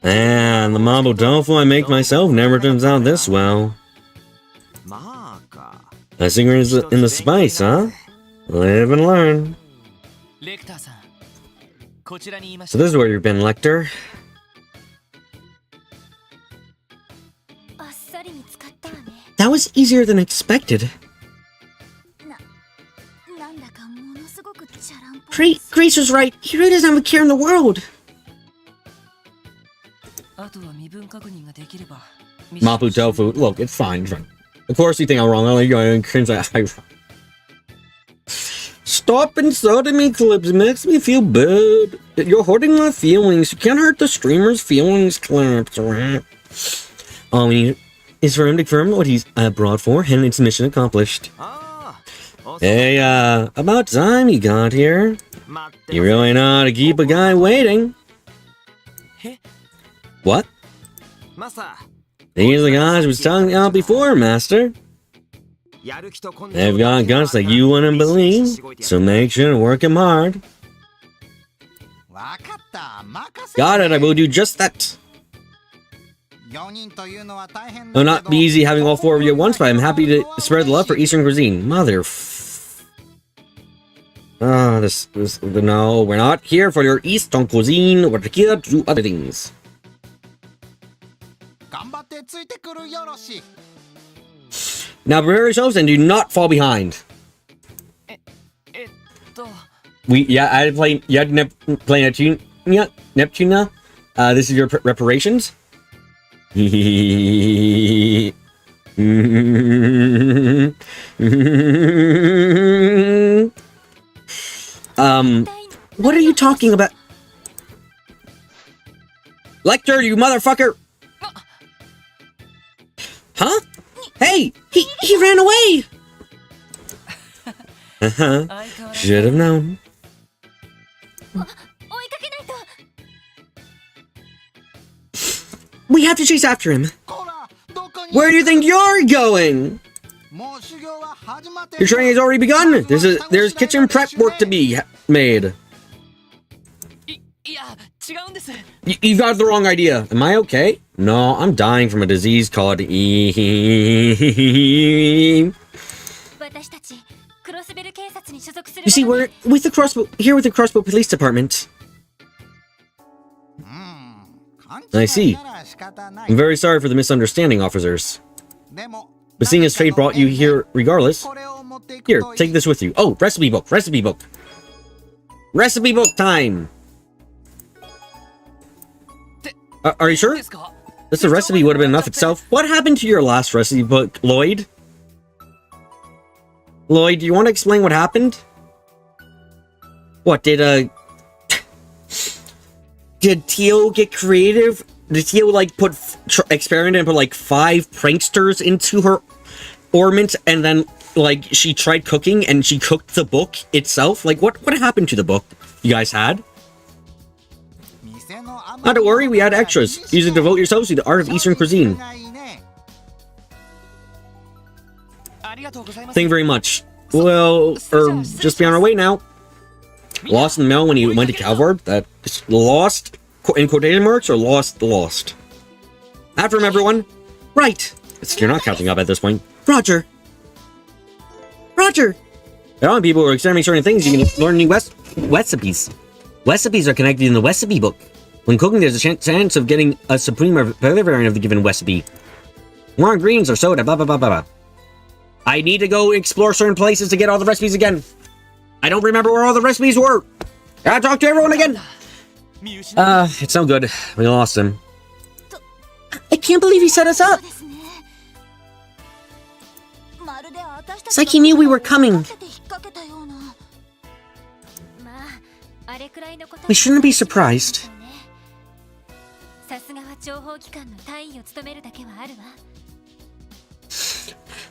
And the marble tofu I make myself never turns out this well. The secret is in the spice, huh? Live and learn. So this is where you've been, Lecter. That was easier than expected. Grace was right. He really doesn't have a care in the world. Mapu tofu. Look, it's fine. Of course you think I'm wrong. I'm cringe. Stop insulting me, Clips. It makes me feel bad. You're hurting my feelings. You can't hurt the streamer's feelings, Clips. Oh, is for him to confirm what he's brought for, and it's mission accomplished. Hey, about time you got here. You really know how to keep a guy waiting. What? These are the guys I was telling you about before, Master. They've got guts like you wouldn't believe, so make sure to work them hard. Got it, I will do just that. It'll not be easy having all four of you at once, but I'm happy to spread the love for Eastern cuisine. No, we're not here for your Eastern cuisine. We're here to do other things. Now prepare yourselves and do not fall behind. I play Neptune. Yeah, Neptune now. This is your reparations. What are you talking about? Lecter, you motherfucker! Huh? Hey! He ran away! Should have known. We have to chase after him. Where do you think you're going? Your training has already begun. There's kitchen prep work to be made. You got the wrong idea. Am I okay? No, I'm dying from a disease called You see, we're with the Crossbow Police Department. I see. I'm very sorry for the misunderstanding, officers. But seeing as fate brought you here regardless, here, take this with you. Oh, recipe book, recipe book. Recipe book time! Are you sure? This recipe would have been enough itself. What happened to your last recipe book, Lloyd? Lloyd, do you want to explain what happened? What, did Teal get creative? Did Teal, like, experiment and put, like, 5 pranksters into her ornament, and then, like, she tried cooking, and she cooked the book itself? Like, what happened to the book you guys had? Not to worry, we had extras. Use it to devote yourselves to the art of Eastern cuisine. Thank you very much. Well, just be on our way now. Lost in the mail when you went to Calvard? That lost, in quotation marks, or lost? After him, everyone. Right. You're not catching up at this point. Roger. There are people who are experimenting certain things. You can learn new recipes. Recipes are connected in the recipe book. When cooking, there's a chance of getting a supreme or better variant of the given recipe. More ingredients or soda, blah, blah, blah, blah, blah. I need to go explore certain places to get all the recipes again. I don't remember where all the recipes were. Gotta talk to everyone again. It's no good. We lost him. I can't believe he set us up. It's like he knew we were coming. We shouldn't be surprised.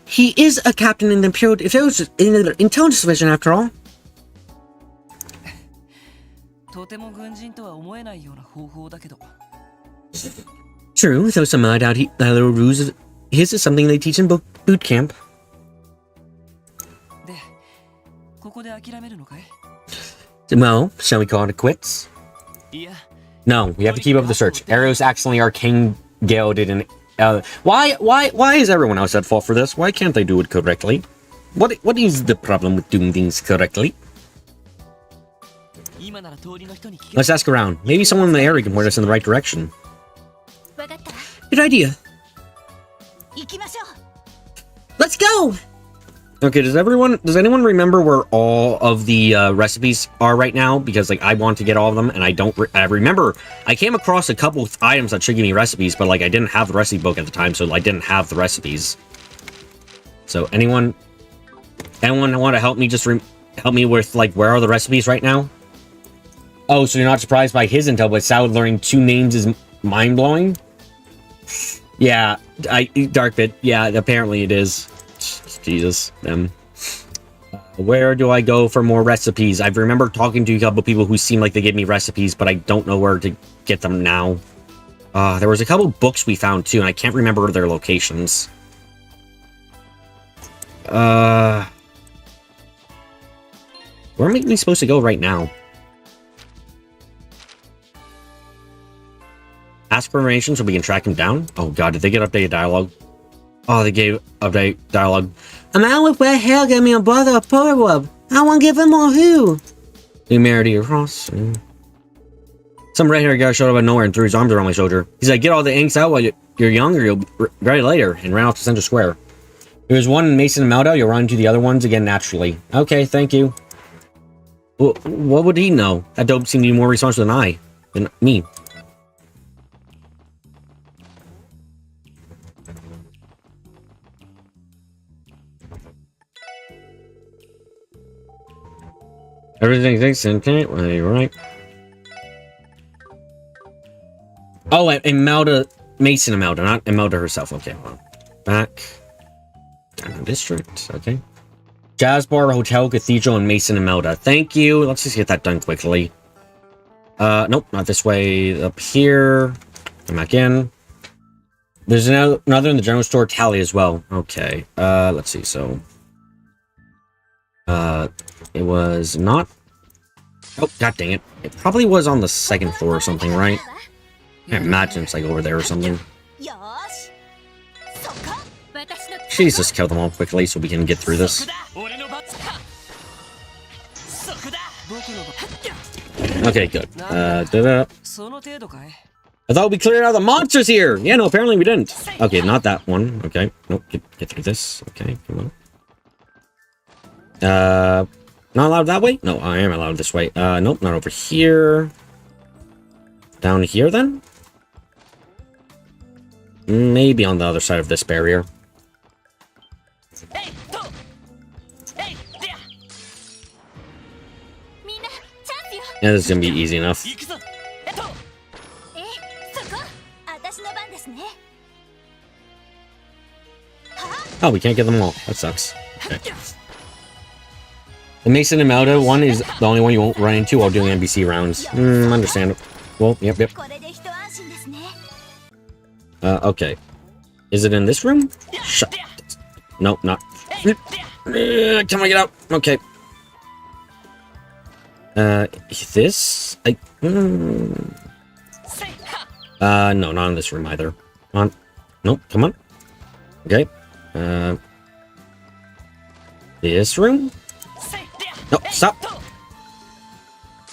He is a captain in the intelligence division, after all. True, though some might doubt that little ruse of his is something they teach in boot camp. Well, shall we call it quits? No, we have to keep up the search. Arrows accidentally Arcane Gale did an... why is everyone else at fault for this? Why can't they do it correctly? What is the problem with doing things correctly? Let's ask around. Maybe someone in the area can point us in the right direction. Good idea. Let's go! Okay, does anyone remember where all of the recipes are right now? Because, like, I want to get all of them, and I don't... I remember I came across a couple of items that should give me recipes, but, like, I didn't have the recipe book at the time, so I didn't have the recipes. So, anyone want to help me help me with, like, where are the recipes right now? Oh, so you're not surprised by his intel, but Salad learning 2 names is mind-blowing? Yeah, Dark Pit. Yeah, apparently it is. Jesus, them. Where do I go for more recipes? I remember talking to a couple people who seemed like they gave me recipes, but I don't know where to get them now. There was a couple books we found too, and I can't remember their locations. Where am we supposed to go right now? Ask for information so we can track him down? Oh god, did they get updated dialogue? Oh, they gave update dialogue. I'm out with where hell gave me a brother a power. I want to give him more who. Humanity across. Some red-haired guy showed up out of nowhere and threw his arms around my shoulder. He's like, get all the inks out while you're young or you'll regret it later, and ran off to Center Square. There's one in Mason and Maldo. You'll run into the other ones again naturally. Okay, thank you. Well, what would he know? That dope seemed to be more responsible than me. Everything thinks okay. Well, you're right. Oh, and Imelda, Mason Imelda, not Imelda herself. Okay, hold on. Back. Down district. Okay. Jazz Bar, Hotel, Cathedral, and Mason Imelda. Thank you. Let's just get that done quickly. Nope, not this way. Up here. Come back in. There's another in the general store tally as well. Okay. Let's see. So, it was not. Oh, god dang it! It probably was on the second floor or something, right? I imagine it's like over there or something. Jesus, kill them all quickly so we can get through this. Okay, good. I thought we cleared out the monsters here! Yeah, no, apparently we didn't. Okay, not that one. Okay, nope, get through this. Okay, come on. Not allowed that way? No, I am allowed this way. Nope, not over here. Down here, then? Maybe on the other side of this barrier. Yeah, this is gonna be easy enough. Oh, we can't get them all. That sucks. Okay. The Mason and Melda one is the only one you won't run into while doing NBC rounds. Understandable. Well, yep. Okay. Is it in this room? Shut. Nope, not. Can I get out? Okay. This? No, not in this room either. On. Nope, come on. Okay. This room? No, stop!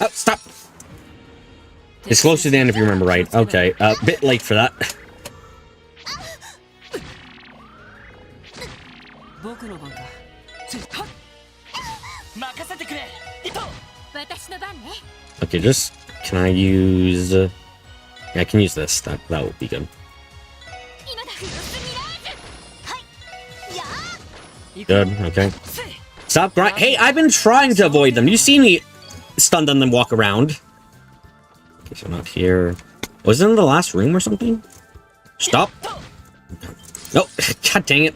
Oh, stop! It's close to the end if you remember right. Okay, bit late for that. Okay, just... Can I use... yeah, I can use this. That would be good. Good, okay. Stop grind. Hey, I've been trying to avoid them. You see me stunned on them walk around. Okay, so not here. Was it in the last room or something? Stop. No, god dang it.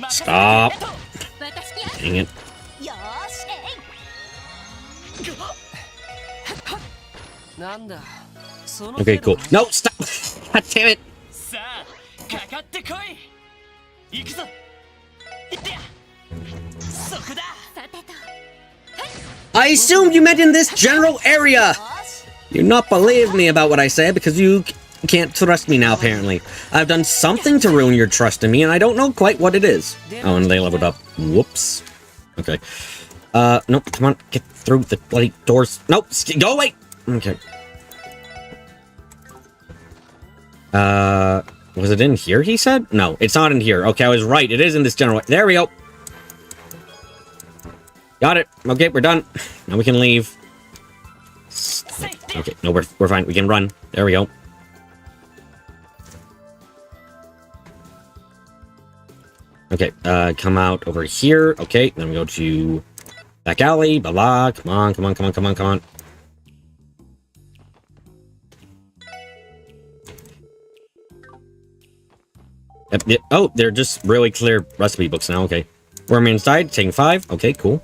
Stop. Dang it. Okay, cool. No, stop! God damn it! I assumed you meant in this general area! You not believe me about what I said because you can't trust me now, apparently. I've done something to ruin your trust in me, and I don't know quite what it is. Oh, and they leveled up. Whoops. Okay. Nope, come on, get through the bloody doors. Nope, go away! Okay. Was it in here, he said? No, it's not in here. Okay, I was right. It is in this general... There we go. Got it. Okay, we're done. Now we can leave. Okay, no, we're fine. We can run. There we go. Okay, come out over here. Okay, then we go to back alley. Blah, blah. Come on, come on, come on, come on, come on. Yep. Oh, they're just really clear recipe books now. Okay. We're inside, taking 5. Okay, cool.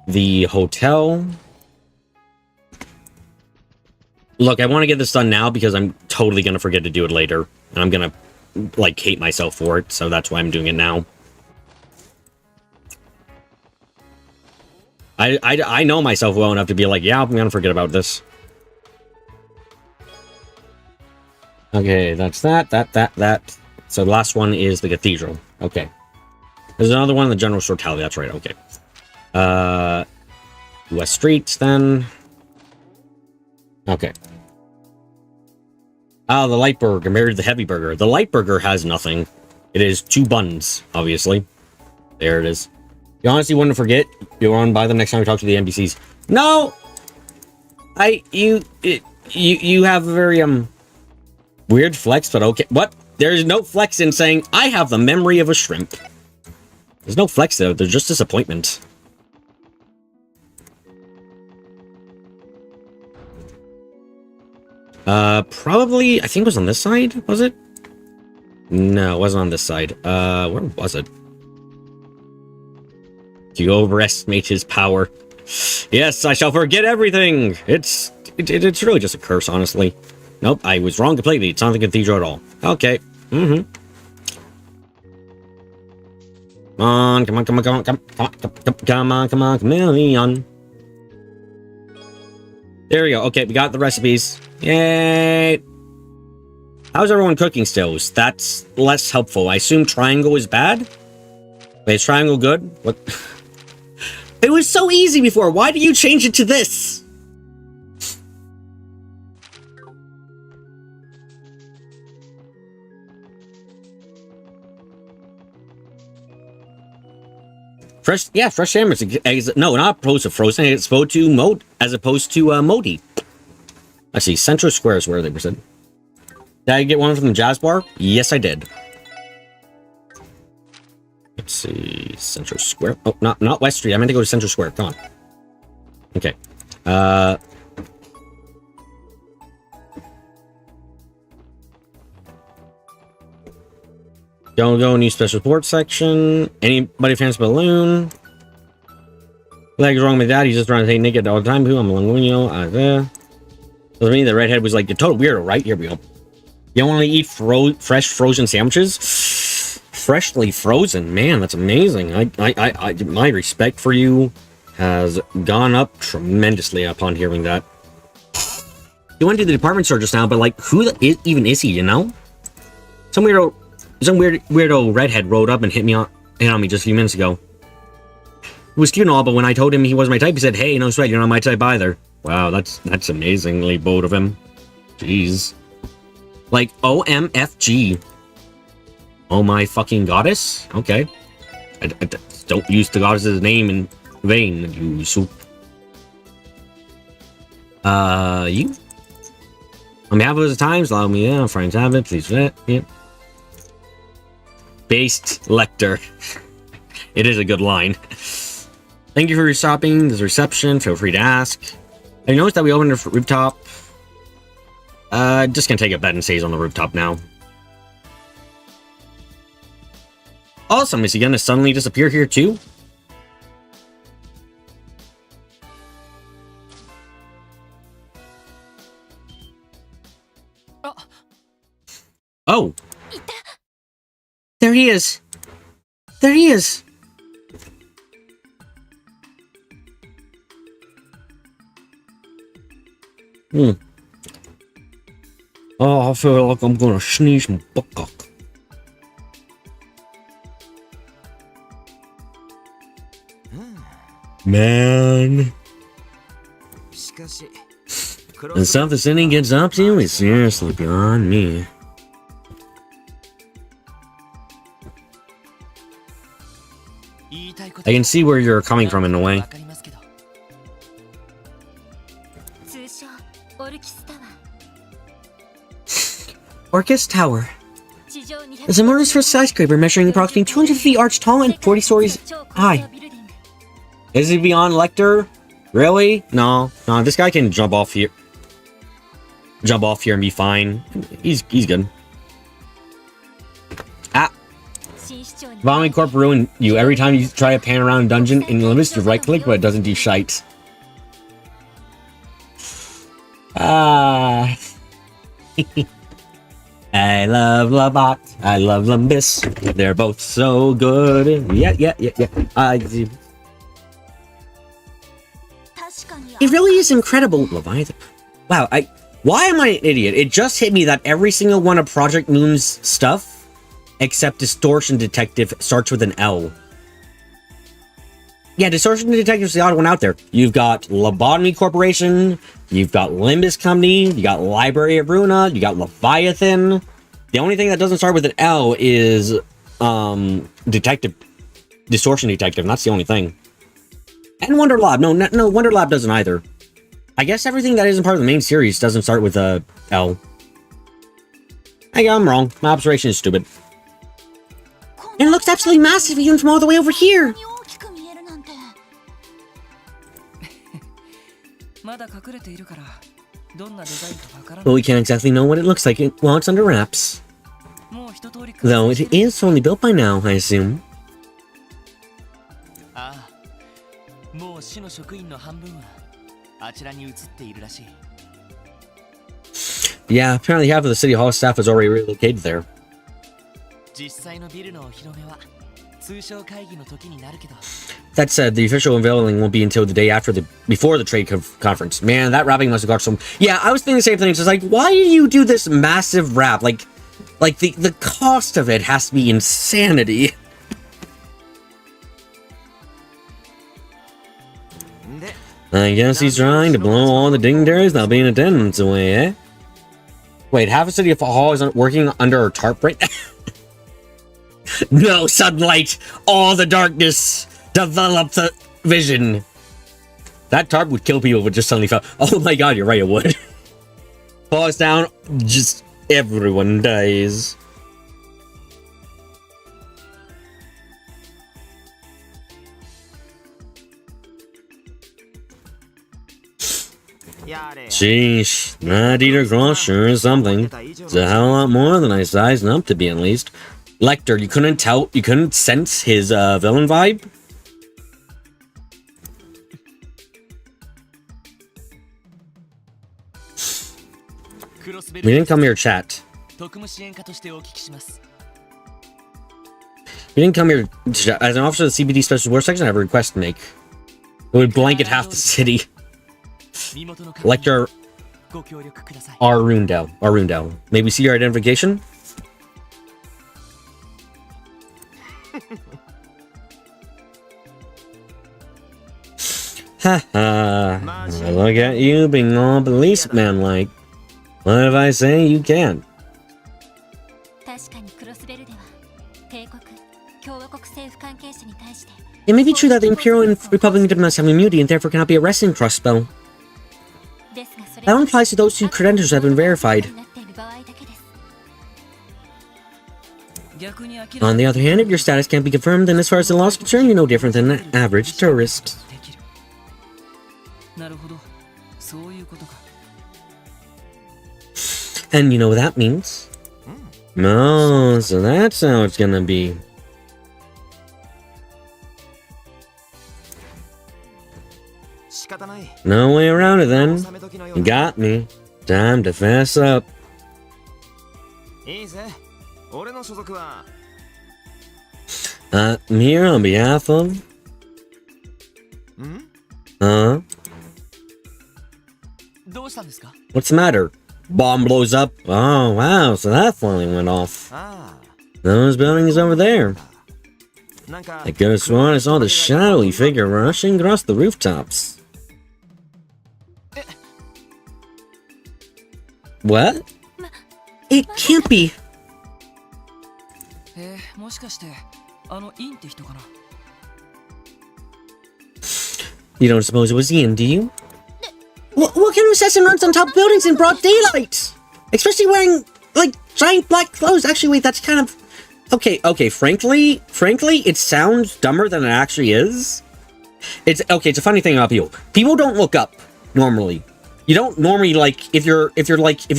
The hotel. Look, I want to get this done now because I'm totally going to forget to do it later. And I'm going to, like, hate myself for it. So that's why I'm doing it now. I know myself well enough to be like, yeah, I'm going to forget about this. Okay, that's that. So the last one is the cathedral. Okay. There's another one in the general store tally. That's right. Okay. West Street, then. Okay. Ah, the light burger married to the heavy burger. The light burger has nothing. It is 2 buns, obviously. There it is. You honestly wouldn't forget. You'll run by them next time we talk to the NPCs. No! You have a very, weird flex, but okay. What? There's no flex in saying, I have the memory of a shrimp. There's no flex there. There's just disappointment. Probably, I think it was on this side, was it? No, it wasn't on this side. Where was it? You overestimate his power. Yes, I shall forget everything. It's really just a curse, honestly. Nope, I was wrong completely. It's not the cathedral at all. Okay. Come on, come on, come on, come on, come on, come on, chameleon. There we go. Okay, we got the recipes. Yay! How's everyone cooking stills? That's less helpful. I assume triangle is bad? Wait, is triangle good? What? It was so easy before. Why do you change it to this? Fresh salmon. No, not opposed to frozen. It's supposed to mode as opposed to Modi. I see. Central Square is where they were said. Did I get one from the Jazz Bar? Yes, I did. Let's see. Central Square. Oh, not West Street. I meant to go to Central Square. Come on. Okay. Don't go new special support section. Anybody fancy balloon? Like wrong with that? He's just trying to stay naked all the time. Who I'm Languino. Doesn't mean the redhead was like, you're total weirdo, right? Here we go. You don't want to eat fresh frozen sandwiches? Freshly frozen, man, that's amazing. My respect for you has gone up tremendously upon hearing that. You went to the department store just now, but like, who even is he? You know, some weirdo redhead rode up and hit on me just a few minutes ago. It was cute and all, but when I told him he wasn't my type, he said, "Hey, no sweat, you're not my type either." Wow, that's amazingly bold of him. Jeez. Like, OMFG. Oh my fucking goddess? Okay. I don't use the goddess's name in vain, you soup. You? On behalf of the times, allow me, yeah, friends have it, please, yeah. Based Lecter. It is a good line. Thank you for your stopping. There's reception. Feel free to ask. Have you noticed that we opened the rooftop? Just gonna take a bed and stays on the rooftop now. Awesome. Is he gonna suddenly disappear here too? Oh. There he is. There he is. Oh, I feel like I'm gonna sneeze my butt up. Man. The stuff the city gets up to is seriously beyond me. I can see where you're coming from in a way. Orcus Tower. It's a modernist first skyscraper measuring approximately 200 feet arch tall and 40 stories high. Is he beyond Lecter? Really? No, this guy can jump off here. Jump off here and be fine. He's good. Ah. Vomiting Corp ruined you. Every time you try to pan around a dungeon in Olympus, you right click, but it doesn't do shite. Ah. I love Labot. I love Limbus. They're both so good. Yeah. It really is incredible. Leviathan. Wow, why am I an idiot? It just hit me that every single one of Project Moon's stuff, except Distortion Detective, starts with an L. Yeah, Distortion Detective is the odd one out there. You've got Lobotomy Corporation, you've got Limbus Company, you got Library of Runa, you got Leviathan. The only thing that doesn't start with an L is Distortion Detective, and that's the only thing. And Wonder Lab. No, Wonder Lab doesn't either. I guess everything that isn't part of the main series doesn't start with a L. I'm wrong. My observation is stupid. It looks absolutely massive even from all the way over here. But we can't exactly know what it looks like while it's under wraps. Though it is totally built by now, I assume. Yeah, apparently half of the City Hall staff is already relocated there. That said, the official unveiling won't be until the day before the trade conference. Man, that wrapping must have got some. Yeah, I was thinking the same thing. It's just like, why do you do this massive wrap? Like the cost of it has to be insanity. I guess he's trying to blow all the dignitaries that'll be in attendance away, eh? Wait, half the City of Hall is working under a tarp right now? No sunlight, all the darkness, develop the vision. That tarp would kill people if it just suddenly fell. Oh my god, you're right, it would. Falls down, just everyone dies. Sheesh, that eater cross sure is something. It's a hell of a lot more than I sized up to be, at least. Lecter, you couldn't sense his villain vibe? We didn't come here to chat. We didn't come here to chat. As an officer of the CBD Special War Section, I have a request to make. It would blanket half the city. Lecter Arundel. May we see your identification? Haha. Look at you being all policeman-like. What if I say you can't? It may be true that the Imperial and Republican diplomats have immunity and therefore cannot be arrested in crossbow. That only applies to those whose credentials have been verified. On the other hand, if your status can't be confirmed, then as far as the law is concerned, you're no different than an average tourist. And you know what that means? No, so that's how it's gonna be. No way around it then. You got me. Time to fess up. I'm here on behalf of... Huh? What's the matter? Bomb blows up. Oh, wow, so that finally went off. Those buildings over there. I could have sworn I saw the shadowy figure rushing across the rooftops. What? It can't be. You don't suppose it was Ian, do you? What kind of assassin runs on top of buildings in broad daylight? Especially wearing, like, Giant black clothes. Actually, wait, that's kind of... Okay, frankly, it sounds dumber than it actually is. It's a funny thing about people. People don't look up, normally. You don't normally, like, if you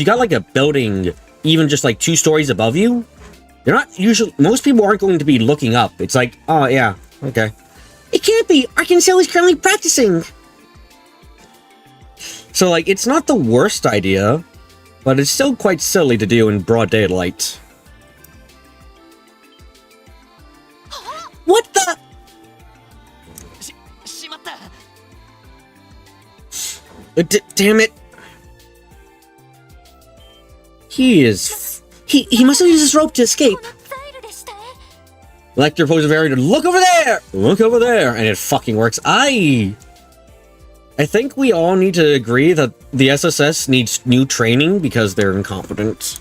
got, like, a building, even just, like, 2 stories above you, you're not usually... Most people aren't going to be looking up. It's like, oh, yeah, okay. It can't be! Arkansas is currently practicing! So, like, it's not the worst idea, but it's still quite silly to do in broad daylight. What the? Damn it. He must have used his rope to escape. Lecter poses a very look over there! Look over there! And it fucking works. I think we all need to agree that the SSS needs new training because they're incompetent.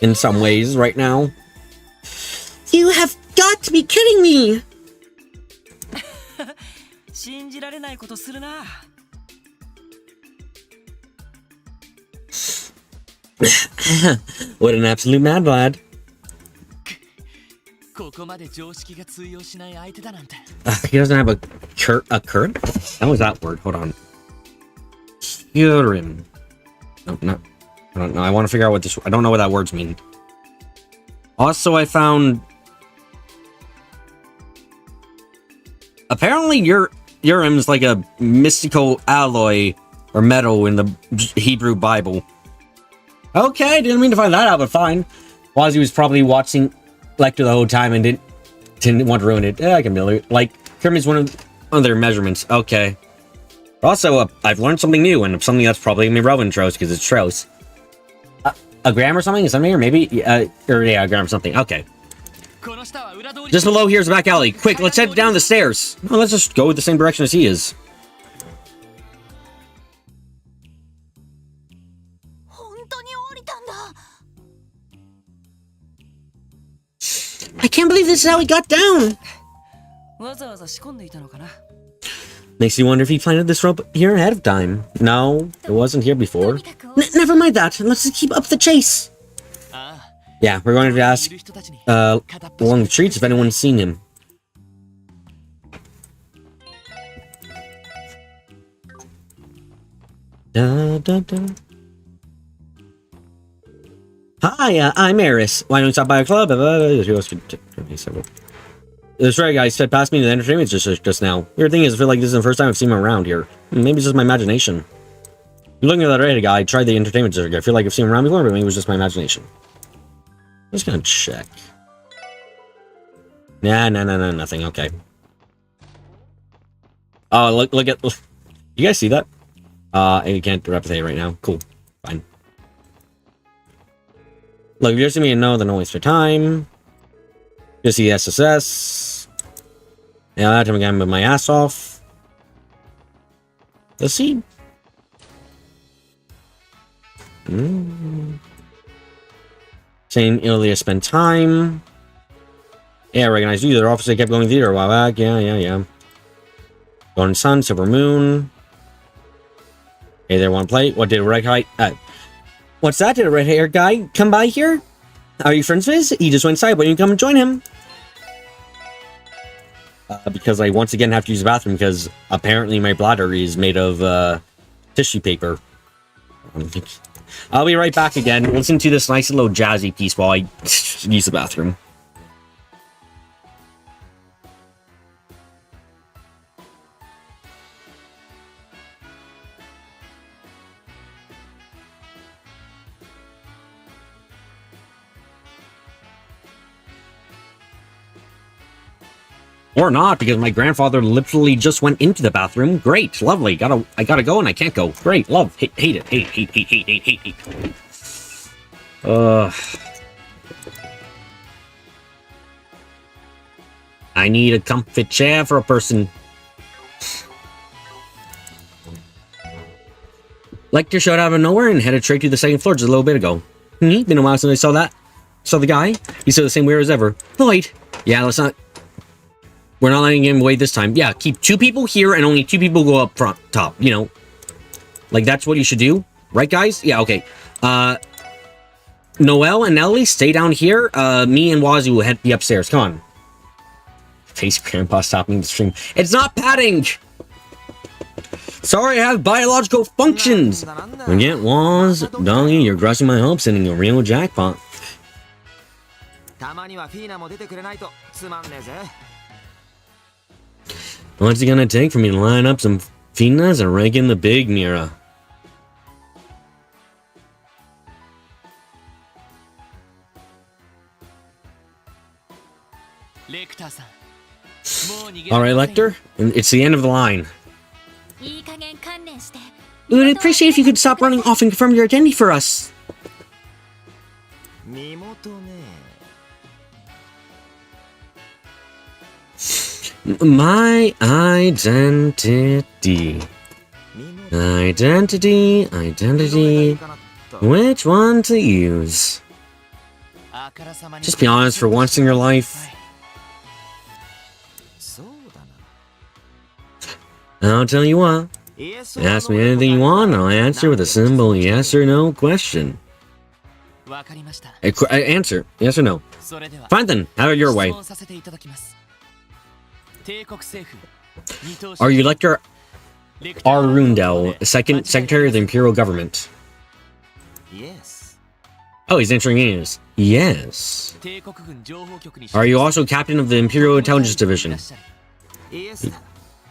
In some ways right now. You have got to be kidding me! What an absolute mad lad. He doesn't have a current? That was that word. Hold on. Current. No, not. I don't know. I want to figure out what this... I don't know what that words mean. Also, I found... Apparently, Urim's like a mystical alloy or metal in the Hebrew Bible. Okay, didn't mean to find that out, but fine. Wazzy was probably watching Lecter the whole time and didn't want to ruin it. I can build it. Like, Kermit's one of their measurements. Okay. Also, I've learned something new, and something that's probably going to be relevant to Trost, because it's Trost. A gram or something? Or maybe? A gram or something. Okay. Just below here's the back alley. Quick, let's head down the stairs. Well, let's just go the same direction as he is. I can't believe this is how he got down. Makes you wonder if he planted this rope here ahead of time. No, it wasn't here before. Never mind that. Let's just keep up the chase. Yeah, we're going to ask along the streets if anyone's seen him. Da, da, da. Hi, I'm Eris. Why don't you stop by a club? This right guy stepped past me in the entertainment just now. Weird thing is, I feel like this is the first time I've seen him around here. Maybe it's just my imagination. You're looking at that right guy. I tried the entertainment district. I feel like I've seen him around before, but maybe it was just my imagination. I'm just gonna check. Nah, nothing. Okay. Oh, look at... You guys see that? You can't replicate right now. Cool. Fine. Look, if you're just me and no, then don't waste your time. Just see SSS. Yeah, that time again, I moved my ass off. Let's see. Saying earlier spend time. Yeah, I recognize you. Their office they kept going theater a while back. Yeah. Golden Sun, Silver Moon. Hey there, want to play? What did a red guy? What's that? Did a red-haired guy come by here? Are you friends with his? He just went inside. Why don't you come and join him? Because I once again have to use the bathroom because apparently my bladder is made of tissue paper. I'll be right back again. Listen to this nice little jazzy piece while I use the bathroom. Or not, because my grandfather literally just went into the bathroom. Great, lovely. I gotta go and I can't go. Great, love, hate it, hate. I need a comfy chair for a person. Lecter showed out of nowhere and headed straight to the second floor just a little bit ago. Been a while since I saw that. Saw the guy. He's still the same weird as ever. Lloyd. Yeah, let's not... We're not letting him away this time. Yeah, keep 2 people here and only 2 people go up front, top, you know. Like, that's what you should do. Right, guys? Yeah, okay. Noelle and Ellie, stay down here. Me and Wazoo will be upstairs. Come on. Face Grandpa stopping the stream. It's not padding! Sorry, I have biological functions! Forget Waz, Doggy, you're crushing my hopes, hitting a real jackpot. What's it gonna take for me to line up some Finas and rake in the big Mira? Alright, Lecter, it's the end of the line. We would appreciate if you could stop running off and confirm your identity for us. My identity. Identity. Which one to use? Just be honest for once in your life. I'll tell you what. Ask me anything you want, and I'll answer with a simple yes or no question. Answer, yes or no. Fine then, have it your way. Are you Lecter Arundel, second Secretary of the Imperial Government? Yes. Oh, he's answering yes. Yes. Are you also Captain of the Imperial Intelligence Division? Yes.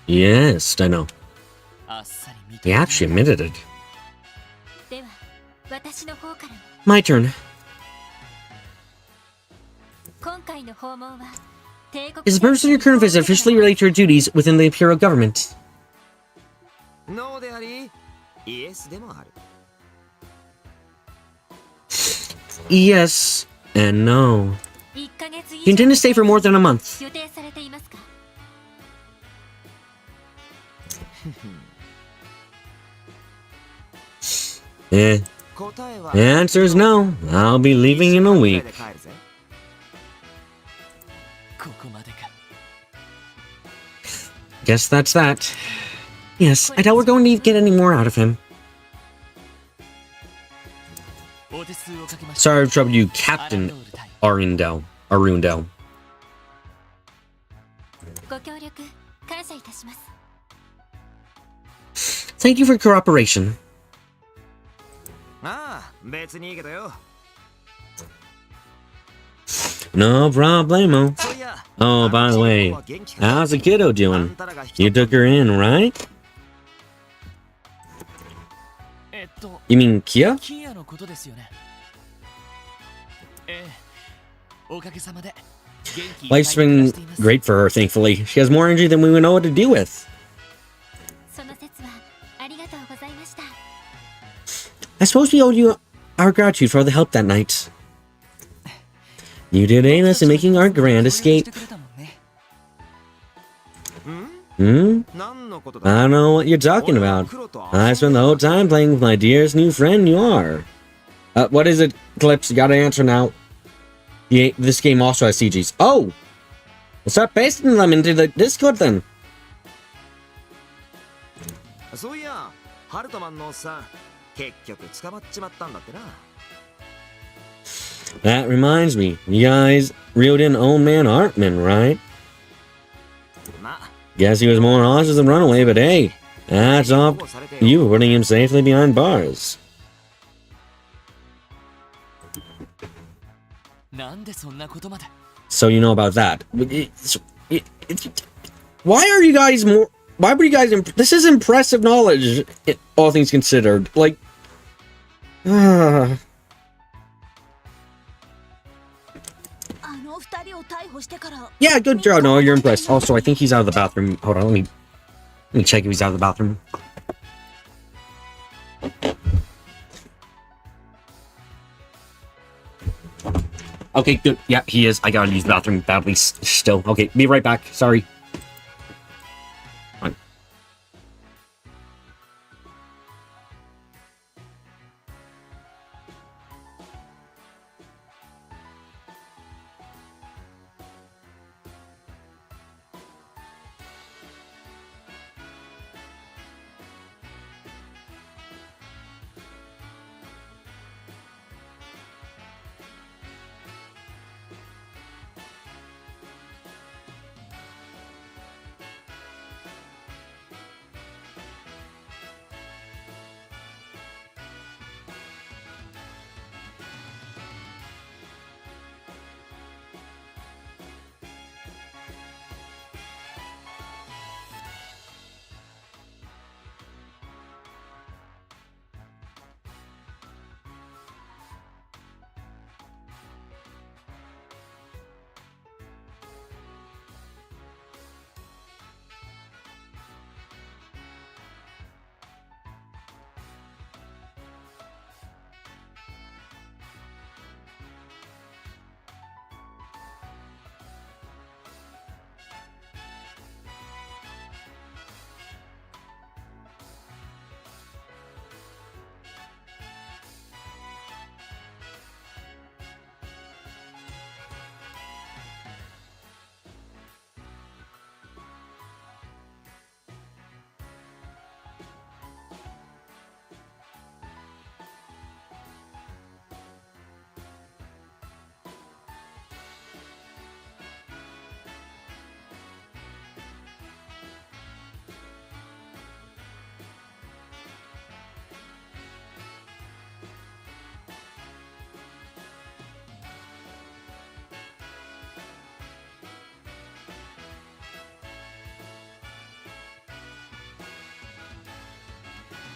Yes, I know. He actually admitted it. My turn. Is the purpose of your current visit officially related to your duties within the Imperial Government? No, yes. Yes and no. You intend to stay for more than a month. The answer is no. I'll be leaving in a week. Guess that's that. Yes, I doubt we're going to get any more out of him. Sorry to trouble you, Captain Arundel. Thank you for your cooperation. No problemo. Oh, by the way, how's the kiddo doing? You took her in, right? You mean Kia? Life's been great for her, thankfully. She has more energy than we would know what to do with. I suppose we owe you our gratitude for all the help that night. You did aid us in making our grand escape. I don't know what you're talking about. I spent the whole time playing with my dearest new friend you are. What is it, Clips? You gotta answer now. This game also has CGs. Oh! We'll start pasting them into the Discord then. That reminds me, you guys reeled in Old Man Hartman, right? Guess he was more hostage than runaway, but hey, that's all you for putting him safely behind bars. So you know about that. Why are you guys more... Why were you guys... This is impressive knowledge, all things considered. Like... Yeah, good job. No, you're impressed. Also, I think he's out of the bathroom. Hold on, let me check if he's out of the bathroom. Okay, good. Yeah, he is. I gotta use the bathroom badly still. Okay, be right back. Sorry. Fine.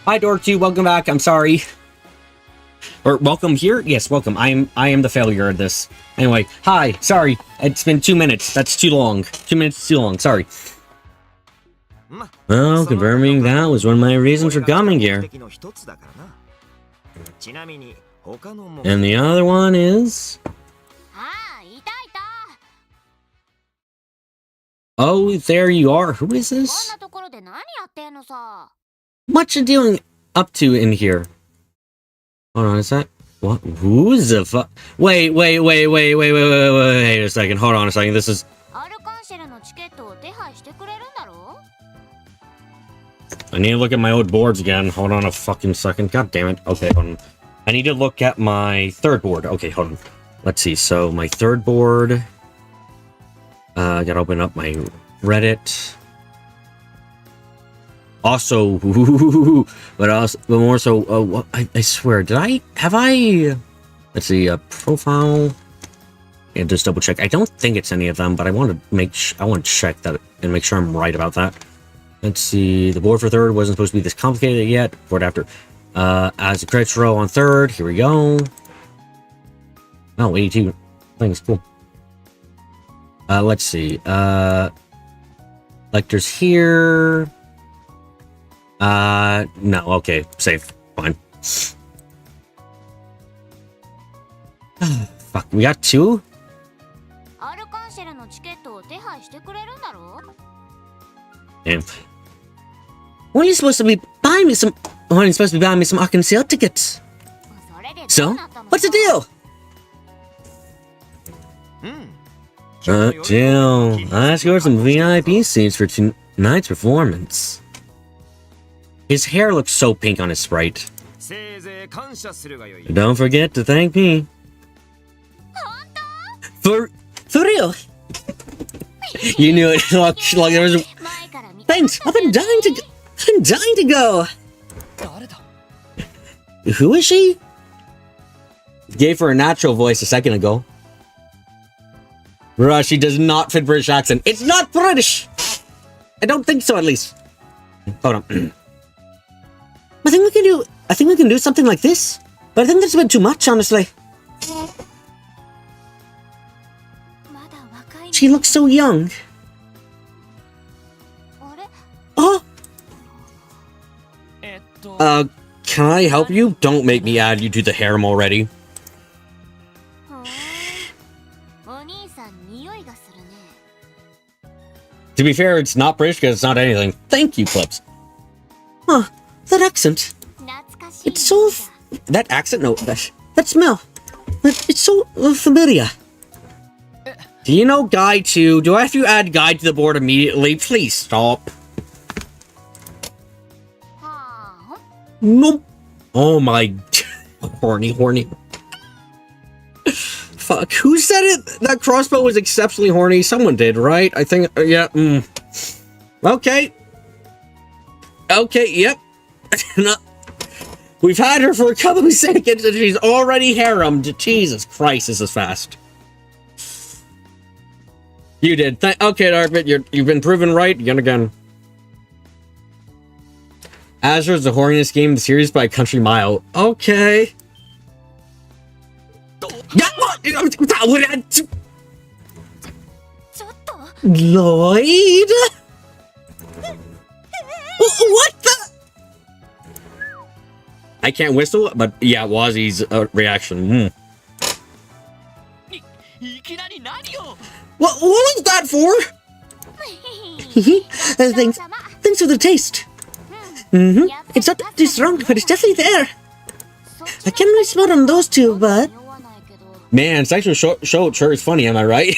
Hi, Dork2. Welcome back. I'm sorry. Or welcome here? Yes, welcome. I am the failure at this. Anyway, hi. Sorry. It's been 2 minutes. That's too long. 2 minutes too long. Sorry. Well, confirming that was one of my reasons for coming here. And the other one is... Oh, there you are. Who is this? What you doing up to in here? Hold on, is that... What? Who's the fuck? Wait a second. Hold on a second. This is... I need to look at my old boards again. Hold on a fucking second. God damn it. Okay, hold on. I need to look at my third board. Okay, hold on. Let's see. So, my third board... gotta open up my Reddit. Also, but more so, I swear, have I, let's see, a profile, and just double check. I don't think it's any of them, but I want to check that and make sure I'm right about that. Let's see, the board for third wasn't supposed to be this complicated yet. Board after, as a credits row on third, here we go. Oh, 82 things, cool. Let's see, lectors here. No, okay, safe, fine. Fuck, we got 2? Damn. When are you supposed to be buying me some... When are you supposed to be buying me some Arkham sale tickets? So, what's the deal? Jill, I scored some VIP seats for tonight's performance. His hair looks so pink on his sprite. Don't forget to thank me. For real? You knew it. Like there was. Thanks. I've been dying to go. Who is she? Gave her a natural voice a second ago. Bruh, she does not fit British accent. It's not British. I don't think so, at least. Hold on. I think we can do something like this, but I think that's a bit too much, honestly. She looks so young. Oh. Can I help you? Don't make me add you to the harem already. To be fair, it's not British because it's not anything. Thank you, Clips. Huh, that accent. It's so... That accent? No, that smell. It's so familiar. Do you know Guy 2? Do I have to add Guy to the board immediately? Please stop. Nope. Oh my... horny. Fuck, who said it? That crossbow was exceptionally horny. Someone did, right? I think, yeah, Okay. Okay, yep. We've had her for a couple of seconds and she's already haremed. Jesus Christ, this is fast. You did. Okay, Darkbit, you've been proven right yet again. Azure is the horniest game in the series by a country mile. Okay. Lloyd? What the? I can't whistle, but yeah, Wazzy's reaction. What was that for? Thanks for the taste. It's not too strong, but it's definitely there. I can't really smell on those two, but... Man, sexual show sure is funny, am I right?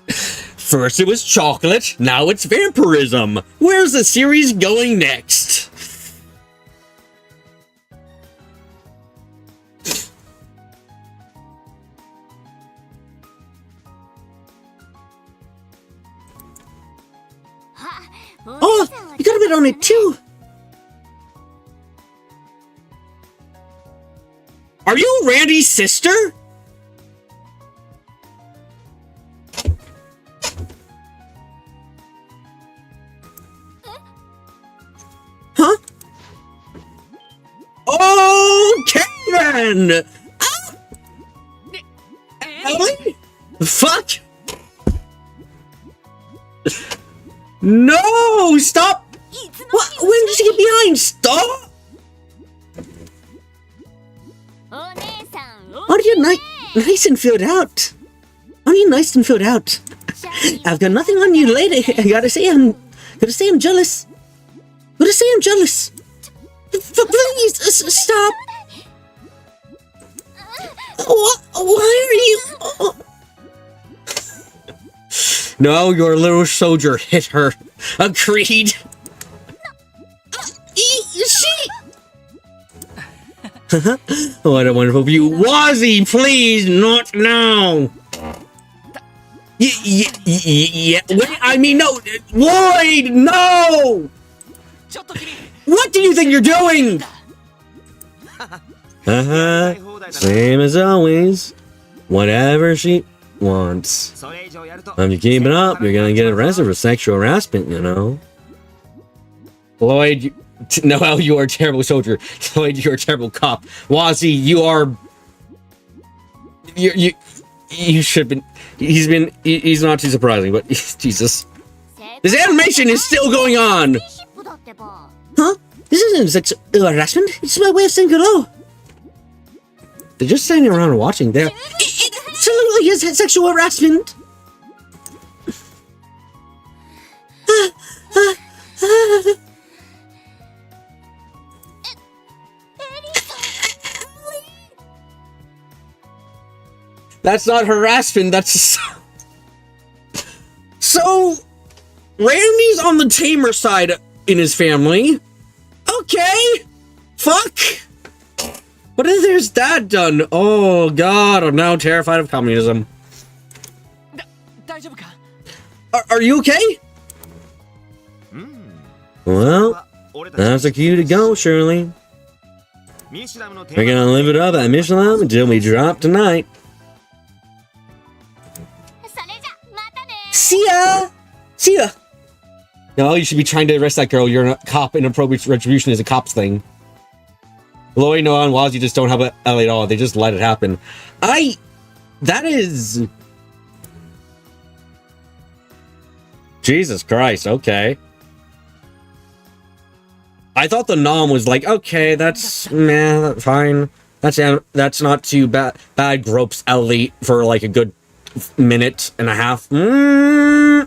First it was chocolate, now it's vampirism. Where's the series going next? Oh, you got a bit on it too. Are you Randy's sister? man! Ah! Ellie? Fuck! No! Stop! What? When did you get behind? Stop! Aren't you nice and filled out? Aren't you nice and filled out? I've got nothing on you later. I gotta say I'm jealous. Gotta say I'm jealous. Please stop. Why are you? Oh. No, your little soldier hit her. Agreed. What a wonderful view. Wazzy, please, not now. Yeah, wait, I mean, no. Lloyd, no! What do you think you're doing? Same as always. Whatever she wants. If you keep it up, you're gonna get arrested for sexual harassment, you know. Lloyd, Noel, you are a terrible soldier. Lloyd, you're a terrible cop. Wazzy, you are... You should have been... He's not too surprising, but... Jesus. This animation is still going on! Huh? This isn't sexual harassment. It's my way of saying hello. They're just standing around and watching there. It absolutely is sexual harassment. That's not harassment, that's... So, Randy's on the tamer side in his family. Okay. Fuck. What if there's that done? Oh god, I'm now terrified of communism. Are you okay? Well, that's a cue to go, Shirley. We're gonna live it up at Michelin until we drop tonight. See ya! See ya! No, you should be trying to arrest that girl. You're a cop. Inappropriate retribution is a cop's thing. Lloyd, Noah, and Wazzy just don't have a Ellie at all. They just let it happen. That is... Jesus Christ, okay. I thought the nom was like, okay, that's... meh, fine. That's not too bad. Bad gropes Ellie for like a good minute and a half. Who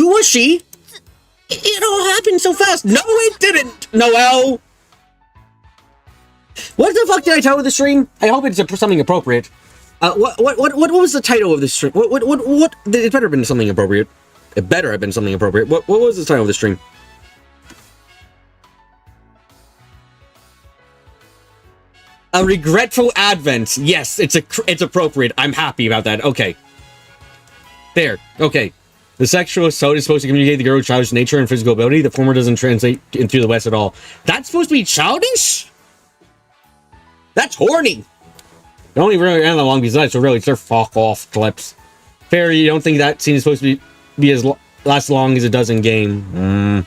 was she? It all happened so fast. No, it didn't, Noel. What the fuck did I title the stream? I hope it's something appropriate. What was the title of this stream? What? It better have been something appropriate. It better have been something appropriate. What was the title of the stream? A regretful advent. Yes, it's appropriate. I'm happy about that. Okay. There. Okay. The sexual assault is supposed to communicate the girl's childish nature and physical ability. The former doesn't translate into the West at all. That's supposed to be childish? That's horny. It only really ran that long besides, so really, it's their fuck off clips. Fair, you don't think that scene is supposed to be as last long as it does in game?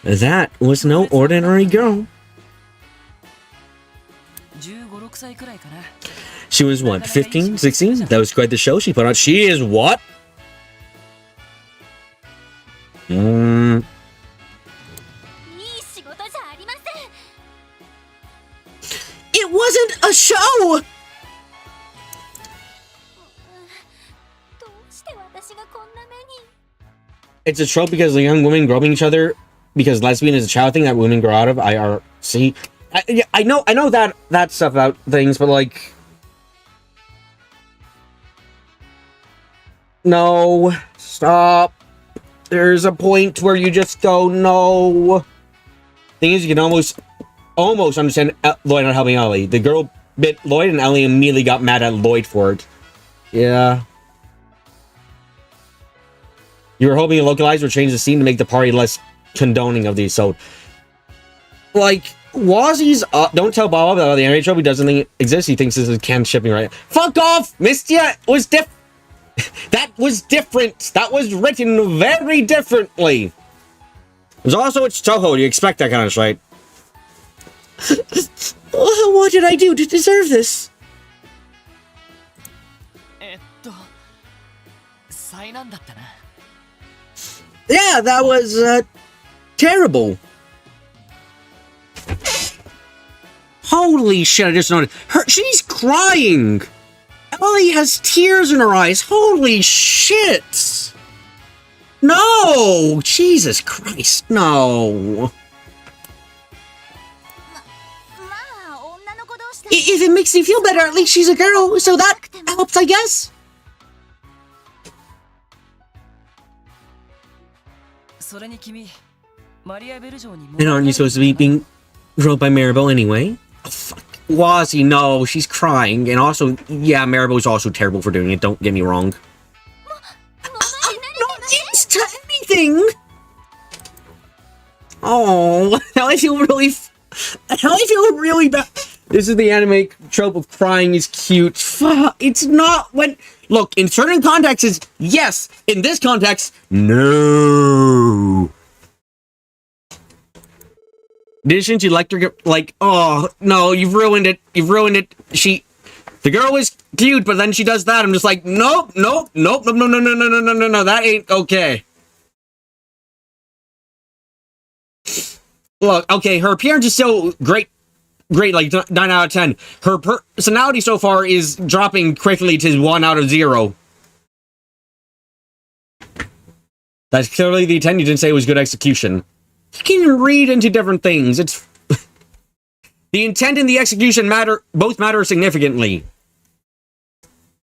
That was no ordinary girl. She was what, 15, 16? That was quite the show she put on. She is what? It wasn't a show! It's a trope because the young women groping each other because lesbian is a child thing that women grow out of. IRC. I know that stuff about things, but like... No, stop. There's a point where you just go, no. Thing is, you can almost understand Lloyd not helping Ellie. The girl bit Lloyd and Ellie immediately got mad at Lloyd for it. Yeah. You were hoping to localize or change the scene to make the party less condoning of the assault. Like, Wazzy's don't tell Bob about the anime show. He doesn't think it exists. He thinks this is canned shipping, right? Fuck off! Mistia was that was different. That was written very differently. There's also it's Toho. You expect that kind of shit. Oh, what did I do to deserve this? 災難だったな。 Yeah, that was terrible. Holy shit! I just noticed she's crying. Ellie has tears in her eyes. Holy shit! No, Jesus Christ, no. If it makes you feel better, at least she's a girl, so that helps, I guess. それに君、マリアベル城に And aren't you supposed to be being drilled by Maribel anyway? Oh, fuck. Wazzy, no, she's crying. And also, yeah, Maribel's also terrible for doing it, don't get me wrong. I'm not used to anything! Oh, now I feel really bad. This is the anime trope of crying is cute. Fuck, it's not when... Look, in certain contexts, yes. In this context, no. Didn't you like, oh, no, you've ruined it. You've ruined it. The girl was cute, but then she does that. I'm just like, nope, no, that ain't okay. Look, okay, her appearance is still great, like 9 out of 10. Her personality so far is dropping quickly to 1 out of 0. That's clearly the intent. You didn't say it was good execution. You can read into different things. It's the intent and the execution both matter significantly.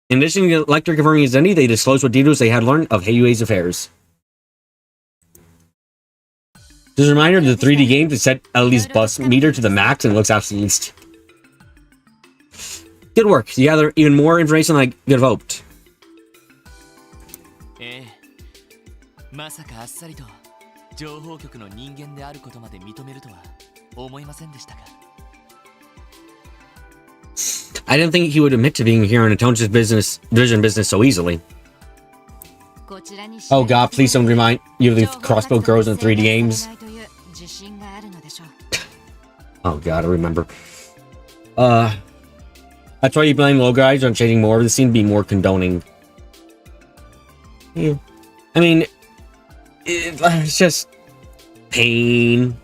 In addition to Lecter confirming his identity, they disclosed what details they had learned of Heiyue's affairs. Just a reminder, the 3D game to set Ellie's bus meter to the max and looks absolutely good work. You gather even more information than I could have hoped. まさかあっさりと情報局の人間であることまで認めるとは思いませんでしたか I didn't think he would admit to being here in Intelligence Division business so easily. Oh god, please don't remind you of the crossbow girls in 3D games. Oh god, I remember. That's why you blame low guys on changing more. This seemed to be more condoning. Yeah. I mean, it's just pain.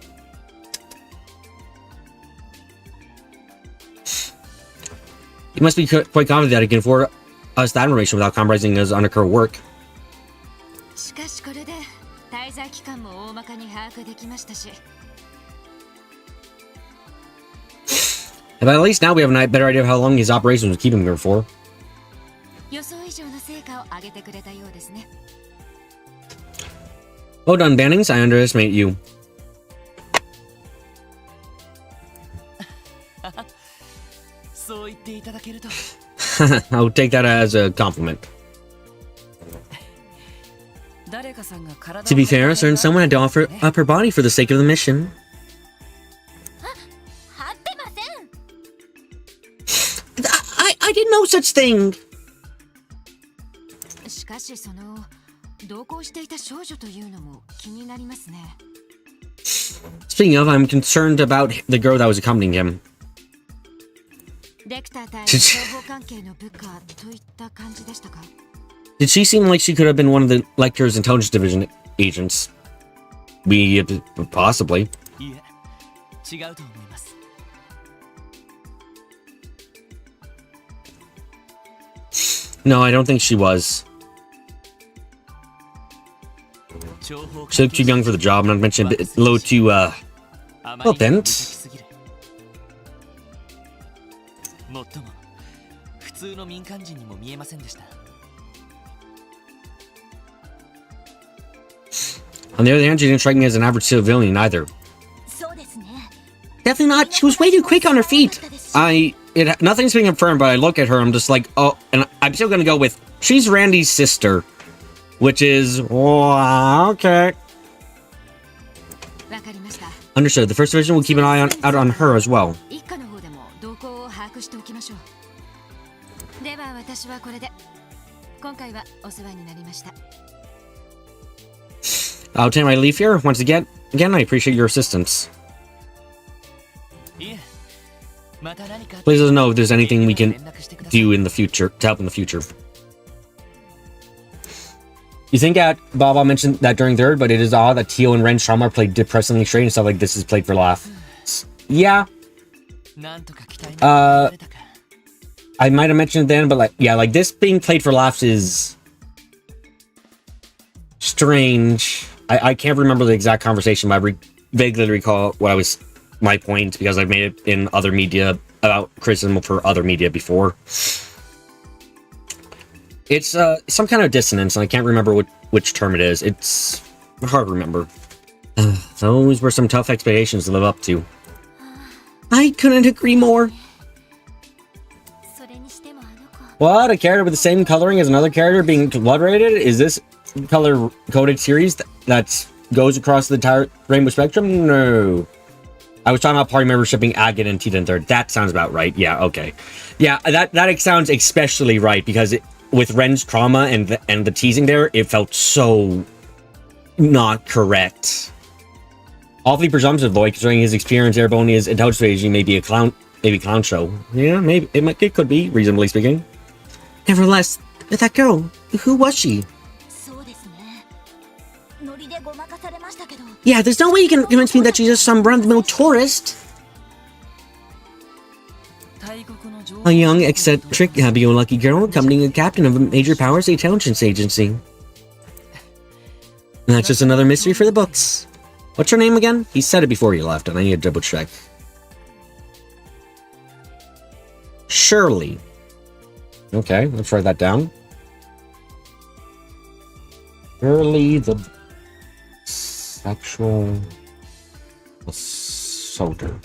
You must be quite confident that he can afford us that information without compromising his undercover work. But at least now we have a better idea of how long his operations was keeping him here for. Well done, Bannings. I underestimate you. I'll take that as a compliment. To be fair, a certain someone had to offer up her body for the sake of the mission. I didn't know such thing. Speaking of, I'm concerned about the girl that was accompanying him. Did she seem like she could have been one of the Lecter's Intelligence Division agents? Possibly. No, I don't think she was. She looked too young for the job, not to mention a bit low too, well, bent. On the other hand, she didn't strike me as an average civilian either. Definitely not. She was way too quick on her feet. Nothing's being confirmed, but I look at her, I'm just like, oh, and I'm still gonna go with, she's Randy's sister. Which is, oh, okay. Understood. The First Division will keep an eye out on her as well. I'll take my leave here. Once again, Again, I appreciate your assistance. いえ、また何か Please let us know if there's anything we can 連絡してください。 do in the future to help in the future. You think Baba mentioned that during third, but it is odd that Tio and Ren's trauma are played depressingly straight and stuff like this is played for laughs. Yeah, なんとか期待に応えられたか。 I might have mentioned it then, but like, yeah, like this being played for laughs is strange. I can't remember the exact conversation, but I vaguely recall what my point, because I've made it in other media about criticism for other media before. It's some kind of dissonance, and I can't remember which term it is. It's hard to remember. Those were some tough expectations to live up to. I couldn't agree more. それにしてもあの子 What? A character with the same coloring as another character being blood rated? Is this color coded series that goes across the entire rainbow spectrum? No. I was talking about party members shipping Agate and Tita in third. That sounds about right. Yeah, okay. Yeah, that sounds especially right, because with Ren's trauma and the teasing there, it felt so not correct. Awfully presumptive, boy, considering his experience airborne, his intelligence rating may be a clown show. Yeah, maybe it could be, reasonably speaking. Nevertheless, that girl, who was she? そうですねノリでごまかされましたけど Yeah, there's no way you can convince me that she's just some run-of-the-mill tourist. 大国の情報 A young, eccentric, happy-go-lucky girl accompanying a captain of a major powers intelligence agency. And that's just another mystery for the books. What's her name again? He said it before you left, and I need to double check. Shirley. Okay, let's write that down. Shirley the sexual assaulter.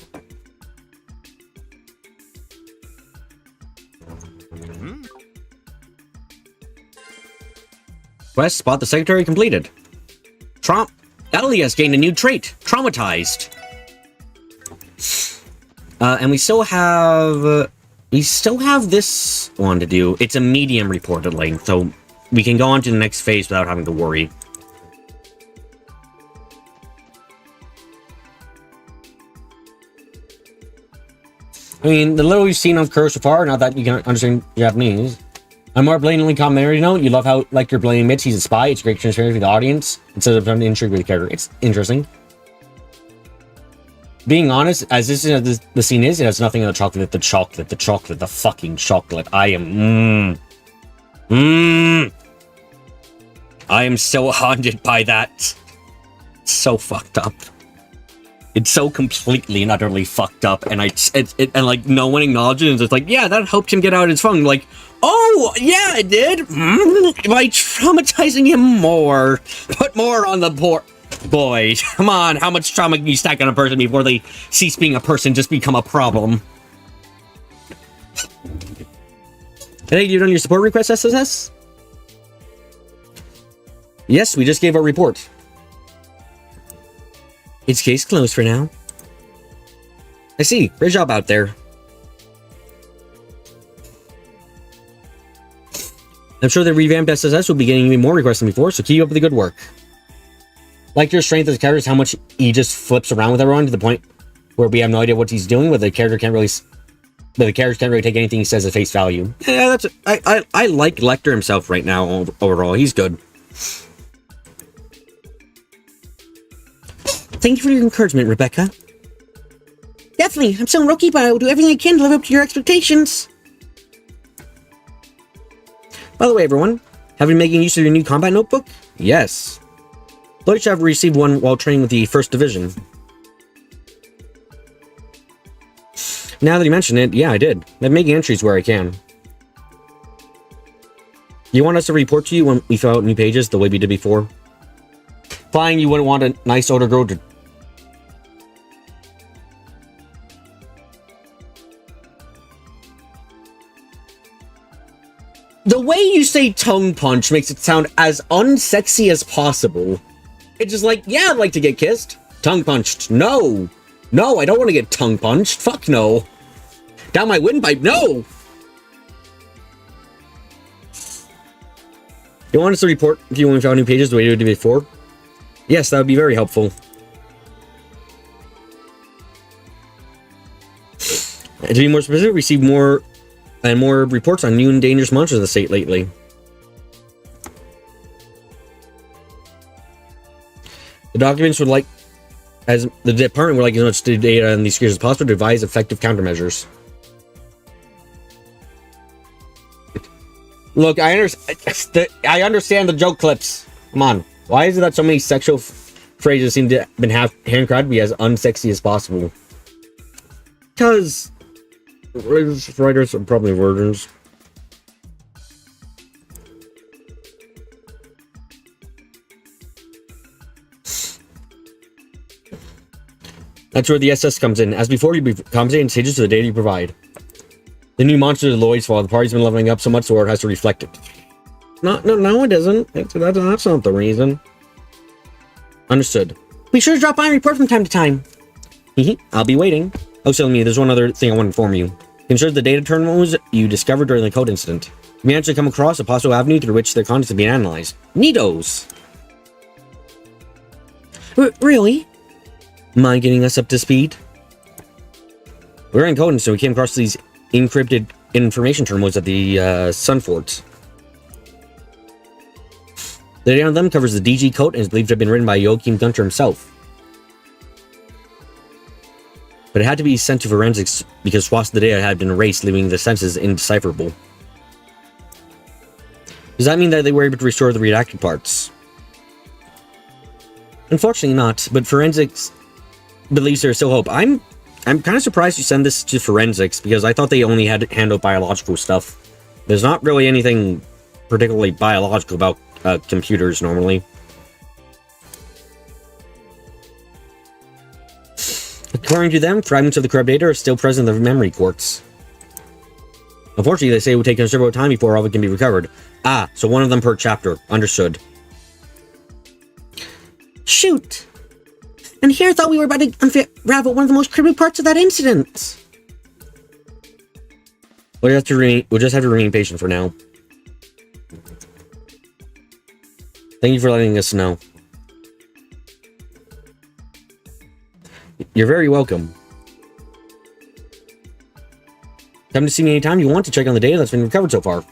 Quest, spot the secretary completed. Natalie has gained a new trait, traumatized. And we still have this one to do. It's a medium reportedly, so we can go on to the next phase without having to worry. I mean, the little you've seen on Kuro so far, not that you can understand Japanese. A more blatantly complimentary note, you love how, like, you're blaming Mitch, he's a spy, it's great transparency for the audience, instead of an intrigue with the character. It's interesting. Being honest, as this is the scene is, it has nothing on the chocolate, the fucking chocolate. I am so haunted by that. It's so fucked up. It's so completely and utterly fucked up, and and like no one acknowledges it. It's like, yeah, that helped him get out his phone. Like, oh yeah, it did. By traumatizing him more, put more on the poor boy. Come on, how much trauma can you stack on a person before they cease being a person, just become a problem? Hey, you done your support request, SSS? Yes, we just gave our report. It's case closed for now. I see. Great job out there. I'm sure the revamped SSS will be getting even more requests than before, so keep up with the good work. Like your strength as a character is how much he just flips around with everyone to the point where we have no idea what he's doing, but the character can't really take anything he says at face value. Yeah, I like Lecter himself right now overall. He's good. Thank you for your encouragement, Rebecca. Definitely. I'm still a rookie, but I will do everything I can to live up to your expectations. By the way, everyone, have you been making use of your new combat notebook? Yes. Thought you have received one while training with the 1st Division. Now that you mention it, yeah, I did. I'm making entries where I can. You want us to report to you when we fill out new pages the way we did before? Fine, you wouldn't want a nice older girl to... The way you say tongue punch makes it sound as unsexy as possible. It's just like, yeah, I'd like to get kissed. Tongue punched. No. No, I don't want to get tongue punched. Fuck no. Down my windpipe. No. You want us to report if you want to find new pages the way you did before? Yes, that would be very helpful. To be more specific, received more and more reports on new and dangerous monsters in the state lately. The documents would like, as the department would like as much data on these creatures as possible to devise effective countermeasures. Look, I understand the joke clips. Come on. Why is it that so many sexual phrases seem to have been handcrafted to be as unsexy as possible? Because writers are probably virgins. That's where the SS comes in. As before, you be compensated stages to the data you provide. The new monster is Lloyd's fault. The party's been leveling up so much, so it has to reflect it. No, it isn't. That's not the reason. Understood. Be sure to drop by and report from time to time. I'll be waiting. Oh, so there's one other thing I want to inform you. Consider the data terminals you discovered during the code incident. You may actually come across a possible avenue through which their contents are being analyzed. Neatos! Really? Mind getting us up to speed? We're in coding, so we came across these encrypted information terminals at the Sun Forts. The data on them covers the DG code and is believed to have been written by Joachim Gunter himself. But it had to be sent to forensics because swaths of the data had been erased, leaving the sentences indecipherable. Does that mean that they were able to restore the redacted parts? Unfortunately not, but forensics believes there's still hope. I'm kind of surprised you send this to forensics because I thought they only had to handle biological stuff. There's not really anything particularly biological about computers normally. According to them, fragments of the corrupt data are still present in the memory quartz. Unfortunately, they say it will take considerable time before all of it can be recovered. Ah, so one of them per chapter. Understood. Shoot! And here I thought we were about to unravel one of the most critical parts of that incident. We'll just have to remain patient for now. Thank you for letting us know. You're very welcome. Come to see me anytime you want to check on the data that's been recovered so far.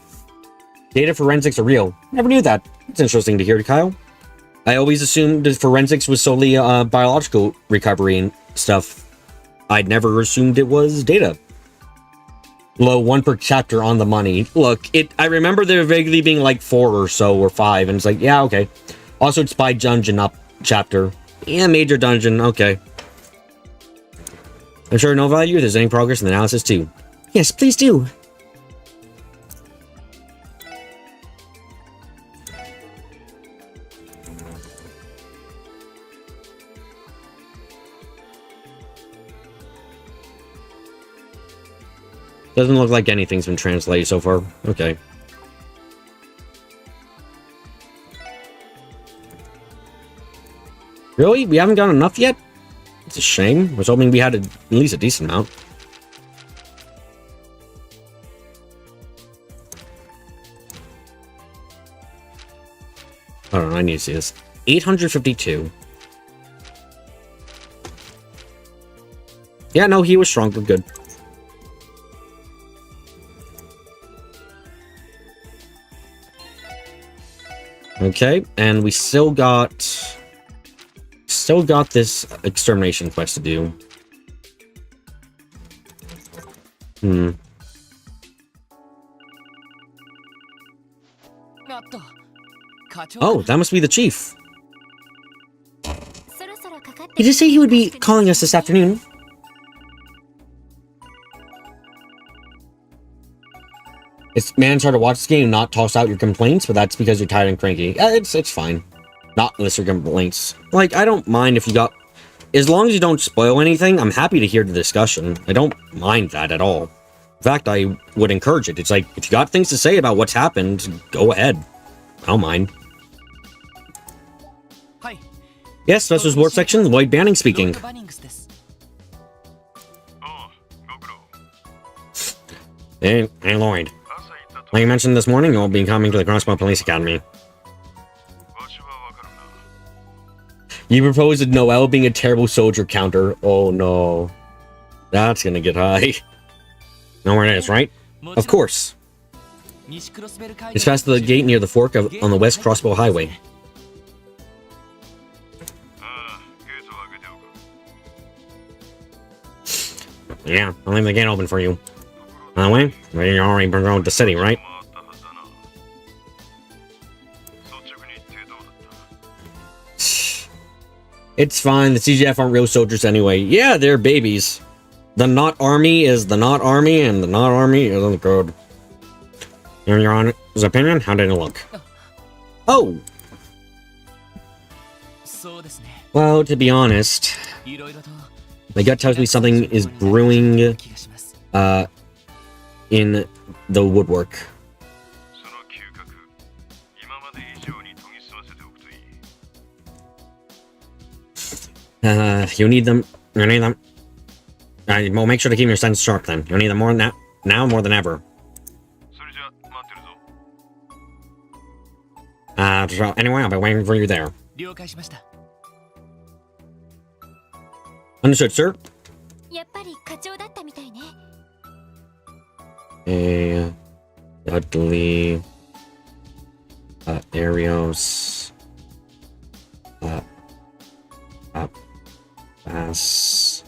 Data forensics are real. Never knew that. It's interesting to hear, Kyle. I always assumed that forensics was solely biological recovery and stuff. I'd never assumed it was data. Low, one per chapter on the money. Look, I remember there vaguely being like 4 or so, or 5, and it's like, yeah, okay. Also, it's by dungeon up chapter. Yeah, major dungeon, okay. I'm sure no value if there's any progress in the analysis too. Yes, please do. Doesn't look like anything's been translated so far. Okay. Really? We haven't got enough yet? It's a shame. I was hoping we had at least a decent amount. I don't know, I need to see this. 852. Yeah, no, he was strong. We're good. Okay, and we still got this extermination quest to do. Oh, that must be the chief. He did say he would be calling us this afternoon. It's man's hard to watch this game and not toss out your complaints, but that's because you're tired and cranky. It's fine. Not unless your complaints. Like, I don't mind if you got... As long as you don't spoil anything, I'm happy to hear the discussion. I don't mind that at all. In fact, I would encourage it. It's like, if you got things to say about what's happened, go ahead. I don't mind. Hi. Yes, Special Support Section, Lloyd Banning speaking. Hey, Lloyd. Like you mentioned this morning, you'll be coming to the Crossbow Police Academy. You proposed Noel being a terrible soldier counter. Oh no. That's gonna get high. Know where it is, right? Of course. It's past the gate near the fork on the West Crossbow Highway. Yeah, I'll leave the gate open for you. By the way, you're already around the city, right? It's fine, the CGF aren't real soldiers anyway. Yeah, they're babies. The not army is the not army, and the not army isn't good. In your honor's opinion, how did it look? Oh! Well, to be honest, my gut tells me something is brewing, in the woodwork. You need them. You need them. Well, make sure to keep your sense sharp then. You'll need them more than now more than ever. So anyway, I'll be waiting for you there. Understood, sir. Dudley. Arios. Bass.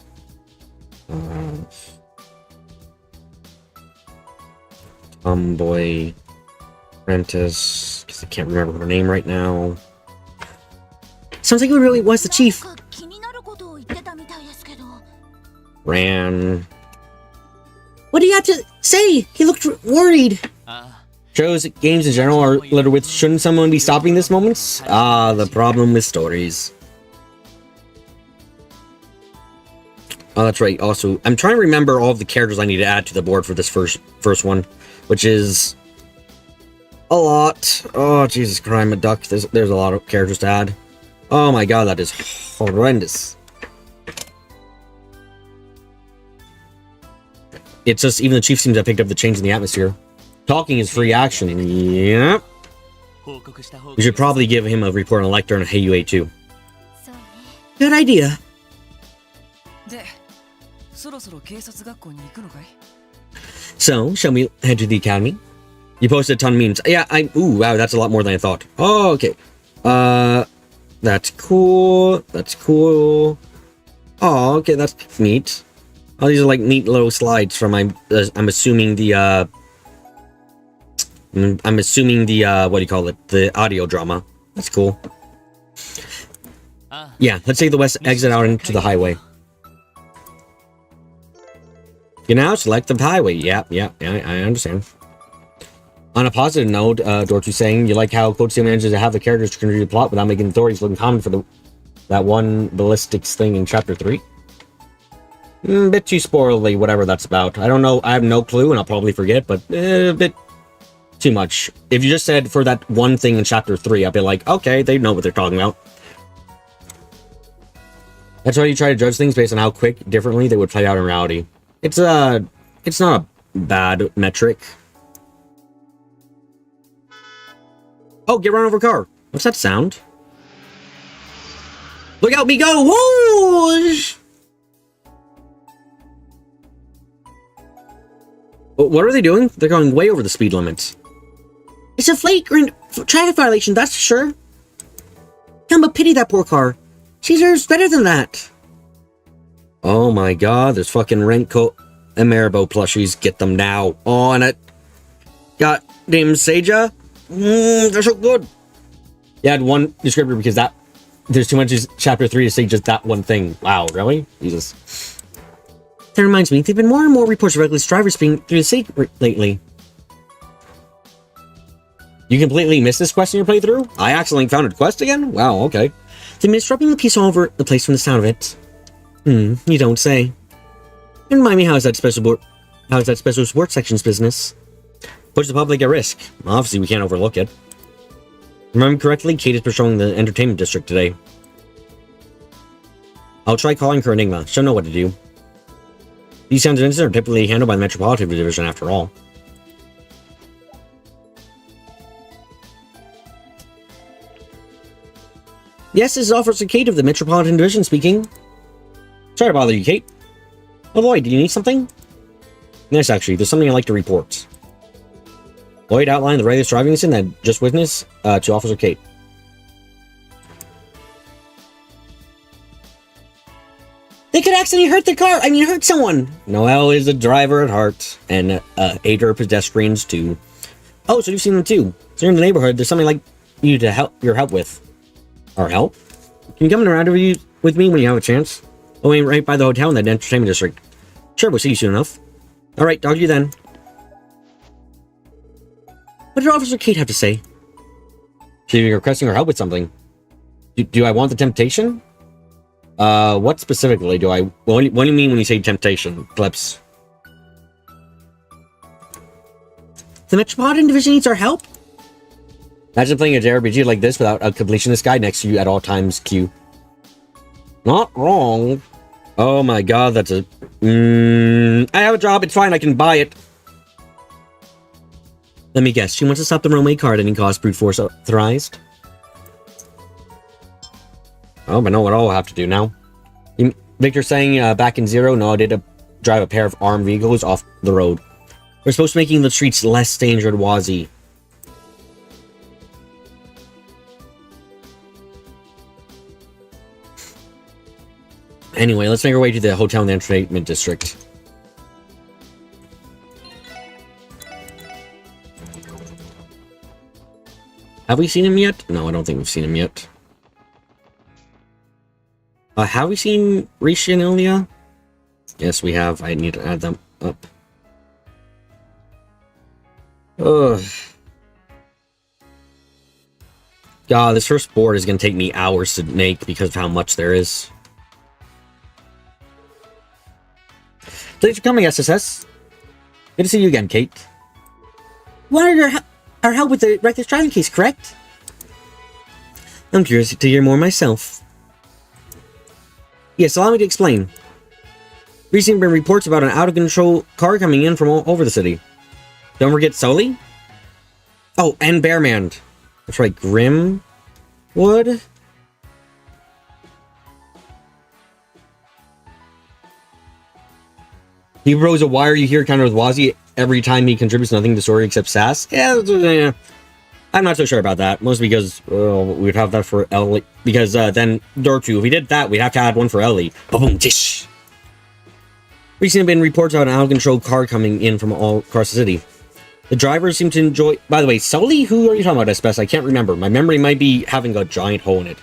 Tomboy. Apprentice. Because I can't remember her name right now. Sounds like it really was the chief. Ran. What do you have to say? He looked worried. Shows, games in general are littered with shouldn't someone be stopping this moments? Ah, the problem with stories. Oh, that's right. Also, I'm trying to remember all of the characters I need to add to the board for this first one, which is a lot. Oh, Jesus Christ, I'm a duck. There's a lot of characters to add. Oh my god, that is horrendous. It's just, even the chief seems to have picked up the change in the atmosphere. Talking is free action. Yep. We should probably give him a report on Lecter and Hey UA too. Good idea. So, shall we head to the academy? You posted a ton of memes. Yeah, ooh, wow, that's a lot more than I thought. Oh, okay. That's cool. That's cool. Oh, okay, that's neat. Oh, these are like neat little slides from I'm assuming the what do you call it? The audio drama. That's cool. Yeah, let's take the west exit out into the highway. You now select the highway. Yeah, I understand. On a positive note, Dorothy's saying you like how Code Steel manages to have the characters to contribute to the plot without making the authorities look common for that one ballistics thing in Chapter 3. A bit too spoilerly, whatever that's about. I don't know, I have no clue, and I'll probably forget, but a bit too much. If you just said for that one thing in Chapter 3, I'd be like, okay, they know what they're talking about. That's why you try to judge things based on how quick, differently they would play out in reality. It's not a bad metric. Oh, get run over a car. What's that sound? Look out, me go! Whoosh! What are they doing? They're going way over the speed limit. It's a flagrant traffic violation, that's for sure. Can't but pity that poor car. She deserves better than that. Oh my god, there's fucking Renko and Maribou plushies. Get them now. On it. Goddamn Seija. They're so good. Yeah, I had one descriptor because there's too much in Chapter 3 to say just that one thing. Wow, really? Jesus. That reminds me, there've been more and more reports of reckless drivers being through the city lately. You completely missed this quest in your playthrough? I accidentally found a quest again? Wow, okay. They've been disrupting the peace all over the place from the sound of it. You don't say. Remind me, how's that special sports section's business? Puts the public at risk. Obviously, we can't overlook it. Remember correctly, Kate is patrolling the entertainment district today. I'll try calling her Enigma. She'll know what to do. These kinds of incidents are typically handled by the Metropolitan Division, after all. Yes, this is Officer Kate of the Metropolitan Division speaking. Sorry to bother you, Kate. Oh, Lloyd, do you need something? Yes, actually, there's something I'd like to report. Lloyd outlined the reckless driving incident that just witnessed to Officer Kate. They could accidentally hurt the car. Hurt someone. Noelle is a driver at heart, and Adra pedestrians too. Oh, so you've seen them too. So you're in the neighborhood. There's something like you to help your help with. Our help? Can you come around with me when you have a chance? Oh, I'm right by the hotel in that entertainment district. Sure, we'll see you soon enough. All right, talk to you then. What did Officer Kate have to say? She's requesting our help with something. Do I want the temptation? What specifically do I... What do you mean when you say temptation, Clips? The Metropolitan Division needs our help? Imagine playing a JRPG like this without a completionist guide next to you at all times, Q. Not wrong. Oh my god, that's a... I have a job, it's fine, I can buy it. Let me guess, she wants to stop the runaway car at any cost, brute force authorized? Oh, but know what I'll have to do now. Victor saying back in Zero, no, I did drive a pair of armed vehicles off the road. We're supposed to be making the streets less dangerous, Wazzy. Anyway, let's make our way to the hotel in the entertainment district. Have we seen him yet? No, I don't think we've seen him yet. Have we seen Rishi and Ilya? Yes, we have. I need to add them up. Ugh. God, this first board is going to take me hours to make because of how much there is. Thanks for coming, SSS. Good to see you again, Kate. Wanted our help with the reckless driving case, correct? I'm curious to hear more myself. Yes, allow me to explain. Recently been reports about an out-of-control car coming in from all over the city. Don't forget Sully? Oh, and Bearman. That's right, Grimwood? He rose a wire you hear kind of with Wazzy every time he contributes nothing to the story except sass. Yeah, I'm not so sure about that. Mostly because we'd have that for Ellie. Because then Dortu, if we did that, we'd have to add one for Ellie. Boom, tish. Recently been reports about an out-of-control car coming in from all across the city. The drivers seem to enjoy... By the way, Sully? Who are you talking about, Espes? I can't remember. My memory might be having a giant hole in it.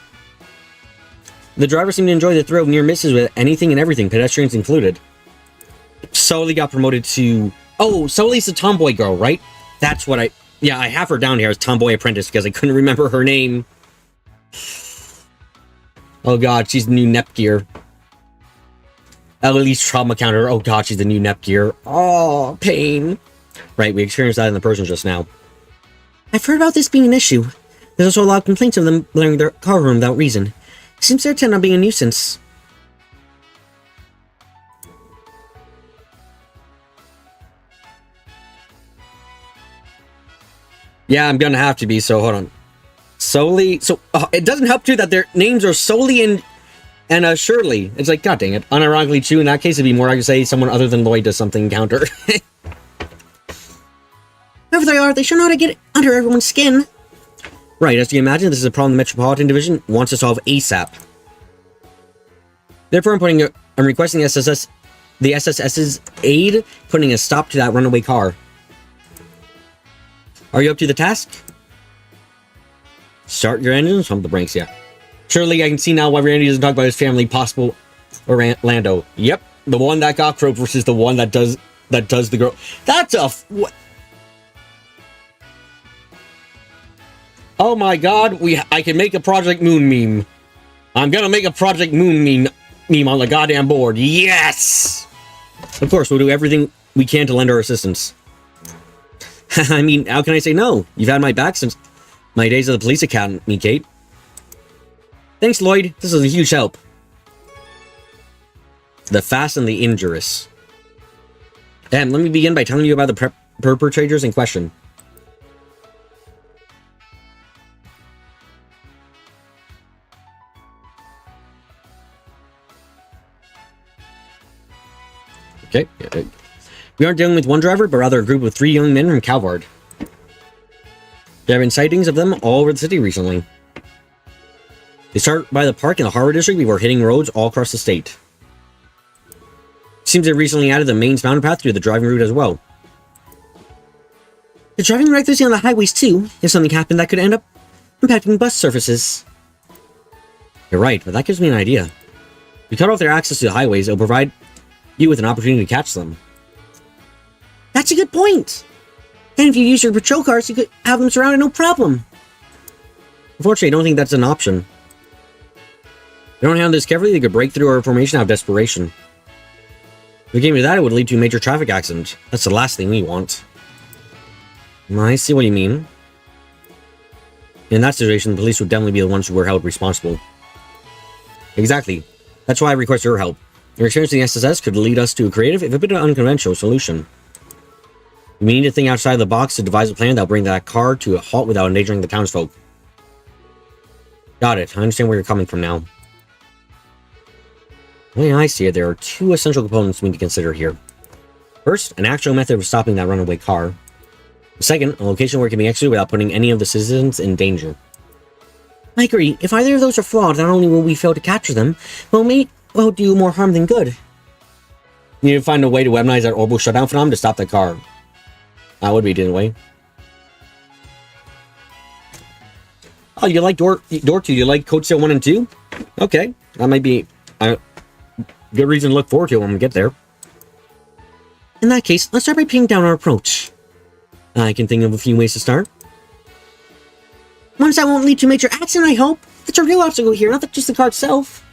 The drivers seem to enjoy the thrill of near misses with anything and everything, pedestrians included. Sully got promoted to... Oh, Sully's the tomboy girl, right? That's what I... Yeah, I have her down here as Tomboy Apprentice because I couldn't remember her name. Oh god, she's the new Nepgear. Ellie's trauma counter. Oh god, she's the new Nepgear. Oh, pain. Right, we experienced that in the person just now. I've heard about this being an issue. There's also a lot of complaints of them blaring their car room without reason. It seems they're intent on being a nuisance. Yeah, I'm gonna have to be, so hold on. Solely... So, it doesn't help, too, that their names are Solely and Shirley. It's like, god dang it. Unironically, too, in that case, it'd be more I could say someone other than Lloyd does something counter. Whoever they are, they sure know how to get under everyone's skin. Right, as you can imagine, this is a problem the Metropolitan Division wants to solve ASAP. Therefore, I'm requesting the SSS's aid, putting a stop to that runaway car. Are you up to the task? Start your engines, pump the brakes, yeah. Surely I can see now why Randy doesn't talk about his family, possible Orlando. Yep, the one that got croaked versus the one that does the girl. That's a... What? Oh my god, I can make a Project Moon meme. I'm gonna make a Project Moon meme on the goddamn board. Yes! Of course, we'll do everything we can to lend our assistance. I mean, how can I say no? You've had my back since my days at the police academy, Kate. Thanks, Lloyd. This is a huge help. The fast and the injurious. And let me begin by telling you about the perpetrators in question. Okay. We aren't dealing with one driver, but rather a group of 3 young men from Calvard. There have been sightings of them all over the city recently. They start by the park in the Harbor District before hitting roads all across the state. Seems they recently added the main mountain path to the driving route as well. They're driving recklessly on the highways too. If something happened, that could end up impacting bus services. You're right, but that gives me an idea. If we cut off their access to the highways, it'll provide you with an opportunity to catch them. That's a good point! And if you use your patrol cars, you could have them surrounded no problem. Unfortunately, I don't think that's an option. If they don't handle this carefully, they could break through our formation out of desperation. If we came to that, it would lead to a major traffic accident. That's the last thing we want. I see what you mean. In that situation, the police would definitely be the ones who were held responsible. Exactly. That's why I request your help. Your experience in the SSS could lead us to a creative, if a bit unconventional, solution. We need to think outside the box to devise a plan that'll bring that car to a halt without endangering the townsfolk. Got it. I understand where you're coming from now. The way I see it, there are 2 essential components we need to consider here. First, an actual method of stopping that runaway car. Second, a location where it can be executed without putting any of the citizens in danger. I agree. If either of those are flawed, not only will we fail to capture them, but we'll do more harm than good. We need to find a way to weaponize that orbital shutdown phenomenon to stop the car. That would be the way. Oh, you like door 2? You like Code Seal 1 and 2? Okay, that might be a good reason to look forward to it when we get there. In that case, let's start by pinning down our approach. I can think of a few ways to start. Ones that won't lead to a major accident, I hope. That's a real obstacle here, not just the car itself.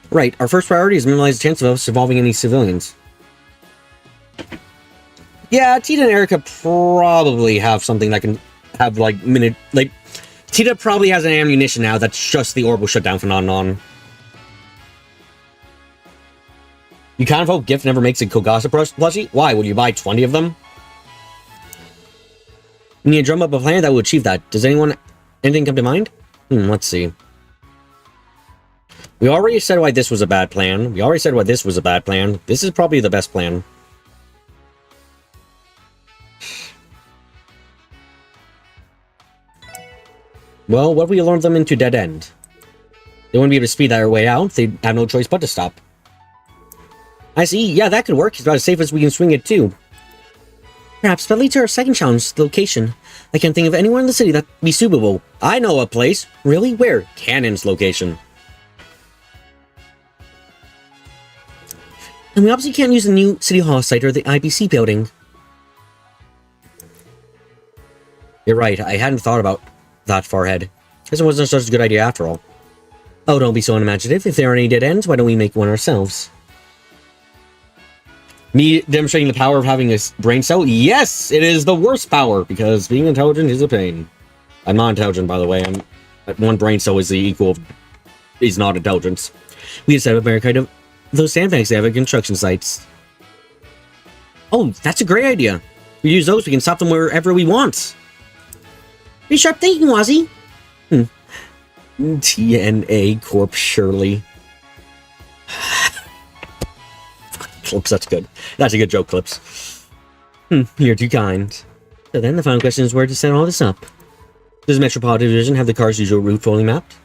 Right, our first priority is to minimize the chance of us involving any civilians. Yeah, Tita and Erica probably have something that can have, Tita probably has an ammunition now that's just the orbital shutdown phenomenon. You can't vote gift never makes a Kogasa plushie? Why? Would you buy 20 of them? You need to drum up a plan that will achieve that. Does anything come to mind? Let's see. We already said why this was a bad plan. We already said why this was a bad plan. This is probably the best plan. Well, what if we lured them into dead end? They wouldn't be able to speed their way out. They'd have no choice but to stop. I see. Yeah, that could work. It's about as safe as we can swing it, too. Perhaps that leads to our second challenge, the location. I can't think of anyone in the city that'd be suitable. I know a place. Really? Where? Cannon's location. And we obviously can't use the new City Hall site or the IBC building. You're right. I hadn't thought about that far ahead. Guess it wasn't such a good idea after all. Oh, don't be so unimaginative. If there are any dead ends, why don't we make one ourselves? Me demonstrating the power of having a brain cell? Yes, it is the worst power, because being intelligent is a pain. I'm not intelligent, by the way. One brain cell is the equal of... is not intelligence. We just set up a barricade of those sandbags they have at construction sites. Oh, that's a great idea. If we use those, we can stop them wherever we want. Pretty sharp thinking, Wazzy. TNA Corp, surely. Clips, that's good. That's a good joke, Clips. You're too kind. So then, the final question is where to set all this up. Does Metropolitan Division have the car's usual route fully mapped?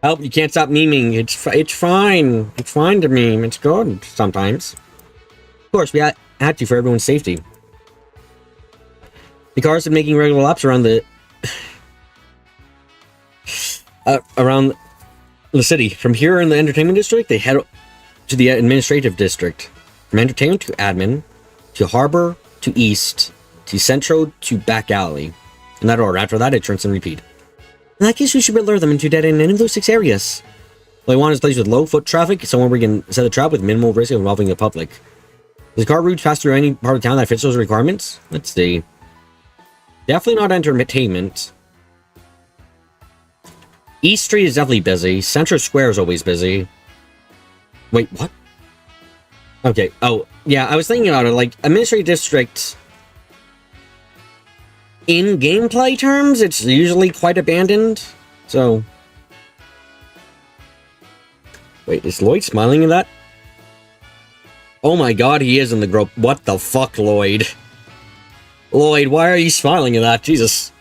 Help, you can't stop memeing. It's fine. It's fine to meme. It's good sometimes. Of course, we had to for everyone's safety. The cars have been making regular laps around the... around the city. From here in the entertainment district, they head to the administrative district. From entertainment to admin, to harbor, to east, to central, to back alley. In that order. After that, it turns and repeat. In that case, we should lure them into dead end in any of those 6 areas. What I want is a place with low foot traffic, somewhere we can set the trap with minimal risk of involving the public. Does the car route pass through any part of town that fits those requirements? Let's see. Definitely not entertainment. East Street is definitely busy. Central Square is always busy. Wait, what? Okay, oh, yeah, I was thinking about it, like, Administrative District... in gameplay terms, it's usually quite abandoned, so... Wait, is Lloyd smiling at that? Oh my god, he is in the group. What the fuck, Lloyd? Lloyd, why are you smiling at that? Jesus.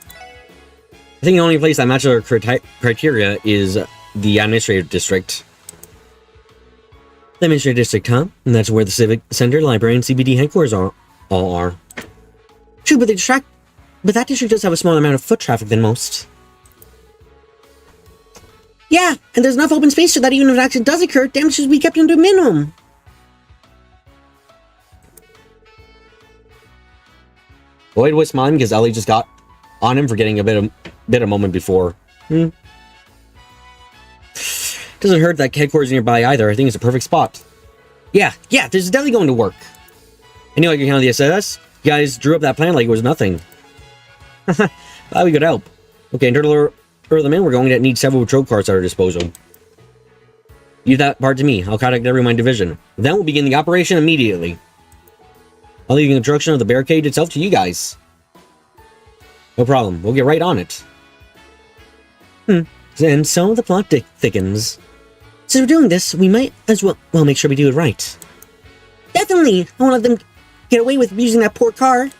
I think the only place that matches our criteria is the administrative district. The administrative district, huh? And that's where the civic center, library, and CBD headquarters all are. True, but that district does have a smaller amount of foot traffic than most. Yeah, and there's enough open space so that even if an accident does occur, damage should be kept under a minimum. Lloyd was smiling because Ellie just got on him for getting a bit of moment before. Doesn't hurt that headquarters nearby either. I think it's a perfect spot. Yeah, this is definitely going to work. I knew I could handle the SS. You guys drew up that plan like it was nothing. Glad we could help. Okay, in order to them in, we're going to need several patrol cars at our disposal. Leave that part to me. I'll contact every my division. Then we'll begin the operation immediately. I'll leave the construction of the barricade itself to you guys. No problem. We'll get right on it. And so the plot thickens. Since we're doing this, we might as well make sure we do it right. Definitely! I won't let them get away with using that poor car.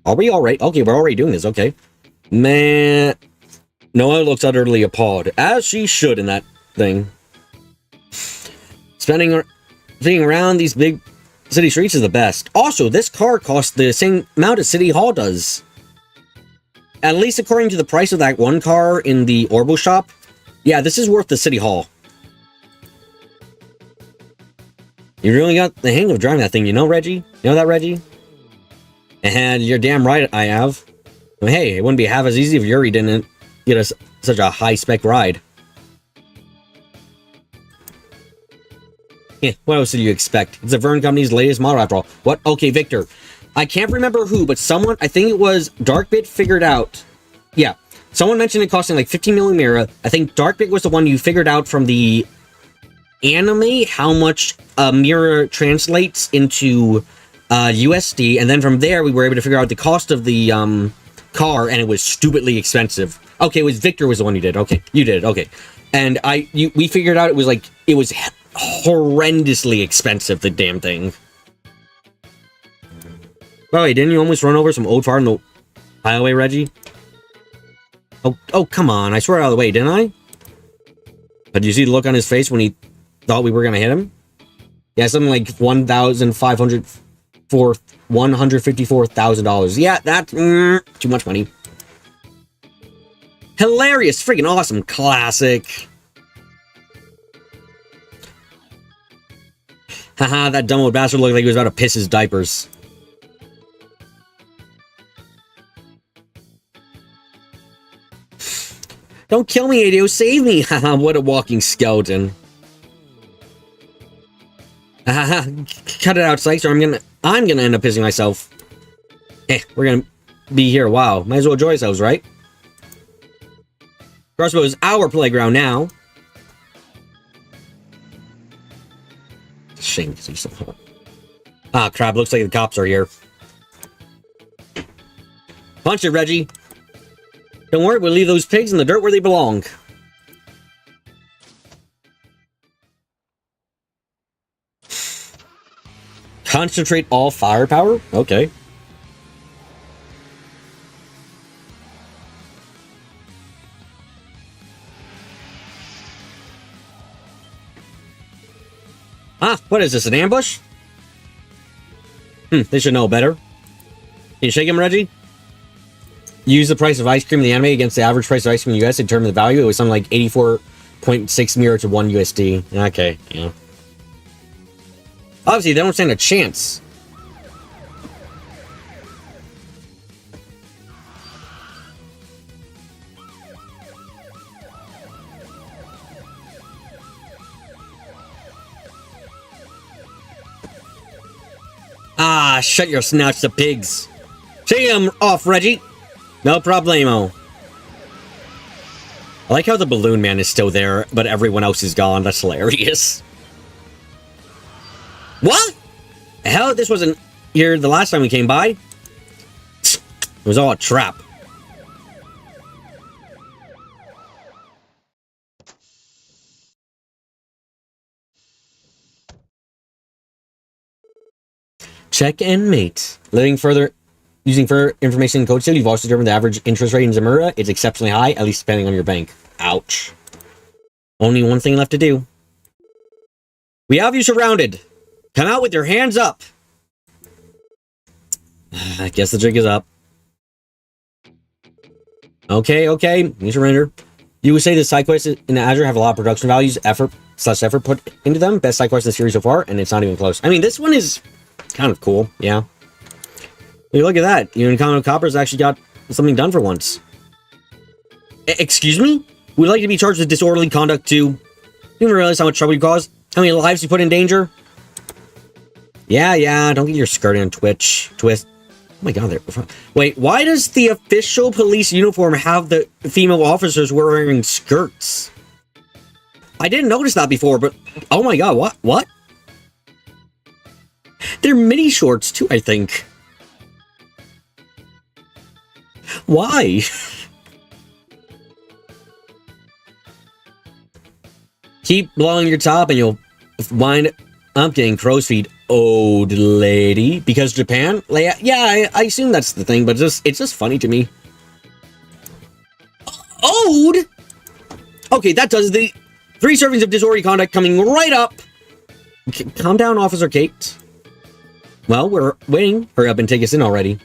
Are we alright? Okay, we're already doing this, okay. Man. Noah looks utterly appalled, as she should in that thing. Spinning around these big city streets is the best. Also, this car costs the same amount as City Hall does. At least according to the price of that one car in the Orbo shop. Yeah, this is worth the City Hall. You really got the hang of driving that thing, you know, Reggie? You know that, Reggie? And you're damn right I have. Well, hey, it wouldn't be half as easy if Yuri didn't get us such a high-spec ride. Yeah, what else did you expect? It's the Vern Company's latest model after all. What? Okay, Victor. I can't remember who, but someone, I think it was Darkbit, figured out. Yeah, someone mentioned it costing like 15 million Mira. I think Darkbit was the one you figured out from the anime how much a mirror translates into USD, and then from there we were able to figure out the cost of the car, and it was stupidly expensive. Okay, it was Victor was the one who did. Okay, you did it. Okay, and we figured out it was horrendously expensive, the damn thing. By the way, didn't you almost run over some old fart in the highway, Reggie? Oh, come on. I swear out of the way, didn't I? But did you see the look on his face when he thought we were going to hit him? Yeah, something like $1,500 for $154,000. Yeah, that's too much money. Hilarious. Freaking awesome. Classic. Haha, that dumb old bastard looked like he was about to piss his diapers. Don't kill me, ADO, save me! Haha, what a walking skeleton. Haha, cut it out, Sykes, or I'm gonna end up pissing myself. We're gonna be here a while. Might as well enjoy ourselves, right? Crossbow is our playground now. Shame, because he's so hot. Ah, crap, looks like the cops are here. Punch it, Reggie. Don't worry, we'll leave those pigs in the dirt where they belong. Concentrate all firepower? Okay. Ah, what is this, an ambush? They should know better. Can you shake him, Reggie? Use the price of ice cream in the anime against the average price of ice cream in the US to determine the value. It was something like 84.6 mirror to 1 USD. Okay, yeah. Obviously, they don't stand a chance. Ah, shut your snouts to pigs. Take him off, Reggie. No problemo. I like how the balloon man is still there, but everyone else is gone. That's hilarious. What? The hell? This wasn't here the last time we came by. It was all a trap. Check and mate. Using further information in code sale, you've also determined the average interest rate in Zamura is exceptionally high, at least depending on your bank. Ouch. Only one thing left to do. We have you surrounded. Come out with your hands up. I guess the jig is up. Okay. You surrender. You would say the side quests in Azure have a lot of production values, effort put into them. Best side quest in the series so far, and it's not even close. I mean, this one is kind of cool, yeah. Hey, look at that. You and Common Copper's actually got something done for once. Excuse me? We'd like to be charged with disorderly conduct too. You even realize how much trouble you cause? How many lives you put in danger? Yeah, don't get your skirt on twist. Oh my god, wait, why does the official police uniform have the female officers wearing skirts? I didn't notice that before, but oh my god, what? They're mini shorts too, I think. Why? Keep blowing your top and you'll wind up getting crow's feet, old lady. Because Japan? Yeah, I assume that's the thing, but it's just funny to me. Old? Okay, that does the 3 servings of disorderly conduct coming right up. Calm down, Officer Kate. Well, we're waiting. Hurry up and take us in already.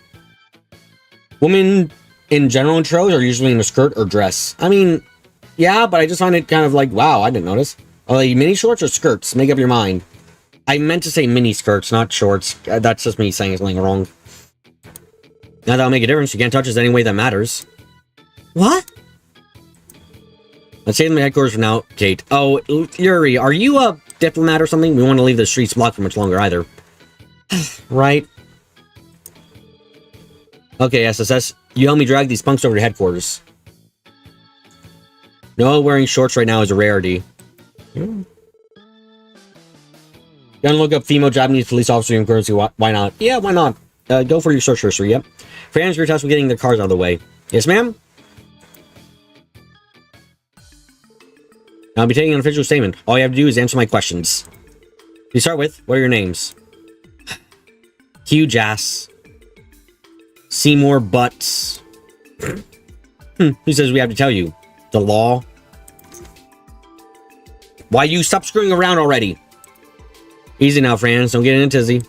Women in general intros are usually in a skirt or dress. I mean, yeah, but I just find it kind of like, wow, I didn't notice. Are they mini shorts or skirts? Make up your mind. I meant to say mini skirts, not shorts. That's just me saying something wrong. Now that'll make a difference. You can't touch us any way that matters. What? Let's stay in the headquarters for now, Kate. Oh, Yuri, are you a diplomat or something? We want to leave the streets blocked for much longer either. Right. Okay, SSS, you help me drag these punks over to headquarters. No, wearing shorts right now is a rarity. Gonna look up female Japanese police officer in currency. Why not? Yeah, why not? Go for your search history, yep. Fans, your task with getting the cars out of the way. Yes, ma'am? I'll be taking an official statement. All you have to do is answer my questions. To start with, what are your names? Hugh Jass. Seymour Butts. Who says we have to tell you? The law? Why you stop screwing around already? Easy now, friends. Don't get in a tizzy.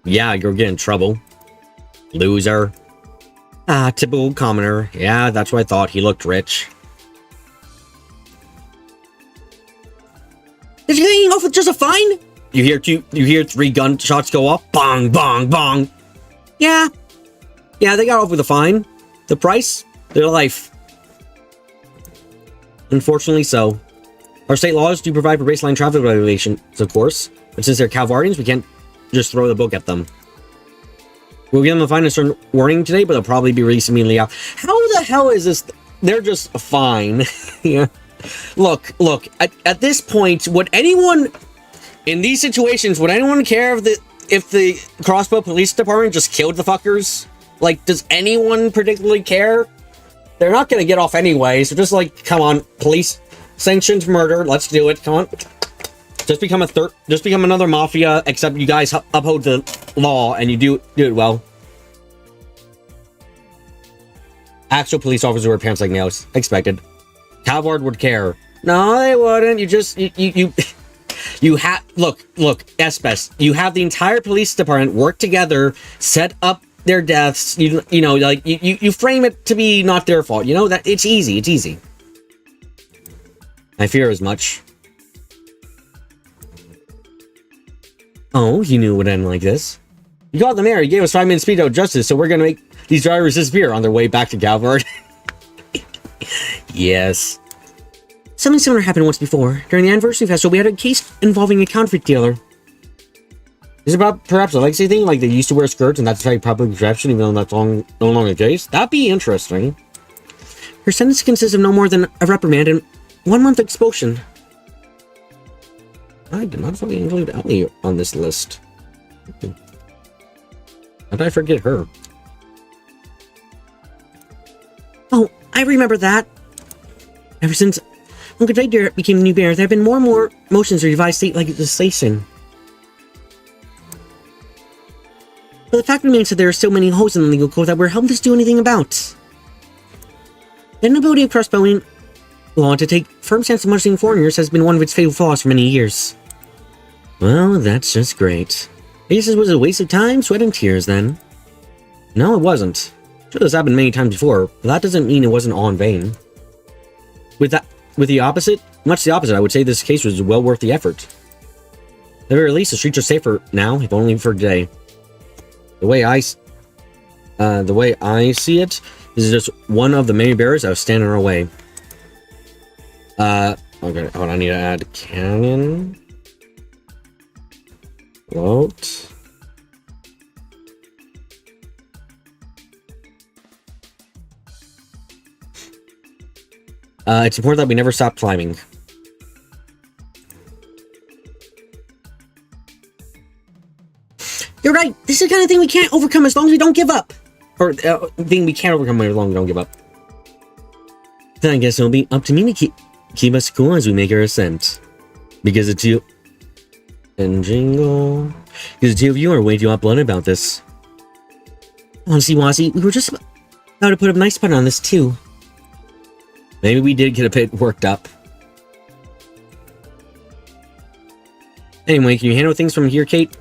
Yeah, you're getting in trouble. Loser. Ah, typical commoner. Yeah, that's what I thought. He looked rich. Is he getting off with just a fine? You hear 3 gunshots go off? Bong, bong, bong. Yeah, they got off with a fine. The price? Their life. Unfortunately so. Our state laws do provide for baseline traffic regulations, of course, but since they're Calvardians, we can't just throw the book at them. We'll give them a fine and stern warning today, but they'll probably be released immediately out. How the hell is this? They're just fine. Yeah. Look, at this point, would anyone, in these situations, would anyone care if the Crossbow Police Department just killed the fuckers? Like, does anyone particularly care? They're not gonna get off anyway, so just like, come on, police sanctioned murder, let's do it, come on. Just become another mafia, except you guys uphold the law and you do it well. Actual police officers wear pants like nails. Expected. Calvard would care. No, they wouldn't. You have look, Espes. You have the entire police department work together, set up their deaths. You know, like you frame it to be not their fault. You know that it's easy. It's easy. I fear as much. Oh, you knew it would end like this. You called the mayor. He gave us 5 minutes speed out justice, so we're gonna make these drivers disappear on their way back to Calvard. Yes. Something similar happened once before. During the anniversary festival, we had a case involving a counterfeit dealer. Is it about perhaps a legacy thing? Like they used to wear skirts and that's very public perception, even though that's no longer the case? That'd be interesting. Her sentence consists of no more than a reprimand and 1 month expulsion. I did not fully include Ellie on this list. How did I forget her? Oh, I remember that. Ever since Uncle J Deer became the new bear, there have been more and more motions to revise state legislation. But the fact remains that there are so many holes in the legal code that we're helpless to do anything about. The inability of cross-bowing law to take firm stance of muzzling foreigners has been one of its fatal flaws for many years. Well, that's just great. I guess this was a waste of time, sweat, and tears, then. No, it wasn't. Sure, this happened many times before, but that doesn't mean it wasn't all in vain. With the opposite, much the opposite, I would say this case was well worth the effort. At the very least, the streets are safer now, if only for today. The way I see it, this is just one of the many barriers that was standing in our way. Okay, hold on, I need to add canyon. Float. It's important that we never stop climbing. You're right. This is the kind of thing we can't overcome as long as we don't give up. Or thing we can't overcome as long as we don't give up. Then I guess it'll be up to me to keep us cool as we make our ascent. Because the two... And jingle... Because the two of you are way too uploaded about this. Honestly, Wazzy, we were just about to put a nice spot on this too. Maybe we did get a bit worked up. Anyway, can you handle things from here, Kate?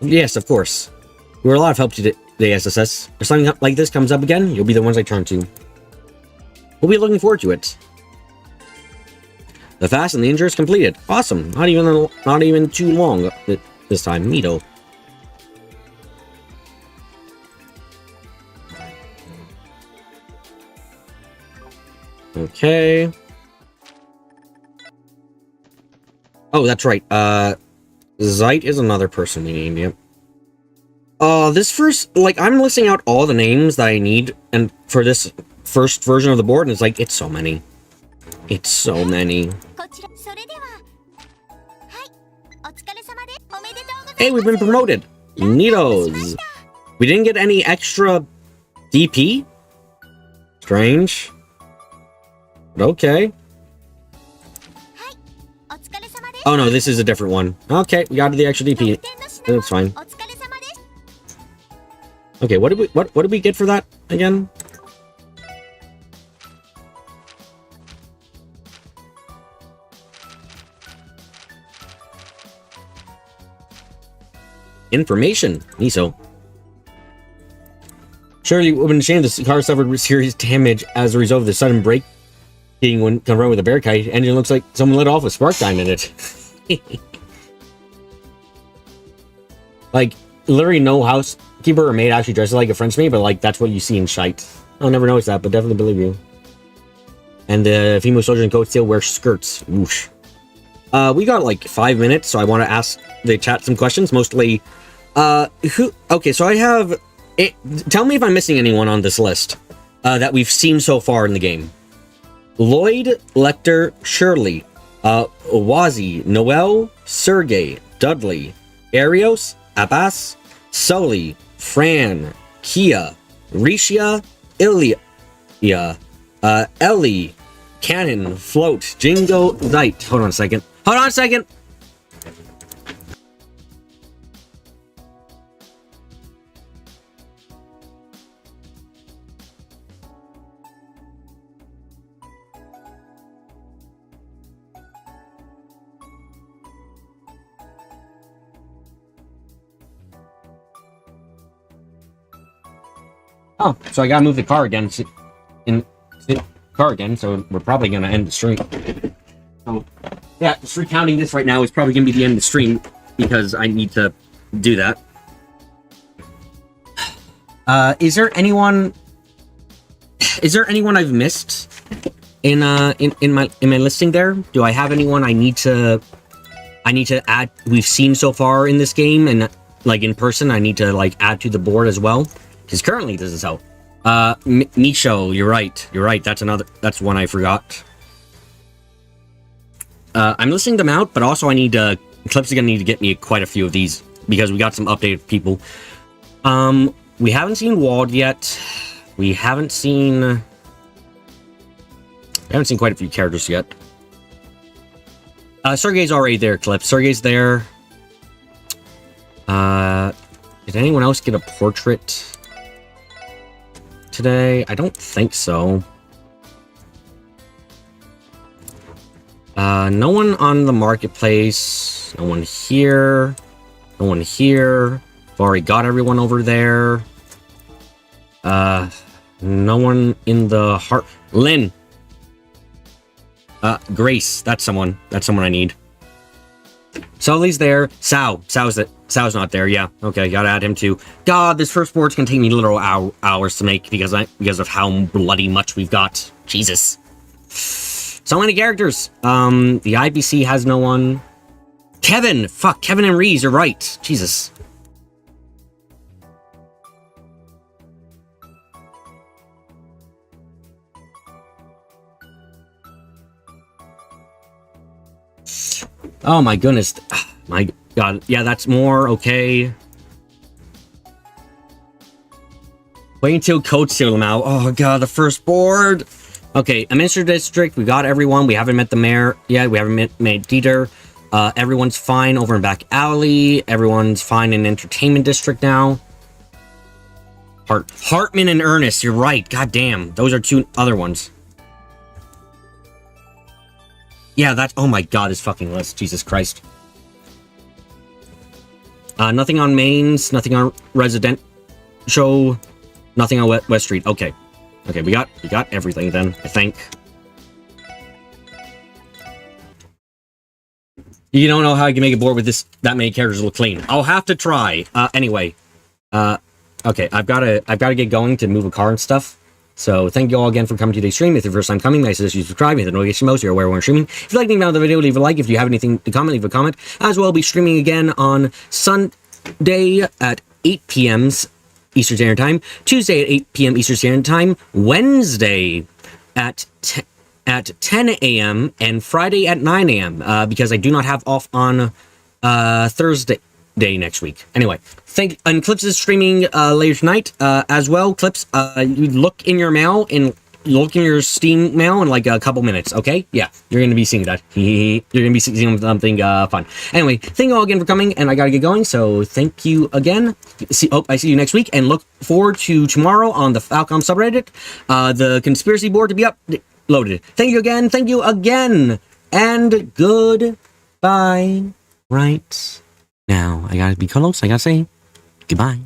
Yes, of course. We were a lot of help today, SSS. If something like this comes up again, you'll be the ones I turn to. We'll be looking forward to it. The fast and the injury is completed. Awesome. Not even too long this time. Neato. Okay. Oh, that's right. Zeit is another person we need, yep. This first, like, I'm listing out all the names that I need, and for this first version of the board, and it's like, it's so many. It's so many. Hey, we've been promoted! Neatos! We didn't get any extra DP? Strange. But okay. Oh no, this is a different one. Okay, we got the extra DP. That's fine. Okay, what did we get for that again? Information. Miso. Surely it would have been a shame this car suffered serious damage as a result of the sudden break when confronted with a bear kite. Engine looks like someone let off a spark gun in it. Like, literally no housekeeper or maid actually dresses like a French maid, but like that's what you see in shite. I'll never notice that, but definitely believe you. And the female soldiers in coats still wear skirts. Whoosh. We got like 5 minutes, so I want to ask the chat some questions. Mostly, okay, so I have... tell me if I'm missing anyone on this list that we've seen so far in the game. Lloyd, Lecter, Shirley, Wazi, Noel, Sergey, Dudley, Arios, Abbas, Sully, Fran, Kia, Risha, Ilya, Ellie, Cannon, Float, Jingo, Zeit. Hold on a second. Hold on a second! Oh, so I gotta move the car again. So we're probably gonna end the stream. So, yeah, just recounting this right now is probably gonna be the end of the stream because I need to do that. Is there anyone I've missed in my listing there? Do I have anyone I need to add we've seen so far in this game, and like in person I need to like add to the board as well? Because currently this is how. Misho, you're right. That's one I forgot. I'm listing them out, but also I need Clips are gonna need to get me quite a few of these because we got some updated people. We haven't seen Wald yet. We haven't seen quite a few characters yet. Sergey's already there, Clips. Sergey's there. Is Did anyone else get a portrait today? I don't think so. No one on the marketplace. No one here. No one here. I've already got everyone over there. No one in the heart. Lynn. Grace. That's someone. That's someone I need. Sully's there. Sau's not there. Yeah. Okay. Gotta add him too. God, this first board's gonna take me literal hours to make because of how bloody much we've got. Jesus. So many characters. The IBC has no one. Kevin. Fuck. Kevin and Reese. You're right. Jesus. Oh my goodness. My God. Yeah, that's more. Okay. Wait until Code seal them out. Oh God, the first board. Okay, Administrative District. We got everyone. We haven't met the mayor yet. We haven't met Dieter. Everyone's fine over in Back Alley. Everyone's fine in Entertainment District now. Hartman and Ernest. You're right. God damn. Those are two other ones. Yeah, that's... Oh my God, this fucking list. Jesus Christ. Nothing on Mains. Nothing on Resident Show. Nothing on West Street. Okay. Okay, we got everything then, I think. You don't know how I can make a board with that many characters look clean. I'll have to try. Anyway. Okay, I've gotta get going to move a car and stuff. So thank you all again for coming to today's stream. If it's your first time coming, I suggest you subscribe, hit the notification bell so you're aware when we're streaming. If you like anything about the video, leave a like. If you have anything to comment, leave a comment. As well, I'll be streaming again on Sunday at 8 p.m. Eastern Standard Time, Tuesday at 8 p.m. Eastern Standard Time, Wednesday at 10 a.m. and Friday at 9 a.m. Because I do not have off on Thursday next week. Anyway, and Clips is streaming later tonight as well. Clips, you look in your mail and look in your Steam mail in like a couple minutes, okay? Yeah, you're gonna be seeing that. You're gonna be seeing something fun. Anyway, thank you all again for coming, and I gotta get going, so thank you again. I see you next week, and look forward to tomorrow on the Falcom subreddit, the conspiracy board to be uploaded. Thank you again, and goodbye. Right now, I gotta be close. I gotta say goodbye.